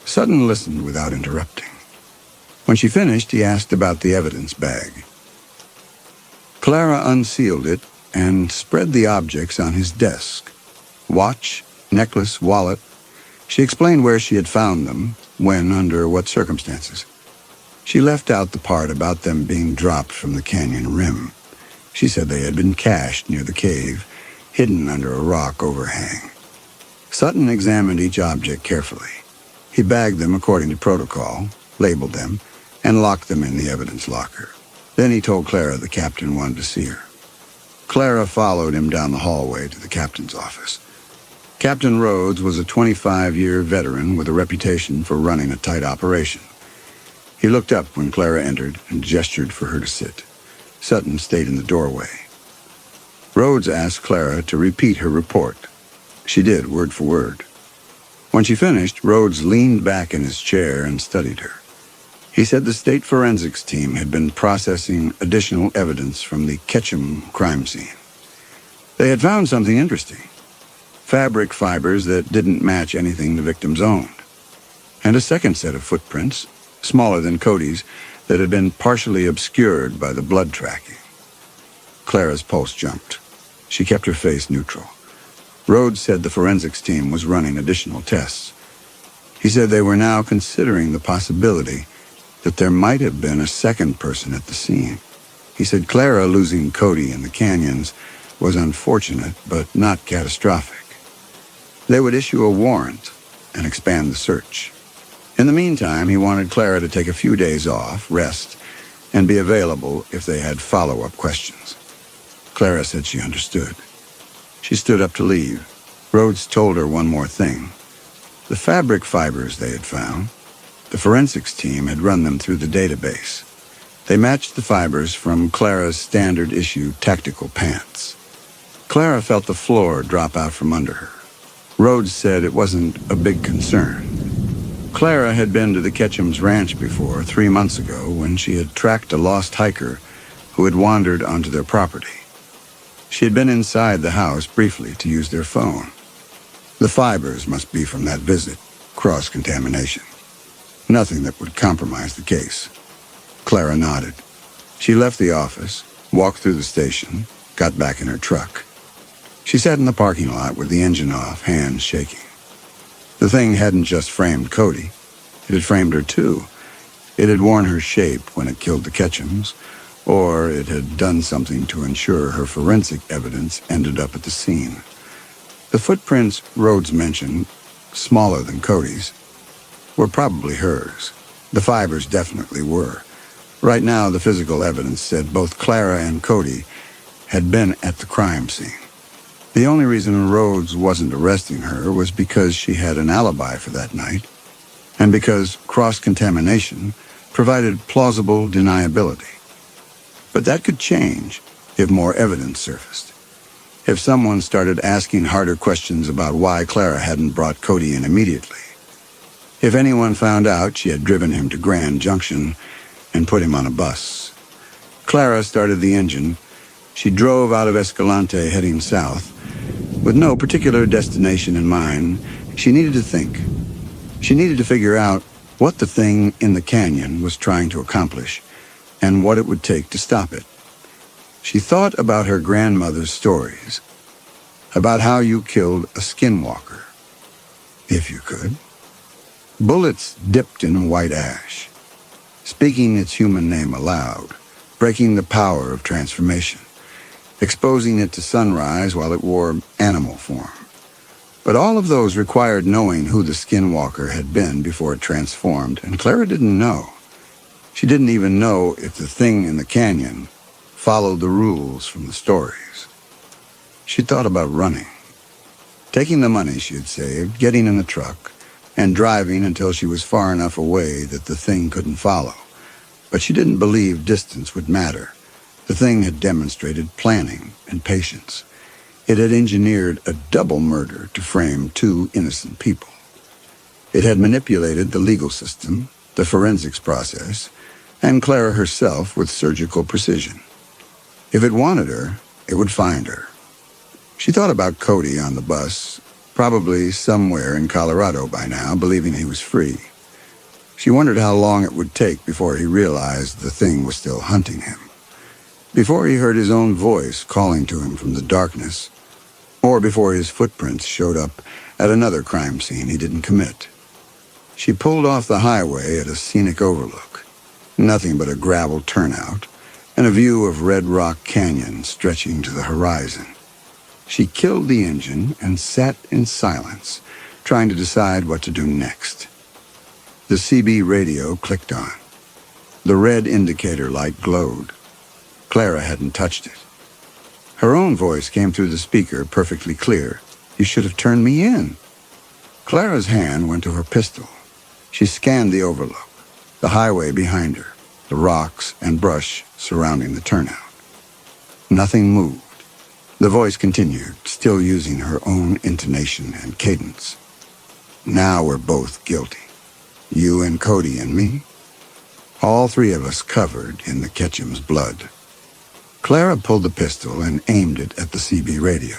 Sutton listened without interrupting. When she finished, he asked about the evidence bag. Clara unsealed it and spread the objects on his desk. Watch, necklace, wallet. She explained where she had found them, when, under what circumstances. She left out the part about them being dropped from the canyon rim. She said they had been cached near the cave, hidden under a rock overhang. Sutton examined each object carefully. He bagged them according to protocol, labeled them, and locked them in the evidence locker. Then he told Clara the captain wanted to see her. Clara followed him down the hallway to the captain's office. Captain Rhodes was a 25-year veteran with a reputation for running a tight operation. He looked up when Clara entered and gestured for her to sit. Sutton stayed in the doorway. Rhodes asked Clara to repeat her report. She did, word for word. When she finished, Rhodes leaned back in his chair and studied her. He said the state forensics team had been processing additional evidence from the Ketchum crime scene. They had found something interesting. Fabric fibers that didn't match anything the victims owned. And a second set of footprints, smaller than Cody's, that had been partially obscured by the blood tracking. Clara's pulse jumped. She kept her face neutral. Rhodes said the forensics team was running additional tests. He said they were now considering the possibility that there might have been a second person at the scene. He said Clara losing Cody in the canyons was unfortunate, but not catastrophic. They would issue a warrant and expand the search. In the meantime, he wanted Clara to take a few days off, rest, and be available if they had follow-up questions. Clara said she understood. She stood up to leave. Rhodes told her one more thing. The fabric fibers they had found, the forensics team had run them through the database. They matched the fibers from Clara's standard-issue tactical pants. Clara felt the floor drop out from under her. Rhodes said it wasn't a big concern. Clara had been to the Ketchum's ranch before, 3 months ago, when she had tracked a lost hiker who had wandered onto their property. She had been inside the house briefly to use their phone. The fibers must be from that visit, cross-contamination. Nothing that would compromise the case. Clara nodded. She left the office, walked through the station, got back in her truck. She sat in the parking lot with the engine off, hands shaking. The thing hadn't just framed Cody. It had framed her too. It had worn her shape when it killed the Ketchums, or it had done something to ensure her forensic evidence ended up at the scene. The footprints Rhodes mentioned, smaller than Cody's, were probably hers. The fibers definitely were. Right now, the physical evidence said both Clara and Cody had been at the crime scene. The only reason Rhodes wasn't arresting her was because she had an alibi for that night, and because cross-contamination provided plausible deniability. But that could change if more evidence surfaced. If someone started asking harder questions about why Clara hadn't brought Cody in immediately. If anyone found out she had driven him to Grand Junction and put him on a bus. Clara started the engine. She drove out of Escalante heading south. With no particular destination in mind, she needed to think. She needed to figure out what the thing in the canyon was trying to accomplish and what it would take to stop it. She thought about her grandmother's stories, about how you killed a skinwalker, if you could. Bullets dipped in white ash, speaking its human name aloud, breaking the power of transformation, exposing it to sunrise while it wore animal form. But all of those required knowing who the skinwalker had been before it transformed, and Clara didn't know. She didn't even know if the thing in the canyon followed the rules from the stories. She thought about running, taking the money she had saved, getting in the truck, and driving until she was far enough away that the thing couldn't follow. But she didn't believe distance would matter. The thing had demonstrated planning and patience. It had engineered a double murder to frame two innocent people. It had manipulated the legal system, the forensics process, and Clara herself with surgical precision. If it wanted her, it would find her. She thought about Cody on the bus, probably somewhere in Colorado by now, believing he was free. She wondered how long it would take before he realized the thing was still hunting him. Before he heard his own voice calling to him from the darkness, or before his footprints showed up at another crime scene he didn't commit. She pulled off the highway at a scenic overlook, nothing but a gravel turnout, and a view of Red Rock Canyon stretching to the horizon. She killed the engine and sat in silence, trying to decide what to do next. The CB radio clicked on. The red indicator light glowed. Clara hadn't touched it. Her own voice came through the speaker perfectly clear. "You should have turned me in." Clara's hand went to her pistol. She scanned the overlook, the highway behind her, the rocks and brush surrounding the turnout. Nothing moved. The voice continued, still using her own intonation and cadence. "Now we're both guilty. You and Cody and me. All three of us covered in the Ketchum's blood." Clara pulled the pistol and aimed it at the CB radio.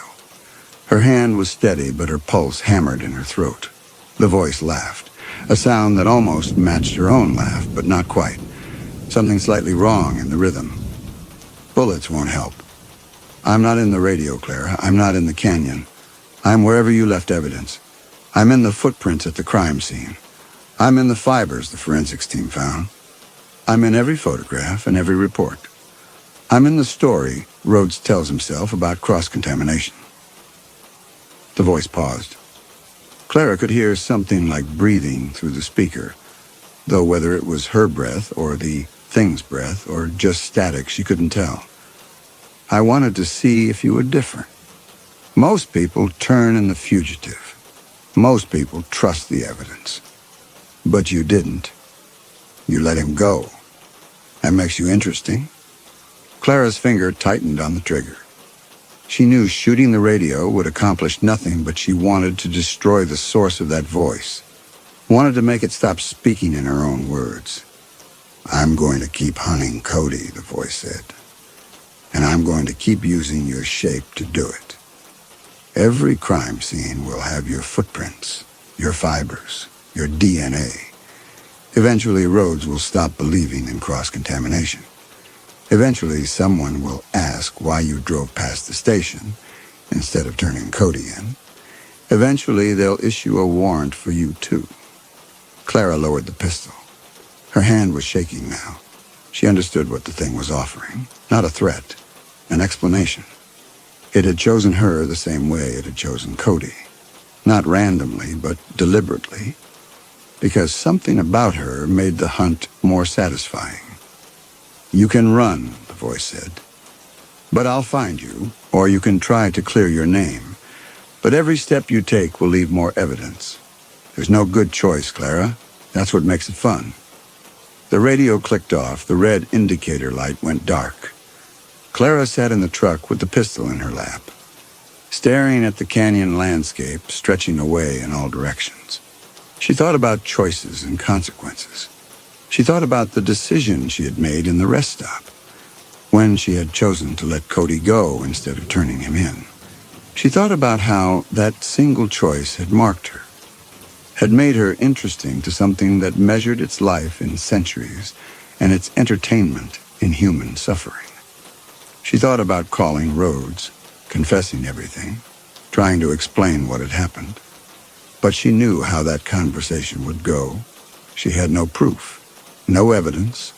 Her hand was steady, but her pulse hammered in her throat. The voice laughed, a sound that almost matched her own laugh, but not quite. Something slightly wrong in the rhythm. "Bullets won't help. I'm not in the radio, Clara. I'm not in the canyon. I'm wherever you left evidence. I'm in the footprints at the crime scene. I'm in the fibers the forensics team found. I'm in every photograph and every report. I'm in the story Rhodes tells himself about cross-contamination." The voice paused. Clara could hear something like breathing through the speaker, though whether it was her breath or the thing's breath or just static, she couldn't tell. "I wanted to see if you were different. Most people turn in the fugitive. Most people trust the evidence. But you didn't. You let him go. That makes you interesting." Clara's finger tightened on the trigger. She knew shooting the radio would accomplish nothing, but she wanted to destroy the source of that voice. Wanted to make it stop speaking in her own words. "I'm going to keep hunting Cody," the voice said. "And I'm going to keep using your shape to do it. Every crime scene will have your footprints, your fibers, your DNA. Eventually, Rhodes will stop believing in cross-contamination. Eventually, someone will ask why you drove past the station instead of turning Cody in. Eventually, they'll issue a warrant for you, too." Clara lowered the pistol. Her hand was shaking now. She understood what the thing was offering. Not a threat, an explanation. It had chosen her the same way it had chosen Cody. Not randomly, but deliberately, because something about her made the hunt more satisfying. "You can run," the voice said. "But I'll find you, or you can try to clear your name. But every step you take will leave more evidence. There's no good choice, Clara. That's what makes it fun." The radio clicked off. The red indicator light went dark. Clara sat in the truck with the pistol in her lap, staring at the canyon landscape stretching away in all directions. She thought about choices and consequences. She thought about the decision she had made in the rest stop, when she had chosen to let Cody go instead of turning him in. She thought about how that single choice had marked her, had made her interesting to something that measured its life in centuries and its entertainment in human suffering. She thought about calling Rhodes, confessing everything, trying to explain what had happened. But she knew how that conversation would go. She had no proof. No evidence,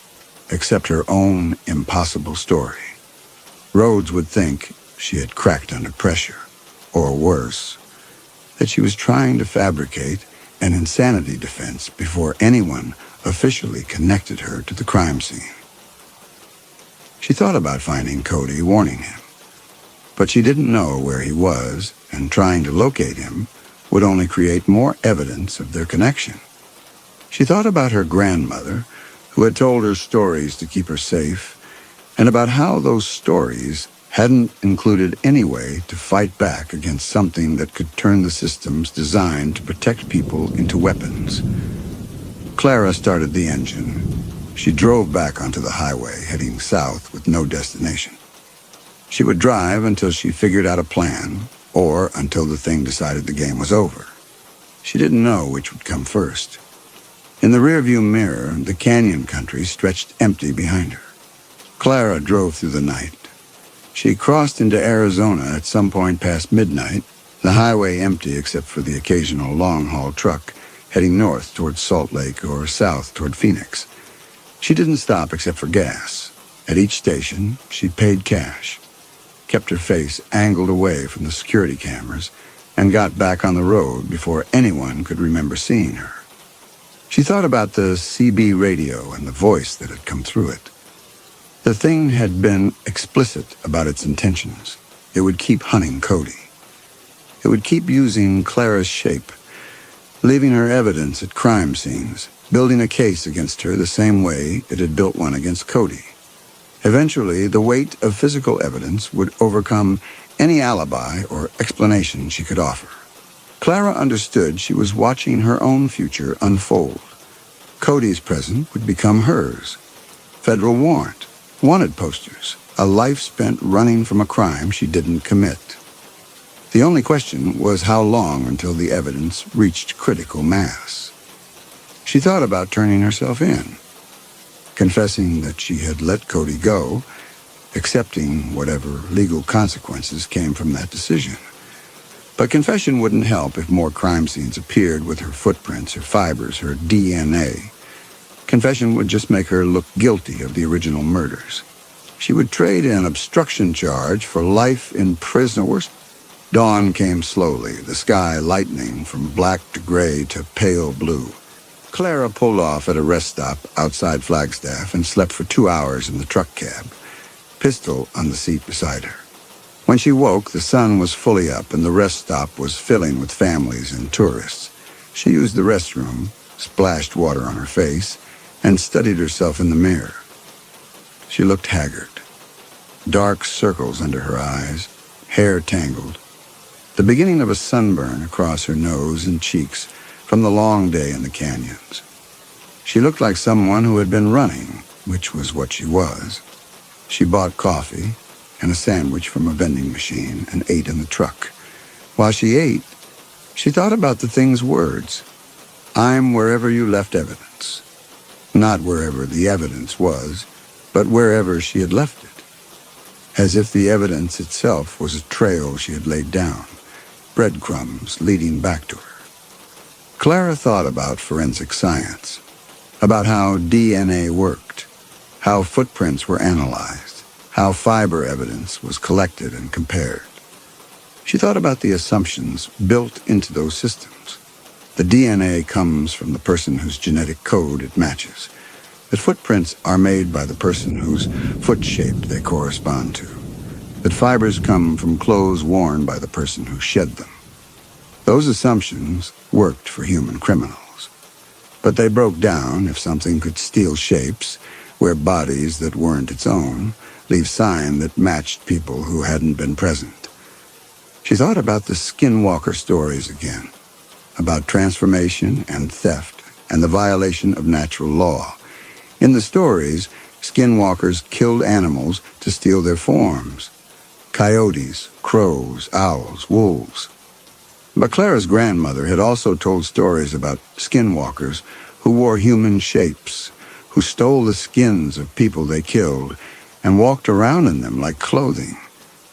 except her own impossible story. Rhodes would think she had cracked under pressure, or worse, that she was trying to fabricate an insanity defense before anyone officially connected her to the crime scene. She thought about finding Cody, warning him, but she didn't know where he was, and trying to locate him would only create more evidence of their connection. She thought about her grandmother, who had told her stories to keep her safe, and about how those stories hadn't included any way to fight back against something that could turn the systems designed to protect people into weapons. Clara started the engine. She drove back onto the highway, heading south with no destination. She would drive until she figured out a plan, or until the thing decided the game was over. She didn't know which would come first. In the rearview mirror, the canyon country stretched empty behind her. Clara drove through the night. She crossed into Arizona at some point past midnight, the highway empty except for the occasional long-haul truck heading north toward Salt Lake or south toward Phoenix. She didn't stop except for gas. At each station, she paid cash, kept her face angled away from the security cameras, and got back on the road before anyone could remember seeing her. She thought about the CB radio and the voice that had come through it. The thing had been explicit about its intentions. It would keep hunting Cody. It would keep using Clara's shape, leaving her evidence at crime scenes, building a case against her the same way it had built one against Cody. Eventually, the weight of physical evidence would overcome any alibi or explanation she could offer. Clara understood she was watching her own future unfold. Cody's present would become hers. Federal warrant, wanted posters, a life spent running from a crime she didn't commit. The only question was how long until the evidence reached critical mass. She thought about turning herself in, confessing that she had let Cody go, accepting whatever legal consequences came from that decision. But confession wouldn't help if more crime scenes appeared with her footprints, her fibers, her DNA. Confession would just make her look guilty of the original murders. She would trade an obstruction charge for life in prison. Worse. Dawn came slowly, the sky lightening from black to gray to pale blue. Clara pulled off at a rest stop outside Flagstaff and slept for 2 hours in the truck cab, pistol on the seat beside her. When she woke, the sun was fully up and the rest stop was filling with families and tourists. She used the restroom, splashed water on her face, and studied herself in the mirror. She looked haggard. Dark circles under her eyes, hair tangled. The beginning of a sunburn across her nose and cheeks from the long day in the canyons. She looked like someone who had been running, which was what she was. She bought coffee and a sandwich from a vending machine and ate in the truck. While she ate, she thought about the thing's words. I'm wherever you left evidence. Not wherever the evidence was, but wherever she had left it. As if the evidence itself was a trail she had laid down, breadcrumbs leading back to her. Clara thought about forensic science, about how DNA worked, how footprints were analyzed, how fiber evidence was collected and compared. She thought about the assumptions built into those systems. The DNA comes from the person whose genetic code it matches. That footprints are made by the person whose foot shape they correspond to. That fibers come from clothes worn by the person who shed them. Those assumptions worked for human criminals. But they broke down if something could steal shapes, wear bodies that weren't its own, leave sign that matched people who hadn't been present. She thought about the skinwalker stories again, about transformation and theft and the violation of natural law. In the stories, skinwalkers killed animals to steal their forms. Coyotes, crows, owls, wolves. But Clara's grandmother had also told stories about skinwalkers who wore human shapes, who stole the skins of people they killed and walked around in them like clothing.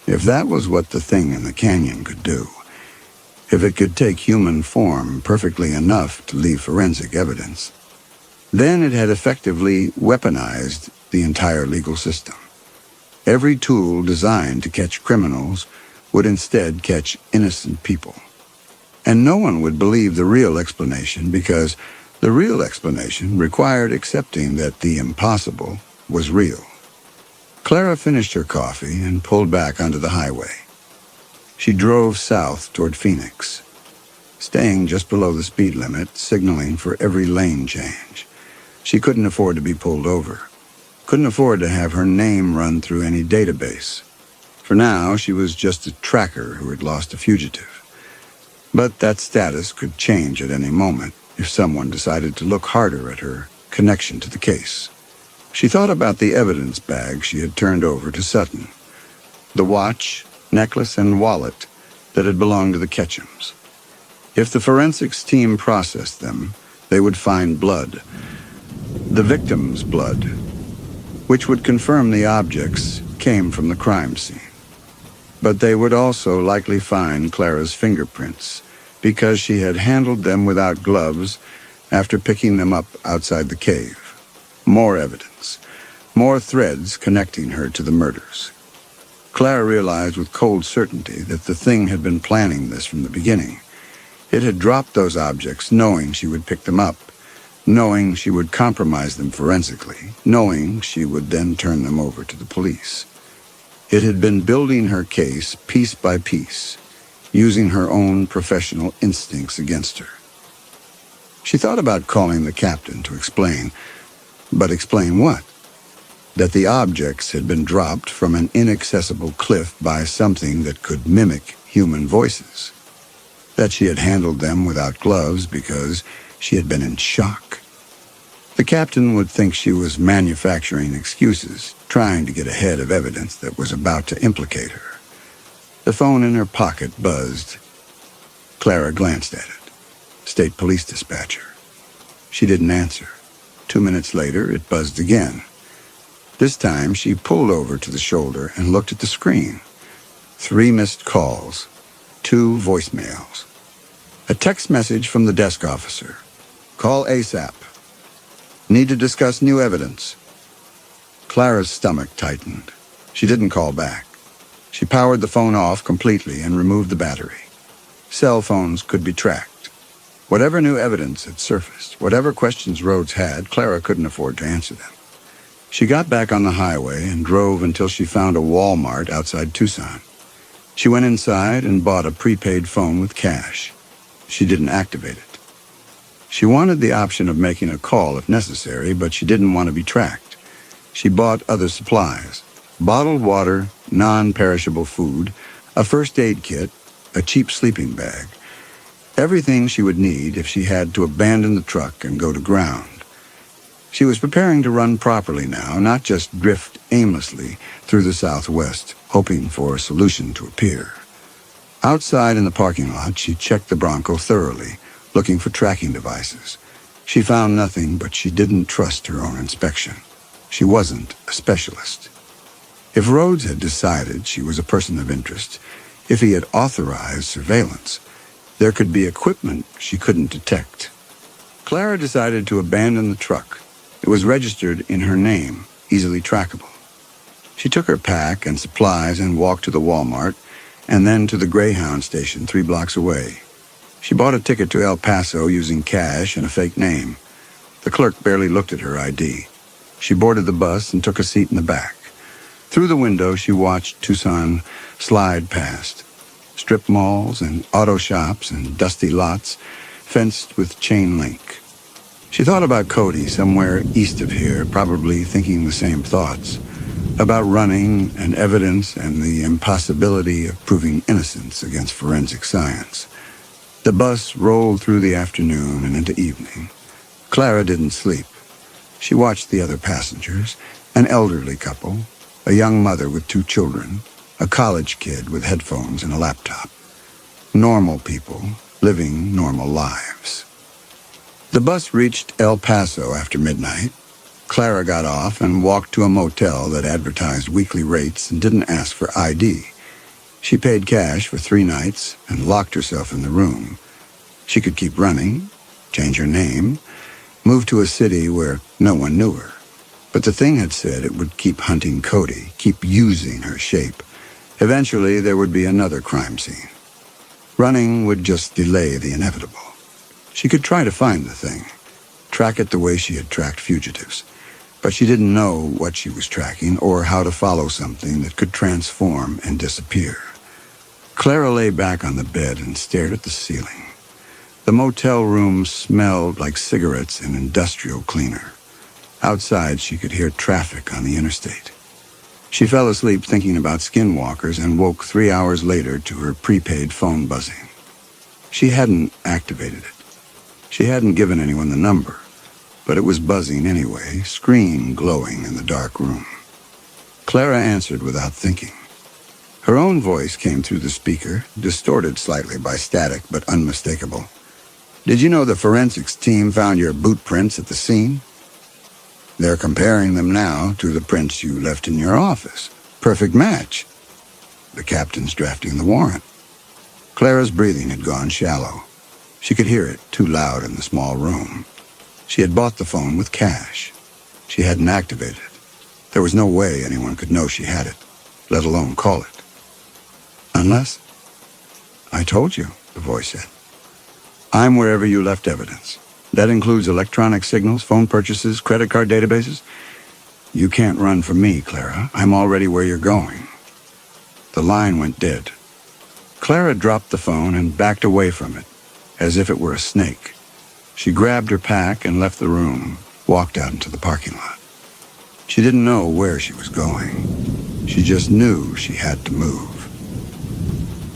If that was what the thing in the canyon could do, if it could take human form perfectly enough to leave forensic evidence, then it had effectively weaponized the entire legal system. Every tool designed to catch criminals would instead catch innocent people. And no one would believe the real explanation because the real explanation required accepting that the impossible was real. Clara finished her coffee and pulled back onto the highway. She drove south toward Phoenix, staying just below the speed limit, signaling for every lane change. She couldn't afford to be pulled over, couldn't afford to have her name run through any database. For now, she was just a tracker who had lost a fugitive. But that status could change at any moment if someone decided to look harder at her connection to the case. She thought about the evidence bag she had turned over to Sutton, the watch, necklace, and wallet that had belonged to the Ketchums. If the forensics team processed them, they would find blood, the victim's blood, which would confirm the objects came from the crime scene. But they would also likely find Clara's fingerprints, because she had handled them without gloves after picking them up outside the cave. More evidence, more threads connecting her to the murders. Clara realized with cold certainty that the thing had been planning this from the beginning. It had dropped those objects knowing she would pick them up, knowing she would compromise them forensically, knowing she would then turn them over to the police. It had been building her case piece by piece, using her own professional instincts against her. She thought about calling the captain to explain, but explain what? That the objects had been dropped from an inaccessible cliff by something that could mimic human voices. That she had handled them without gloves because she had been in shock. The captain would think she was manufacturing excuses, trying to get ahead of evidence that was about to implicate her. The phone in her pocket buzzed. Clara glanced at it. State police dispatcher. She didn't answer. 2 minutes later, it buzzed again. This time, she pulled over to the shoulder and looked at the screen. 3 missed calls, 2 voicemails. A text message from the desk officer. Call ASAP. Need to discuss new evidence. Clara's stomach tightened. She didn't call back. She powered the phone off completely and removed the battery. Cell phones could be tracked. Whatever new evidence had surfaced, whatever questions Rhodes had, Clara couldn't afford to answer them. She got back on the highway and drove until she found a Walmart outside Tucson. She went inside and bought a prepaid phone with cash. She didn't activate it. She wanted the option of making a call if necessary, but she didn't want to be tracked. She bought other supplies: bottled water, non-perishable food, a first aid kit, a cheap sleeping bag. Everything she would need if she had to abandon the truck and go to ground. She was preparing to run properly now, not just drift aimlessly through the Southwest, hoping for a solution to appear. Outside in the parking lot, she checked the Bronco thoroughly, looking for tracking devices. She found nothing, but she didn't trust her own inspection. She wasn't a specialist. If Rhodes had decided she was a person of interest, if he had authorized surveillance, there could be equipment she couldn't detect. Clara decided to abandon the truck. It was registered in her name, easily trackable. She took her pack and supplies and walked to the Walmart, and then to the Greyhound station 3 blocks away. She bought a ticket to El Paso using cash and a fake name. The clerk barely looked at her ID. She boarded the bus and took a seat in the back. Through the window, she watched Tucson slide past. Strip malls and auto shops and dusty lots, fenced with chain link. She thought about Cody somewhere east of here, probably thinking the same thoughts. About running and evidence and the impossibility of proving innocence against forensic science. The bus rolled through the afternoon and into evening. Clara didn't sleep. She watched the other passengers, an elderly couple, a young mother with 2 children, a college kid with headphones and a laptop. Normal people living normal lives. The bus reached El Paso after midnight. Clara got off and walked to a motel that advertised weekly rates and didn't ask for ID. She paid cash for 3 nights and locked herself in the room. She could keep running, change her name, move to a city where no one knew her. But the thing had said it would keep hunting Cody, keep using her shape. Eventually, there would be another crime scene. Running would just delay the inevitable. She could try to find the thing, track it the way she had tracked fugitives. But she didn't know what she was tracking or how to follow something that could transform and disappear. Clara lay back on the bed and stared at the ceiling. The motel room smelled like cigarettes and industrial cleaner. Outside, she could hear traffic on the interstate. She fell asleep thinking about skinwalkers and woke 3 hours later to her prepaid phone buzzing. She hadn't activated it. She hadn't given anyone the number, but it was buzzing anyway, screen glowing in the dark room. Clara answered without thinking. Her own voice came through the speaker, distorted slightly by static but unmistakable. Did you know the forensics team found your boot prints at the scene? They're comparing them now to the prints you left in your office. Perfect match. The captain's drafting the warrant. Clara's breathing had gone shallow. She could hear it, too loud in the small room. She had bought the phone with cash. She hadn't activated it. There was no way anyone could know she had it, let alone call it. Unless... I told you, the voice said. I'm wherever you left evidence. That includes electronic signals, phone purchases, credit card databases. You can't run from me, Clara. I'm already where you're going. The line went dead. Clara dropped the phone and backed away from it, as if it were a snake. She grabbed her pack and left the room, walked out into the parking lot. She didn't know where she was going. She just knew she had to move.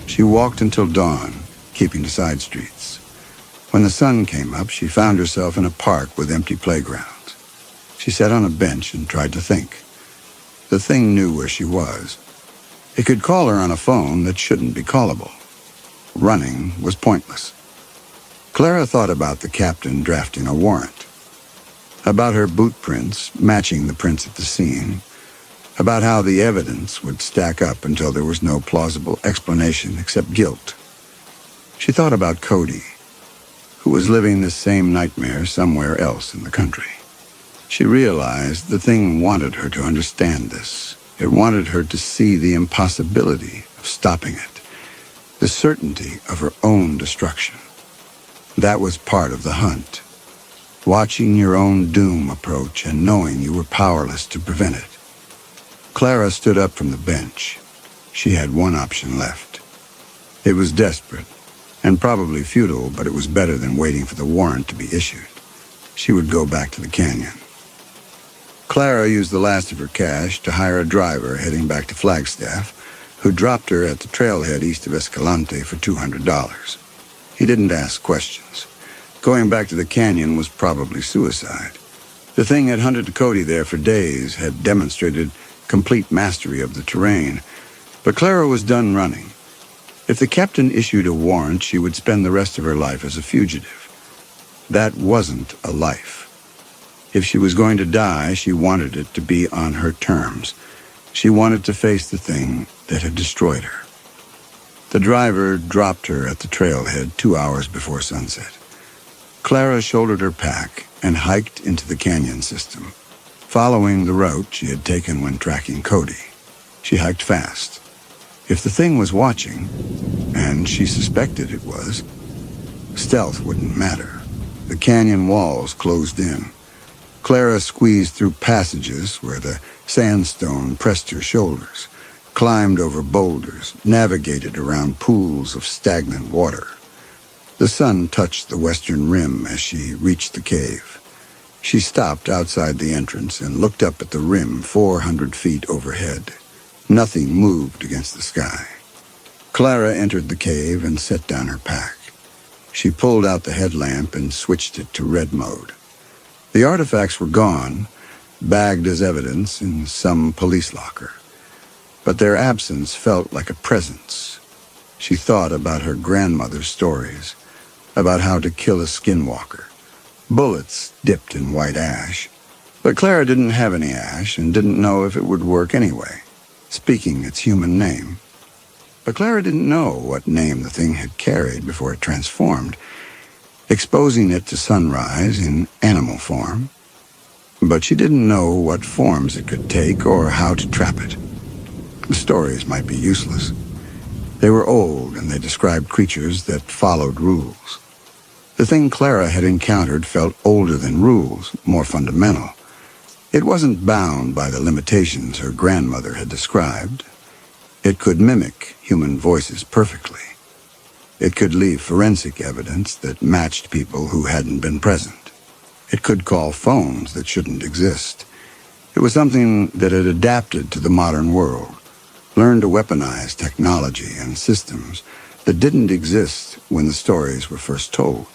She walked until dawn, keeping to side streets. When the sun came up, she found herself in a park with empty playgrounds. She sat on a bench and tried to think. The thing knew where she was. It could call her on a phone that shouldn't be callable. Running was pointless. Clara thought about the captain drafting a warrant, about her boot prints matching the prints at the scene, about how the evidence would stack up until there was no plausible explanation except guilt. She thought about Cody, who was living this same nightmare somewhere else in the country. She realized the thing wanted her to understand this. It wanted her to see the impossibility of stopping it, the certainty of her own destruction. That was part of the hunt, watching your own doom approach and knowing you were powerless to prevent it. Clara stood up from the bench. She had one option left. It was desperate and probably futile, but it was better than waiting for the warrant to be issued. She would go back to the canyon. Clara used the last of her cash to hire a driver heading back to Flagstaff, who dropped her at the trailhead east of Escalante for $200. He didn't ask questions. Going back to the canyon was probably suicide. The thing had hunted Cody there for days, had demonstrated complete mastery of the terrain. But Clara was done running. If the captain issued a warrant, she would spend the rest of her life as a fugitive. That wasn't a life. If she was going to die, she wanted it to be on her terms. She wanted to face the thing that had destroyed her. The driver dropped her at the trailhead 2 hours before sunset. Clara shouldered her pack and hiked into the canyon system, following the route she had taken when tracking Cody. She hiked fast. If the thing was watching, and she suspected it was, stealth wouldn't matter. The canyon walls closed in. Clara squeezed through passages where the sandstone pressed her shoulders, climbed over boulders, navigated around pools of stagnant water. The sun touched the western rim as she reached the cave. She stopped outside the entrance and looked up at the rim 400 feet overhead. Nothing moved against the sky. Clara entered the cave and set down her pack. She pulled out the headlamp and switched it to red mode. The artifacts were gone, bagged as evidence in some police locker. But their absence felt like a presence. She thought about her grandmother's stories, about how to kill a skinwalker. Bullets dipped in white ash. But Clara didn't have any ash and didn't know if it would work anyway, speaking its human name. But Clara didn't know what name the thing had carried before it transformed, exposing it to sunrise in animal form. But she didn't know what forms it could take or how to trap it. The stories might be useless. They were old, and they described creatures that followed rules. The thing Clara had encountered felt older than rules, more fundamental. It wasn't bound by the limitations her grandmother had described. It could mimic human voices perfectly. It could leave forensic evidence that matched people who hadn't been present. It could call phones that shouldn't exist. It was something that had adapted to the modern world, learned to weaponize technology and systems that didn't exist when the stories were first told.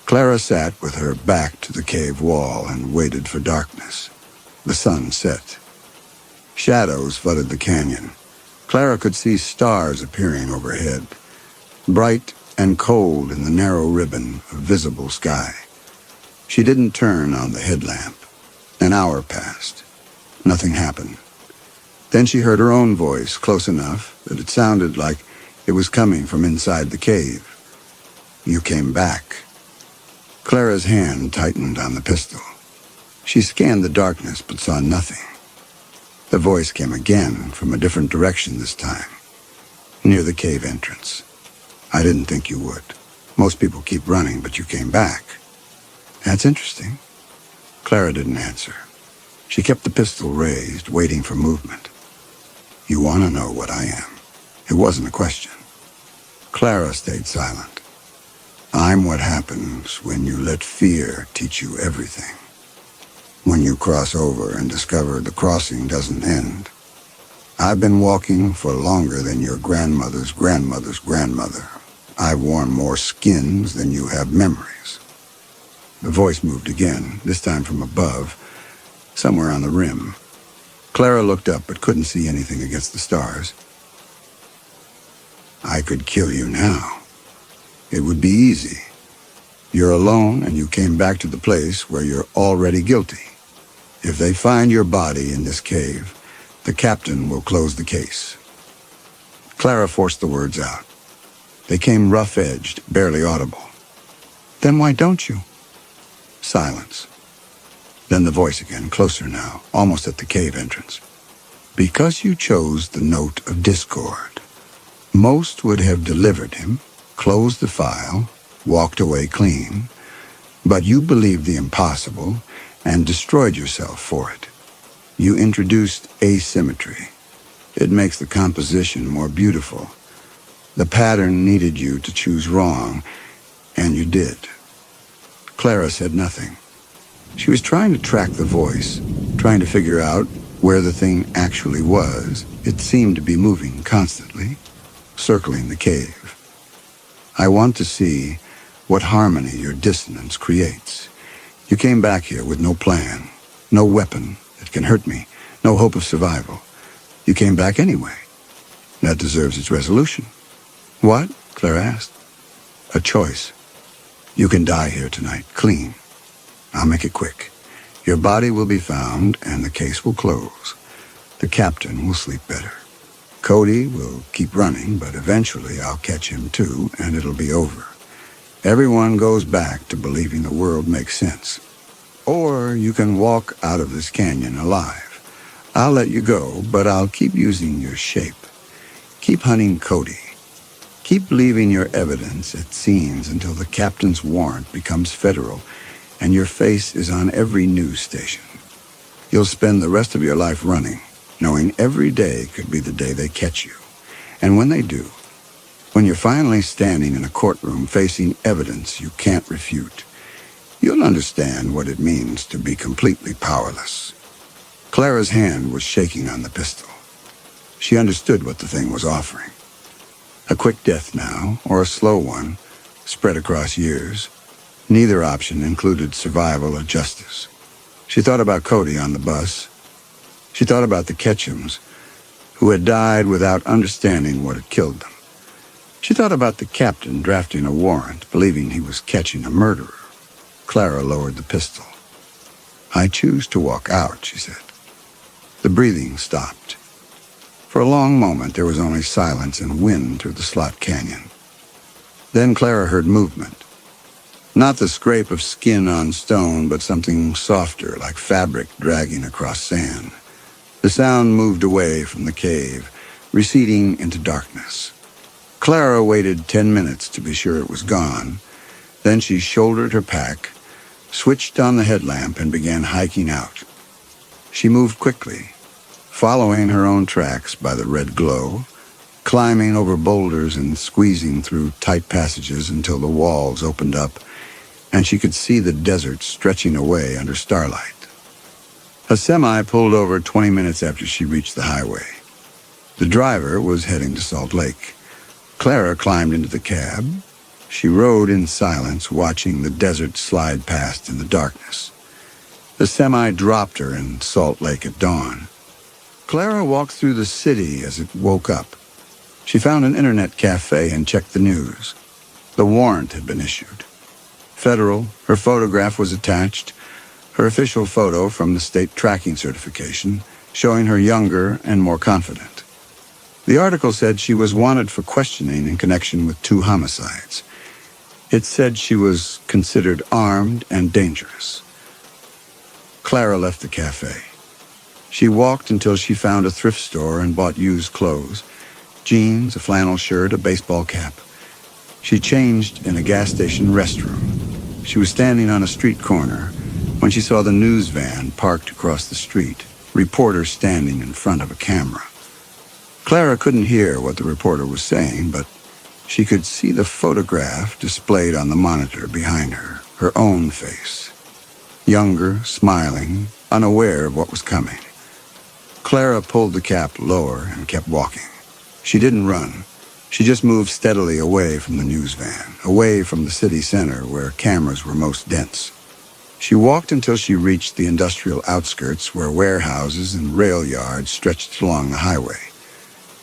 Clara sat with her back to the cave wall and waited for darkness. The sun set. Shadows flooded the canyon. Clara could see stars appearing overhead, bright and cold in the narrow ribbon of visible sky. She didn't turn on the headlamp. An hour passed. Nothing happened. Then she heard her own voice, close enough that it sounded like it was coming from inside the cave. You came back. Clara's hand tightened on the pistol. She scanned the darkness but saw nothing. The voice came again, from a different direction this time, near the cave entrance. I didn't think you would. Most people keep running, but you came back. That's interesting. Clara didn't answer. She kept the pistol raised, waiting for movement. You want to know what I am? It wasn't a question. Clara stayed silent. I'm what happens when you let fear teach you everything. When you cross over and discover the crossing doesn't end. I've been walking for longer than your grandmother's grandmother's grandmother. I've worn more skins than you have memories. The voice moved again, this time from above, somewhere on the rim. Clara looked up but couldn't see anything against the stars. I could kill you now. It would be easy. You're alone and you came back to the place where you're already guilty. If they find your body in this cave, the captain will close the case. Clara forced the words out. They came rough-edged, barely audible. Then why don't you? Silence. Then the voice again, closer now, almost at the cave entrance. Because you chose the note of discord. Most would have delivered him, closed the file, walked away clean, but you believed the impossible and destroyed yourself for it. You introduced asymmetry. It makes the composition more beautiful. The pattern needed you to choose wrong, and you did. Clara said nothing. She was trying to track the voice, trying to figure out where the thing actually was. It seemed to be moving constantly, circling the cave. I want to see what harmony your dissonance creates. You came back here with no plan, no weapon that can hurt me, no hope of survival. You came back anyway. That deserves its resolution. What? Clara asked. A choice. You can die here tonight, clean. I'll make it quick. Your body will be found and the case will close. The captain will sleep better. Cody will keep running, but eventually I'll catch him too, and it'll be over. Everyone goes back to believing the world makes sense. Or you can walk out of this canyon alive. I'll let you go, but I'll keep using your shape. Keep hunting Cody. Keep leaving your evidence at scenes until the captain's warrant becomes federal and your face is on every news station. You'll spend the rest of your life running, knowing every day could be the day they catch you. And when they do, when you're finally standing in a courtroom facing evidence you can't refute, you'll understand what it means to be completely powerless. Clara's hand was shaking on the pistol. She understood what the thing was offering. A quick death now, or a slow one, spread across years. Neither option included survival or justice. She thought about Cody on the bus. She thought about the Ketchums, who had died without understanding what had killed them. She thought about the captain drafting a warrant, believing he was catching a murderer. Clara lowered the pistol. I choose to walk out, she said. The breathing stopped. For a long moment, there was only silence and wind through the slot canyon. Then Clara heard movement. Not the scrape of skin on stone, but something softer, like fabric dragging across sand. The sound moved away from the cave, receding into darkness. Clara waited 10 minutes to be sure it was gone. Then she shouldered her pack, switched on the headlamp, and began hiking out. She moved quickly, following her own tracks by the red glow, climbing over boulders and squeezing through tight passages until the walls opened up and she could see the desert stretching away under starlight. A semi pulled over 20 minutes after she reached the highway. The driver was heading to Salt Lake. Clara climbed into the cab. She rode in silence, watching the desert slide past in the darkness. The semi dropped her in Salt Lake at dawn. Clara walked through the city as it woke up. She found an internet cafe and checked the news. The warrant had been issued. Federal, her photograph was attached, her official photo from the state tracking certification. showing her younger and more confident. The article said she was wanted for questioning in connection with 2 homicides. It said she was considered armed and dangerous. Clara left the cafe. She walked until she found a thrift store and bought used clothes, jeans, a flannel shirt, a baseball cap. She changed in a gas station restroom. She was standing on a street corner when she saw the news van parked across the street, reporters standing in front of a camera. Clara couldn't hear what the reporter was saying, but she could see the photograph displayed on the monitor behind her, her own face. Younger, smiling, unaware of what was coming. Clara pulled the cap lower and kept walking. She didn't run. She just moved steadily away from the news van, away from the city center where cameras were most dense. She walked until she reached the industrial outskirts where warehouses and rail yards stretched along the highway.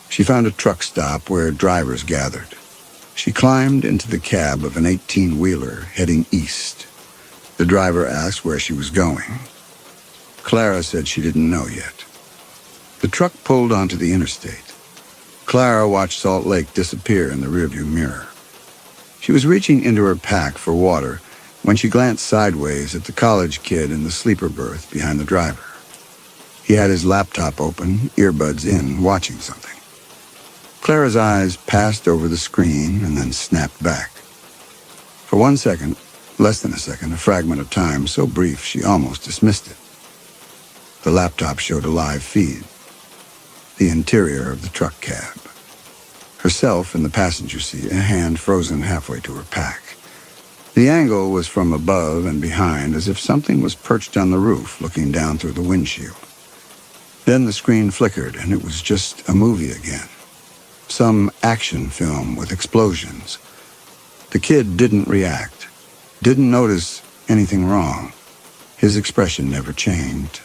She found a truck stop where drivers gathered. She climbed into the cab of an 18-wheeler heading east. The driver asked where she was going. Clara said she didn't know yet. The truck pulled onto the interstate. Clara watched Salt Lake disappear in the rearview mirror. She was reaching into her pack for water when she glanced sideways at the college kid in the sleeper berth behind the driver. He had his laptop open, earbuds in, watching something. Clara's eyes passed over the screen and then snapped back. For 1 second, less than a second, a fragment of time so brief she almost dismissed it. The laptop showed a live feed. The interior of the truck cab. Herself in the passenger seat, a hand frozen halfway to her pack. The angle was from above and behind, as if something was perched on the roof looking down through the windshield. Then the screen flickered and it was just a movie again. Some action film with explosions. The kid didn't react, didn't notice anything wrong. His expression never changed.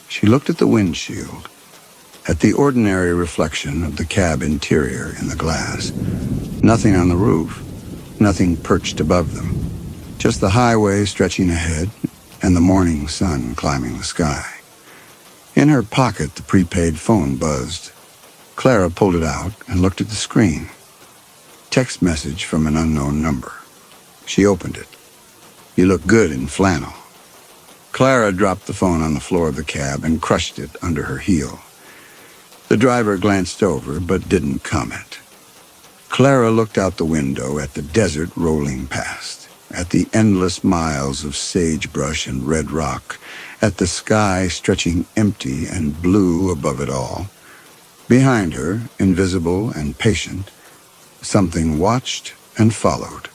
She looked at the windshield, at the ordinary reflection of the cab interior in the glass. Nothing on the roof, nothing perched above them. Just the highway stretching ahead and the morning sun climbing the sky. In her pocket, the prepaid phone buzzed. Clara pulled it out and looked at the screen. Text message from an unknown number. She opened it. "You look good in flannel." Clara dropped the phone on the floor of the cab and crushed it under her heel. The driver glanced over, but didn't comment. Clara looked out the window at the desert rolling past, at the endless miles of sagebrush and red rock, at the sky stretching empty and blue above it all. Behind her, invisible and patient, something watched and followed.